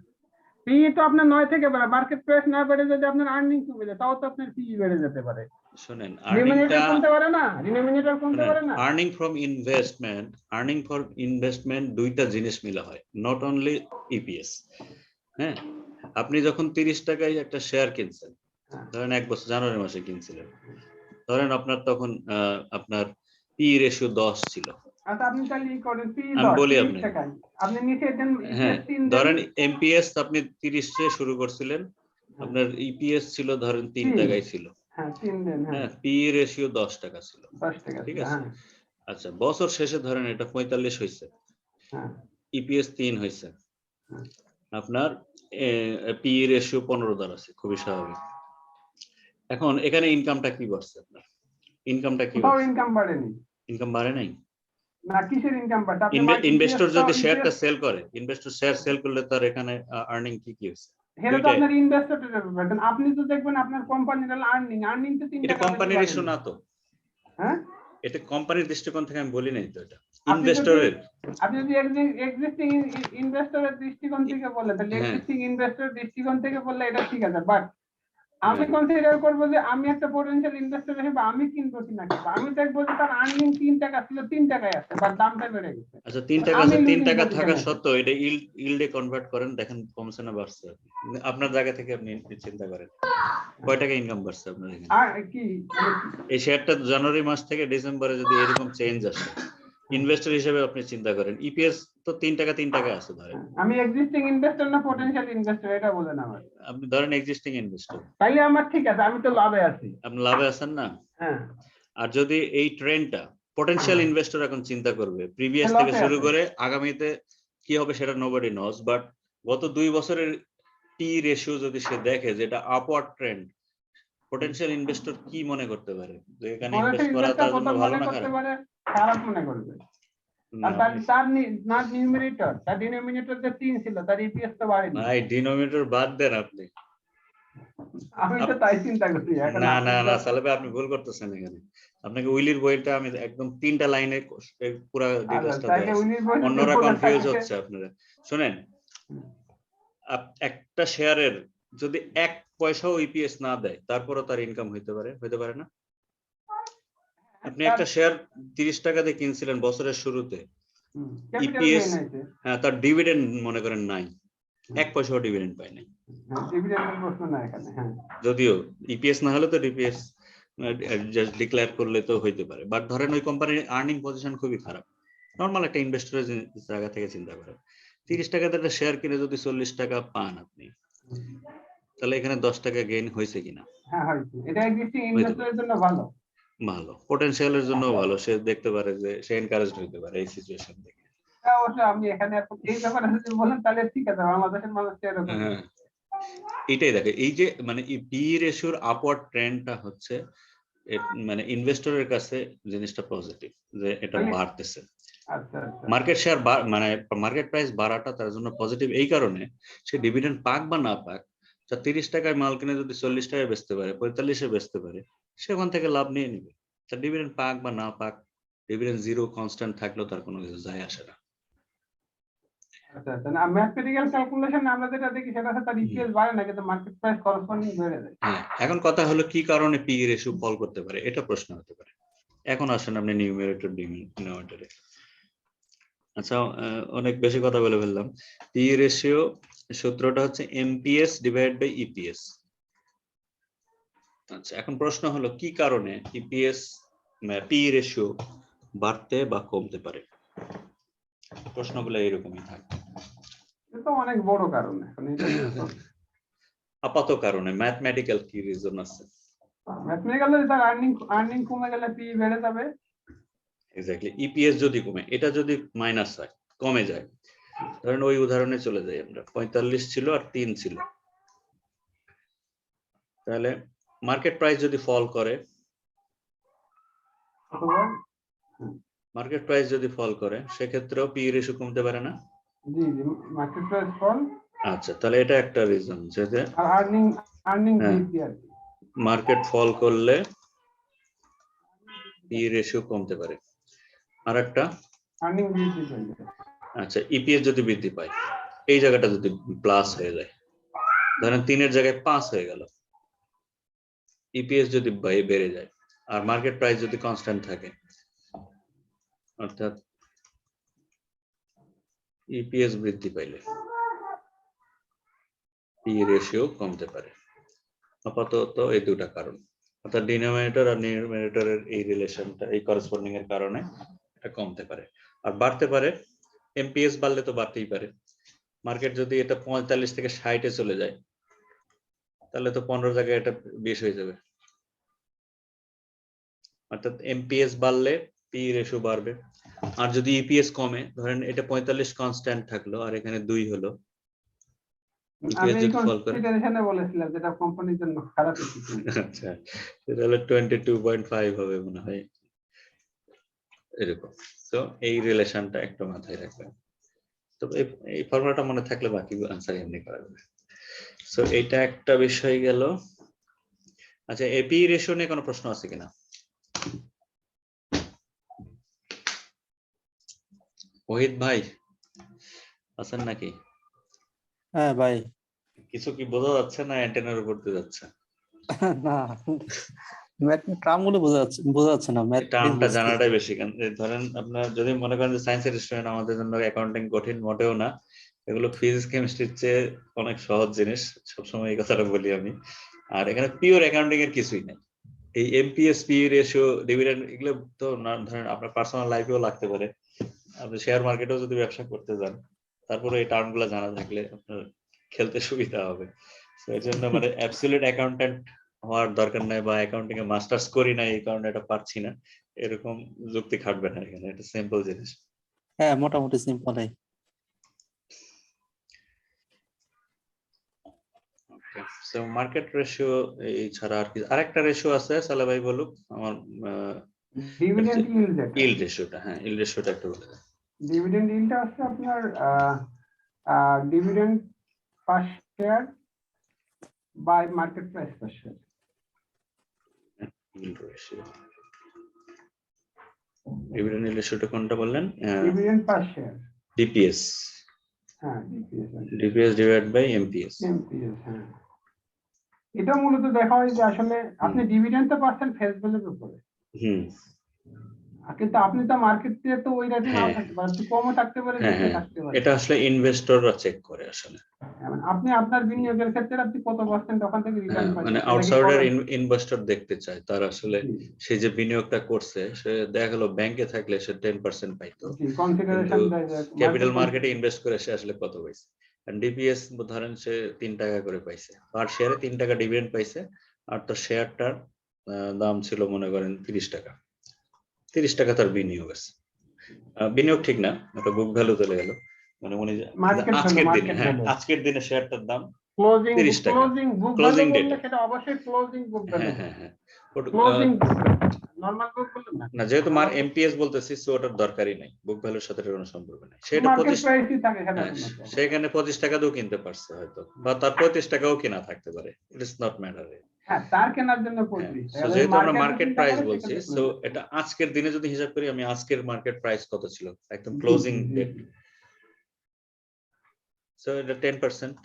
Speaker 3: পি তো আপনার 9 থেকে বাড়ে, মার্কেট প্রাইস না বেড়ে যদি আপনার আর্নিং কমে যায়, তাও তো আপনার পি বেড়ে যেতে পারে।
Speaker 1: শুনেন,
Speaker 3: আর্নিংটা কমতে পারে না, ডিনোমিনেটর কমতে পারে না।
Speaker 1: আর্নিং ফ্রম ইনভেস্টমেন্ট দুইটা জিনিস মিলা হয়, নট অনলি ইপিএস। হ্যাঁ, আপনি যখন 30 টাকায় একটা শেয়ার কিনছেন, ধরেন 1 বছর জানুয়ারি মাসে কিনছিলেন, ধরেন আপনার তখন আপনার পি রেশিও 10 ছিল।
Speaker 3: আচ্ছা, আপনি তাহলে কি করেন? পি
Speaker 1: আমি বলি
Speaker 3: আপনি নিচে দেন,
Speaker 1: হ্যাঁ, ধরেন এমপিএস আপনি 30 এ শুরু করছিলেন, আপনার ইপিএস ছিল ধরেন 3 টাকায় ছিল,
Speaker 3: হ্যাঁ 3 দেন,
Speaker 1: হ্যাঁ, পি রেশিও 10 টাকা ছিল,
Speaker 3: 10 টাকা
Speaker 1: ঠিক
Speaker 3: ছিল,
Speaker 1: আছে।
Speaker 3: হ্যাঁ
Speaker 1: আচ্ছা, বছর শেষে ধরেন এটা 45 হয়েছে,
Speaker 3: হ্যাঁ
Speaker 1: ইপিএস 3 হয়েছে,
Speaker 3: হ্যাঁ।
Speaker 1: আপনার পি রেশিও 15 দাঁড়াচ্ছে, খুবই স্বাভাবিক। এখন এখানে ইনকামটা কি বাড়ছে আপনার? ইনকামটা কি
Speaker 3: কোথাও
Speaker 1: বাড়ছে?
Speaker 3: ইনকাম বাড়েনি।
Speaker 1: ইনকাম বাড়ে নাই।
Speaker 3: না, কিসের ইনকাম বাড়ছে? আপনি
Speaker 1: ইনভেস্টর যদি শেয়ারটা সেল করে, ইনভেস্টর শেয়ার সেল করলে তার এখানে আর্নিং কি হচ্ছে?
Speaker 3: সেটা তো আপনার ইনভেস্টরের ব্যাপার। আপনি তো দেখবেন আপনার কোম্পানির আর্নিং তো 3
Speaker 1: এটা
Speaker 3: টাকা
Speaker 1: কোম্পানির ইস্যু না তো,
Speaker 3: হ্যাঁ,
Speaker 1: এটা কোম্পানির দৃষ্টিকোণ থেকে আমি বলি নাই তো, এটা
Speaker 3: আপনি যদি
Speaker 1: ইনভেস্টরের।
Speaker 3: এক্সিস্টিং ইনভেস্টরের দৃষ্টিকোণ থেকে বললে, তাহলে
Speaker 1: হ্যাঁ।
Speaker 3: এক্সিস্টিং ইনভেস্টরের দৃষ্টিকোণ থেকে বললে এটা ঠিক আছে, বাট আমি কনসিডার করবো যে আমি একটা পোটেনশিয়াল ইনভেস্টর হিসেবে আমি কিনবো কিনা কিনবো, আমি দেখবো যে তার আর্নিং 3 টাকা ছিল, 3 টাকায় আছে, বাট দামটা বেড়ে গেছে।
Speaker 1: আচ্ছা, 3 টাকা
Speaker 3: আমি
Speaker 1: আছে, 3
Speaker 3: losing
Speaker 1: টাকা
Speaker 3: position
Speaker 1: থাকা
Speaker 3: আছি।
Speaker 1: সত্ত্বেও এটা ইল্ডে কনভার্ট করেন, দেখেন কমছে না বাড়ছে? আপনার জায়গা থেকে আপনি চিন্তা করেন কয় টাকা ইনকাম বাড়ছে আপনার এখানে?
Speaker 3: আর কি
Speaker 1: এই শেয়ারটা জানুয়ারি মাস থেকে ডিসেম্বরে যদি এরকম চেঞ্জ আসে, ইনভেস্টর হিসেবে আপনি চিন্তা করেন, ইপিএস তো 3 টাকা আছে ধরেন,
Speaker 3: আমি এক্সিস্টিং ইনভেস্টর না পোটেনশিয়াল ইনভেস্টর, এটা বলেন আমার।
Speaker 1: আপনি ধরেন এক্সিস্টিং ইনভেস্টর,
Speaker 3: তাইলে আমার ঠিক আছে, আমি তো লাভে আছি।
Speaker 1: আপনি লাভে আছেন না?
Speaker 3: হ্যাঁ,
Speaker 1: আর যদি এই ট্রেন্ডটা পটেনশিয়াল ইনভেস্টর এখন চিন্তা করবে, প্রিভিয়াস
Speaker 3: সে
Speaker 1: থেকে
Speaker 3: লসে
Speaker 1: শুরু
Speaker 3: আছে।
Speaker 1: করে আগামীতে কি হবে সেটা নোবডি নস, বাট গত 2 বছরের পি রেশিও যদি সে দেখে যেটা আপওয়ার্ড ট্রেন্ড, পটেনশিয়াল ইনভেস্টর কি মনে করতে পারে যে এখানে ইনভেস্ট করা তার জন্য ভালো না খারাপ?
Speaker 3: খারাপ মনে করবে। আর তার ডিনোমিনেটর যে 3 ছিল, তার ইপিএস তো বাড়েনি।
Speaker 1: ভাই ডিনোমিনেটর বাদ দেন আপনি।
Speaker 3: আমি তো তাই চিন্তা করছি এখন।
Speaker 1: না সালেবে, আপনি ভুল করতেছেন এখানে। আপনাকে উইলির বইটা আমি একদম 3টা লাইনে পুরো ডিটেইলসটা দেয়া আছে, অন্যরা কনফিউজ হচ্ছে আপনারা। শুনেন, একটা শেয়ারের যদি 1 পয়সাও ইপিএস না দেয়, তারপরও তার ইনকাম হইতে পারে না? আপনি একটা শেয়ার 30 টাকা দিয়ে কিনছিলেন বছরের শুরুতে, ইপিএস, হ্যাঁ, তার ডিভিডেন্ড মনে করেন নাই, 1 পয়সাও ডিভিডেন্ড পায় নাই,
Speaker 3: ডিভিডেন্ডের প্রশ্ন না এখানে। হ্যাঁ,
Speaker 1: যদিও ইপিএস না হলে তো ডিপিএস জাস্ট ডিক্লেয়ার করলে তো হইতে পারে, বাট ধরেন ওই কোম্পানির আর্নিং পজিশন খুবই খারাপ। নরমাল একটা ইনভেস্টরের জায়গা থেকে চিন্তা করেন, 30 টাকাতে একটা শেয়ার কিনে যদি 40 টাকা পান আপনি, তাহলে এখানে 10 টাকা গেইন হয়েছে কিনা?
Speaker 3: হ্যাঁ হয়েছে। এটা এক্সিস্টিং ইনভেস্টরের জন্য ভালো,
Speaker 1: পোটেনশিয়ালের জন্য ভালো, সে দেখতে পারে যে সে এনকারেজড হইতে পারে এই সিচুয়েশন থেকে।
Speaker 3: অবশ্য আমি এখানে এই ব্যাপারে যদি বলেন তাহলে ঠিক আছে, বাংলাদেশের মানুষ এরকম।
Speaker 1: হ্যাঁ, এটাই দেখে, এই যে মানে পি রেশিওর আপওয়ার্ড ট্রেন্ডটা হচ্ছে মানে ইনভেস্টরের কাছে জিনিসটা পজিটিভ, যে এটা বাড়তেছে।
Speaker 3: আচ্ছা,
Speaker 1: মার্কেট শেয়ার মানে মার্কেট প্রাইস বাড়াটা তার জন্য পজিটিভ এই কারণে, সে ডিভিডেন্ড পাক বা না পাক, তা 30 টাকায় মাল কিনে যদি 40 টাকায় বেচতে পারে, 45-এ বেচতে পারে, সে ওখান থেকে লাভ নিয়ে নিবে। তার ডিভিডেন্ড পাক বা না পাক, ডিভিডেন্ড জিরো কনস্ট্যান্ট থাকলেও তার কোনো কিছু যায় আসে না।
Speaker 3: আচ্ছা, না ম্যাথমেটিক্যাল ক্যালকুলেশন আমরা যেটা দেখি সেটা তার ইপিএস বাড়ে না, কিন্তু মার্কেট প্রাইস করসপন্ডিং বেড়ে যায়।
Speaker 1: হ্যাঁ, এখন কথা হলো কি কারণে পি রেশিও ফল করতে পারে, এটা প্রশ্ন হতে পারে। এখন আসেন আপনি নিউমারেটর ডিনোমিনেটরে। আচ্ছা, অনেক বেশি কথা বলে ফেললাম। পি রেশিও সূত্রটা হচ্ছে এমপিএস ডিভাইড বাই ইপিএস। আচ্ছা, এখন প্রশ্ন হলো কি কারণে ইপিএস পি রেশিও বাড়তে বা কমতে পারে? প্রশ্নগুলো এরকমই থাকে।
Speaker 3: এটা অনেক বড় কারণ। এখন এটা
Speaker 1: আপাত কারণে ম্যাথমেটিক্যাল কি রিজন আছে?
Speaker 3: ম্যাথমেটিক্যালি তার আর্নিং কমে গেলে পি বেড়ে যাবে।
Speaker 1: এক্স্যাক্টলি, ইপিএস যদি কমে, এটা যদি মাইনাস হয়, কমে যায়, ধরেন ওই উদাহরণে চলে যাই আমরা, 45 ছিল আর 3 ছিল, তাহলে মার্কেট প্রাইস যদি ফল করে, সেক্ষেত্রেও পি রেশিও কমতে পারে না?
Speaker 3: জি জি, মার্কেট প্রাইস ফল।
Speaker 1: আচ্ছা, তাহলে এটা একটা রিজন যে
Speaker 3: আর্নিং বৃদ্ধি আর কি।
Speaker 1: মার্কেট ফল করলে পি রেশিও কমতে পারে। আর একটা
Speaker 3: আর্নিং বৃদ্ধি হয়ে যায়।
Speaker 1: আচ্ছা, ইপিএস যদি বৃদ্ধি পায়, এই জায়গাটা যদি প্লাস হয়ে যায়, ধরেন 3-এর জায়গায় 5 হয়ে গেল, ইপিএস যদি বেড়ে যায় আর মার্কেট প্রাইস যদি কনস্ট্যান্ট থাকে, অর্থাৎ ইপিএস বৃদ্ধি পাইলে পি রেশিও কমতে পারে। আপাতত এই দুটা কারণ, অর্থাৎ ডিনোমিনেটর আর নিউমারেটরের এই রিলেশনটা, এই করসপন্ডিং এর কারণে এটা কমতে পারে। আর বাড়তে পারে, এমপিএস বাড়লে তো বাড়তেই পারে। মার্কেট যদি এটা 45 থেকে 60-এ চলে যায়, তাহলে তো 15 জায়গায় এটা 20 হয়ে যাবে। অর্থাৎ এমপিএস বাড়লে পি রেশিও বাড়বে। আর যদি ইপিএস কমে, ধরেন এটা 45 কনস্ট্যান্ট থাকলো আর এখানে 2 হলো,
Speaker 3: আমি
Speaker 1: ইপিএস
Speaker 3: এই
Speaker 1: যদি ফল করে,
Speaker 3: কনসিডারেশনে বলেছিলাম যেটা কোম্পানির জন্য খারাপ কিছু।
Speaker 1: আচ্ছা সেটা হলো 22.5 হবে মনে হয় এরকম। তো এই রিলেশনটা একটু মাথায় রাখবেন। তো এই ফর্মুলাটা মনে থাকলে বাকি আনসার এমনি করা যাবে। সো এটা একটা বিষয় গেল। আচ্ছা, এপি রেশিও নিয়ে কোনো প্রশ্ন আছে কিনা? ওহিদ ভাই আছেন নাকি?
Speaker 5: হ্যাঁ ভাই।
Speaker 1: কিছু কি বোঝা যাচ্ছে না অ্যান্টেনার উপর দিয়ে যাচ্ছে?
Speaker 5: না, ম্যাথ টার্মগুলো বোঝা যাচ্ছে না। ম্যাথ
Speaker 1: টার্মটা জানাটাই বেশি। কারণ ধরেন আপনার যদি মনে করেন যে সায়েন্সের স্টুডেন্ট, আমাদের জন্য অ্যাকাউন্টিং কঠিন মোটেও না, এগুলো ফিজিক্স কেমিস্ট্রির চেয়ে অনেক সহজ জিনিস, সবসময় এই কথাটা বলি আমি। আর এখানে পিওর অ্যাকাউন্টিং এর কিছুই নাই। এই এমপিএস, পি রেশিও, ডিভিডেন্ড, এগুলো তো না ধরেন আপনার পার্সোনাল লাইফেও লাগতে পারে, আপনি শেয়ার মার্কেটেও যদি ব্যবসা করতে যান, তারপরে এই টার্মগুলো জানা থাকলে আপনার খেলতে সুবিধা হবে। তো এর জন্য মানে অ্যাবসলিউট অ্যাকাউন্টেন্ট হওয়ার দরকার নাই, বা অ্যাকাউন্টিং এ মাস্টার্স করি নাই এই কারণে এটা পারছি না, এরকম যুক্তি খাটবে না এখানে। এটা সিম্পল জিনিস।
Speaker 5: হ্যাঁ, মোটামুটি সিম্পলই।
Speaker 1: সো মার্কেট রেশিও এই ছাড়া আর কি আরেকটা রেশিও আছে, সালে ভাই বলুক। আমার
Speaker 3: ডিভিডেন্ড ইল্ড,
Speaker 1: ইল্ড রেশিওটা, হ্যাঁ ইল্ড রেশিওটা একটু বলে দেন।
Speaker 3: ডিভিডেন্ড ইল্ডটা হচ্ছে আপনার dividend per share by market price per share.
Speaker 1: Yield ratio, dividend yield রেশিওটা কোনটা বললেন?
Speaker 3: Dividend per share,
Speaker 1: DPS.
Speaker 3: হ্যাঁ DPS,
Speaker 1: DPS divide by MPS.
Speaker 3: MPS. হ্যাঁ, এটা মূলত দেখা হয় যে আসলে আপনি ডিভিডেন্ড তো পাচ্ছেন ফেস ভ্যালুর উপরে, কিন্তু আপনি তো মার্কেটে তো ওই রেটে নাও থাকতে পারে, একটু কমও থাকতে পারে, বেশি থাকতে পারে।
Speaker 1: এটা আসলে ইনভেস্টররা চেক করে আসলে।
Speaker 3: আপনি আপনার বিনিয়োগের ক্ষেত্রে আপনি কত পার্সেন্ট ওখান থেকে রিটার্ন পাচ্ছেন,
Speaker 1: মানে আউটসাইডার ইনভেস্টর দেখতে চায় তার আসলে সে যে বিনিয়োগটা করছে, সে দেখা গেল ব্যাংকে থাকলে সে 10% পাইতো,
Speaker 3: কনসিডারেশন
Speaker 1: ক্যাপিটাল মার্কেটে ইনভেস্ট করে সে আসলে কত পাইছে। আর ডিপিএস ধরেন সে 3 টাকা করে পাইছে, পার শেয়ারে 3 টাকা ডিভিডেন্ড পাইছে, আর তার শেয়ারটার দাম ছিল মনে করেন 30 টাকা। 30 টাকা তার বিনিয়োগ আছে। বিনিয়োগ ঠিক না, ওটা বুক ভ্যালু চলে গেল। মানে উনি আজকের দিনে, হ্যাঁ আজকের দিনে শেয়ারটার দাম
Speaker 3: ক্লোজিং
Speaker 1: 30 টাকা,
Speaker 3: বুক
Speaker 1: ক্লোজিং
Speaker 3: ভ্যালু
Speaker 1: ডেট।
Speaker 3: বললে সেটা অবশ্যই ক্লোজিং বুক ভ্যালু।
Speaker 1: হ্যাঁ
Speaker 3: ক্লোজিং নরমাল বুক বললেন না,
Speaker 1: না, যেহেতু মার এমপিএস বলতেছি, সো ওটার দরকারই নাই, বুক ভ্যালুর সাথে কোনো সম্পর্ক নাই। সেটা
Speaker 3: মার্কেট প্রাইসই থাকে
Speaker 1: সেখানে 25 টাকা দিয়েও কিনতে পারছে হয়তো, বা তার 35 টাকাও কিনা থাকতে পারে, ইট ইজ নট ম্যাটার।
Speaker 3: হ্যাঁ, তার কেনার জন্য 25 টাকা,
Speaker 1: যেহেতু আমরা মার্কেট প্রাইস বলছি, সো এটা আজকের দিনে যদি হিসাব করি, আমি আজকের মার্কেট প্রাইস কত ছিল একদম ক্লোজিং ডেট, সো এটা 10%।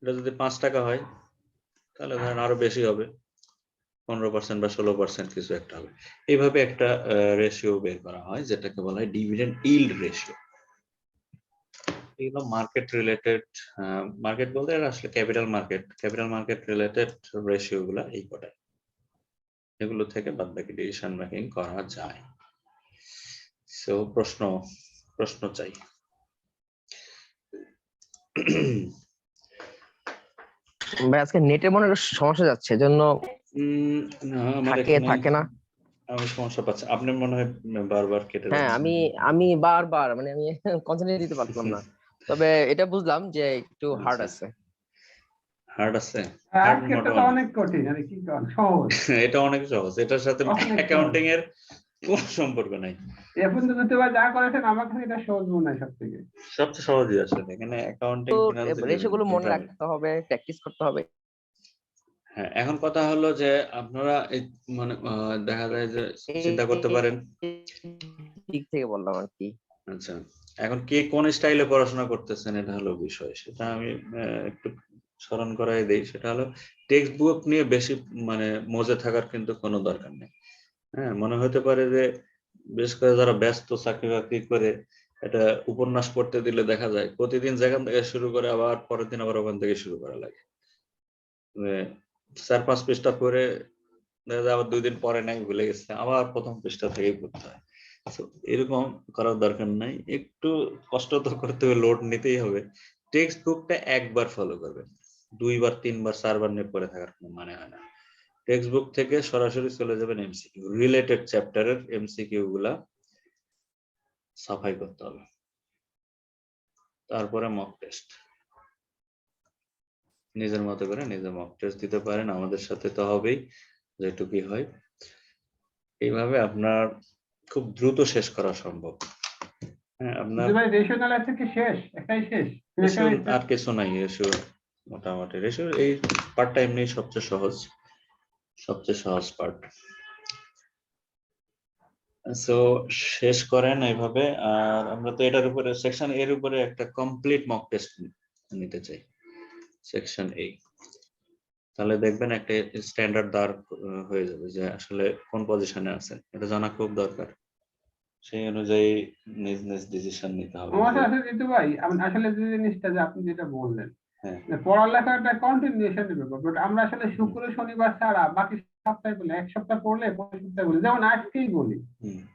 Speaker 1: এটা যদি 5 টাকা হয় তাহলে ধরেন আরো বেশি হবে, 15% বা 16% কিছু একটা হবে। এইভাবে একটা রেশিও বের করা হয় যেটাকে বলা হয় ডিভিডেন্ড ইল্ড রেশিও। এগুলো মার্কেট রিলেটেড, মার্কেট বলতে আসলে ক্যাপিটাল মার্কেট রিলেটেড রেশিও গুলা এই কটাই, এগুলো থেকে বাদ বাকি ডিসিশন মেকিং করা যায়। সো প্রশ্ন চাই।
Speaker 2: ভাই আজকে নেটের মনে সমস্যা যাচ্ছে, এজন্য থাকে না।
Speaker 1: আমি সমস্যা পাচ্ছি, আপনি মনে হয় বারবার কেটে যাচ্ছে।
Speaker 2: হ্যাঁ, আমি বারবার মানে আমি কনসেন্ট্রেট দিতে পারলাম না, তবে এটা বুঝলাম যে একটু হার্ড আছে।
Speaker 1: হার্ড আছে,
Speaker 3: এটা অনেক কঠিন, আরে কি কোন সহজ?
Speaker 1: এটা অনেক সহজ, এটার সাথে অ্যাকাউন্টিং এর কোনো সম্পর্ক নাই।
Speaker 3: এখন তো যা করেছেন আমার কাছে এটা সহজ মনে হয়,
Speaker 1: সবচেয়ে সহজই আসলে এখানে অ্যাকাউন্টিং ফিনান্স
Speaker 2: রেশিওগুলো মনে রাখতে হবে, প্র্যাকটিস করতে হবে।
Speaker 1: হ্যাঁ, এখন কথা হলো যে আপনারা মানে দেখা যায় যে চিন্তা করতে পারেন
Speaker 2: ঠিক থেকে বললাম আর কি।
Speaker 1: আচ্ছা, এখন কে কোন স্টাইলে পড়াশোনা করতেছেন এটা হলো বিষয়, সেটা আমি একটু স্মরণ করাই দেই। সেটা হলো টেক্সট বুক নিয়ে বেশি মানে মজে থাকার কিন্তু কোনো দরকার নেই। হ্যাঁ, মনে হতে পারে যে বেশ করে যারা ব্যস্ত চাকরি বাকরি করে এটা উপন্যাস পড়তে দিলে দেখা যায় প্রতিদিন যেখান থেকে শুরু করে আবার পরের দিন আবার ওখান থেকে শুরু করা লাগে, 4-5 পৃষ্ঠা পড়ে দেখা যায় আবার 2 দিন পরে নাই, ভুলে গেছে, আবার প্রথম পৃষ্ঠা থেকেই পড়তে হয়। এরকম করার দরকার নাই, একটু কষ্ট তো করতে হবে, লোড নিতেই হবে। টেক্সট বুকটা একবার ফলো করবেন, 2বার 3বার 4বার নিয়ে পড়ে থাকার কোনো মানে হয় না। টেক্সট বুক থেকে সরাসরি চলে যাবেন এমসিকিউ, রিলেটেড চ্যাপ্টারের এমসিকিউ গুলা সাফাই করতে হবে, তারপরে মক টেস্ট। নিজের মতো করে নিজে মক টেস্ট দিতে পারেন, আমাদের সাথে তো হবেই যেটুকুই হয়। এইভাবে আপনার খুব দ্রুত শেষ করা সম্ভব। হ্যাঁ, আপনার
Speaker 3: ভাই রেশনাল আছে কি শেষ, একটাই শেষ?
Speaker 1: আর কিছু নাই, রেশিও মোটামুটি রেশিও এই পার্টটা এমনি সবচেয়ে সহজ পার্ট। সো শেষ করেন এইভাবে। আর আমরা তো এটার উপরে সেকশন এর উপরে একটা কমপ্লিট মক টেস্ট নিতে চাই, সেকশন এ। তাহলে দেখবেন একটা স্ট্যান্ডার্ড দাঁড় হয়ে যাবে যে আসলে কোন পজিশনে আছেন, এটা জানা খুব দরকার। সেই অনুযায়ী নিজ নিজ ডিসিশন নিতে হবে।
Speaker 3: আমার সাথে জিতু ভাই, আসলে যে জিনিসটা যে আপনি যেটা বললেন,
Speaker 1: হ্যাঁ,
Speaker 3: পড়ালেখাটা কন্টিনিউশনের ব্যাপার, বাট আমরা আসলে শুক্র শনিবার ছাড়া বাকি সপ্তাহে বলি, এক সপ্তাহ পড়লে পরের সপ্তাহে বলি, যেমন আজকেই বলি।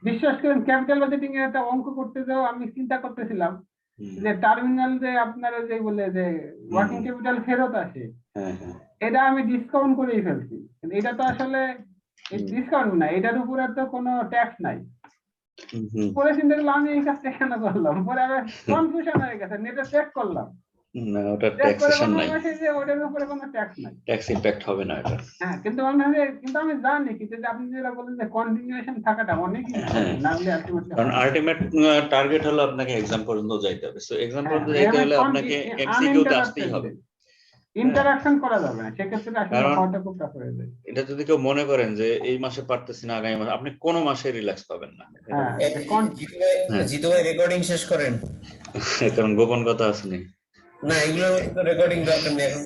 Speaker 3: বিশ্বাস করেন ক্যাপিটাল বাজেটিং এর একটা অঙ্ক করতে যাও, আমি চিন্তা করতেছিলাম যে টার্মিনাল যে আপনার যে বলে যে ওয়ার্কিং ক্যাপিটাল ফেরত আসে, এটা আমি ডিসকাউন্ট করেই ফেলছি। কিন্তু এটা তো আসলে ডিসকাউন্ট না, এটার উপরে তো কোনো ট্যাক্স নাই। পরে চিন্তা করলাম আমি এই কাজটা কেন করলাম, পরে আবার কনফিউশন হয়ে গেছে, নেটে চেক করলাম,
Speaker 1: না ওটা
Speaker 3: চেক করে
Speaker 1: ট্যাক্সেশন
Speaker 3: মনে
Speaker 1: নাই,
Speaker 3: হয়েছে যে ওটার উপরে কোনো ট্যাক্স নাই,
Speaker 1: ট্যাক্স ইমপ্যাক্ট হবে না এটা।
Speaker 3: হ্যাঁ। কিন্তু কিন্তু আমি জানি কিন্তু যে আপনি যেটা বলেন যে কন্টিনিউশন থাকাটা অনেক ইম্পর্টেন্ট, না হলে আলটিমেটলি
Speaker 1: কারণ আলটিমেট টার্গেট হলো আপনাকে এক্সাম পর্যন্ত যাইতে হবে। সো এক্সাম পর্যন্ত যাইতে হলে আপনাকে এমসিকিউ তে আসতেই হবে,
Speaker 3: ইন্টারাকশন করা যাবে না, সেক্ষেত্রে আসলে হওয়াটা খুব টাফ হয়ে যায়।
Speaker 1: এটা যদি কেউ মনে করেন যে এই মাসে পারতেছি না আগামী মাসে, আপনি কোনো মাসে রিল্যাক্স পাবেন না।
Speaker 4: জিতু ভাই রেকর্ডিং শেষ করেন,
Speaker 1: কারণ গোপন কথা আছে
Speaker 4: না এগুলো রেকর্ডিং দরকার নেই এখন।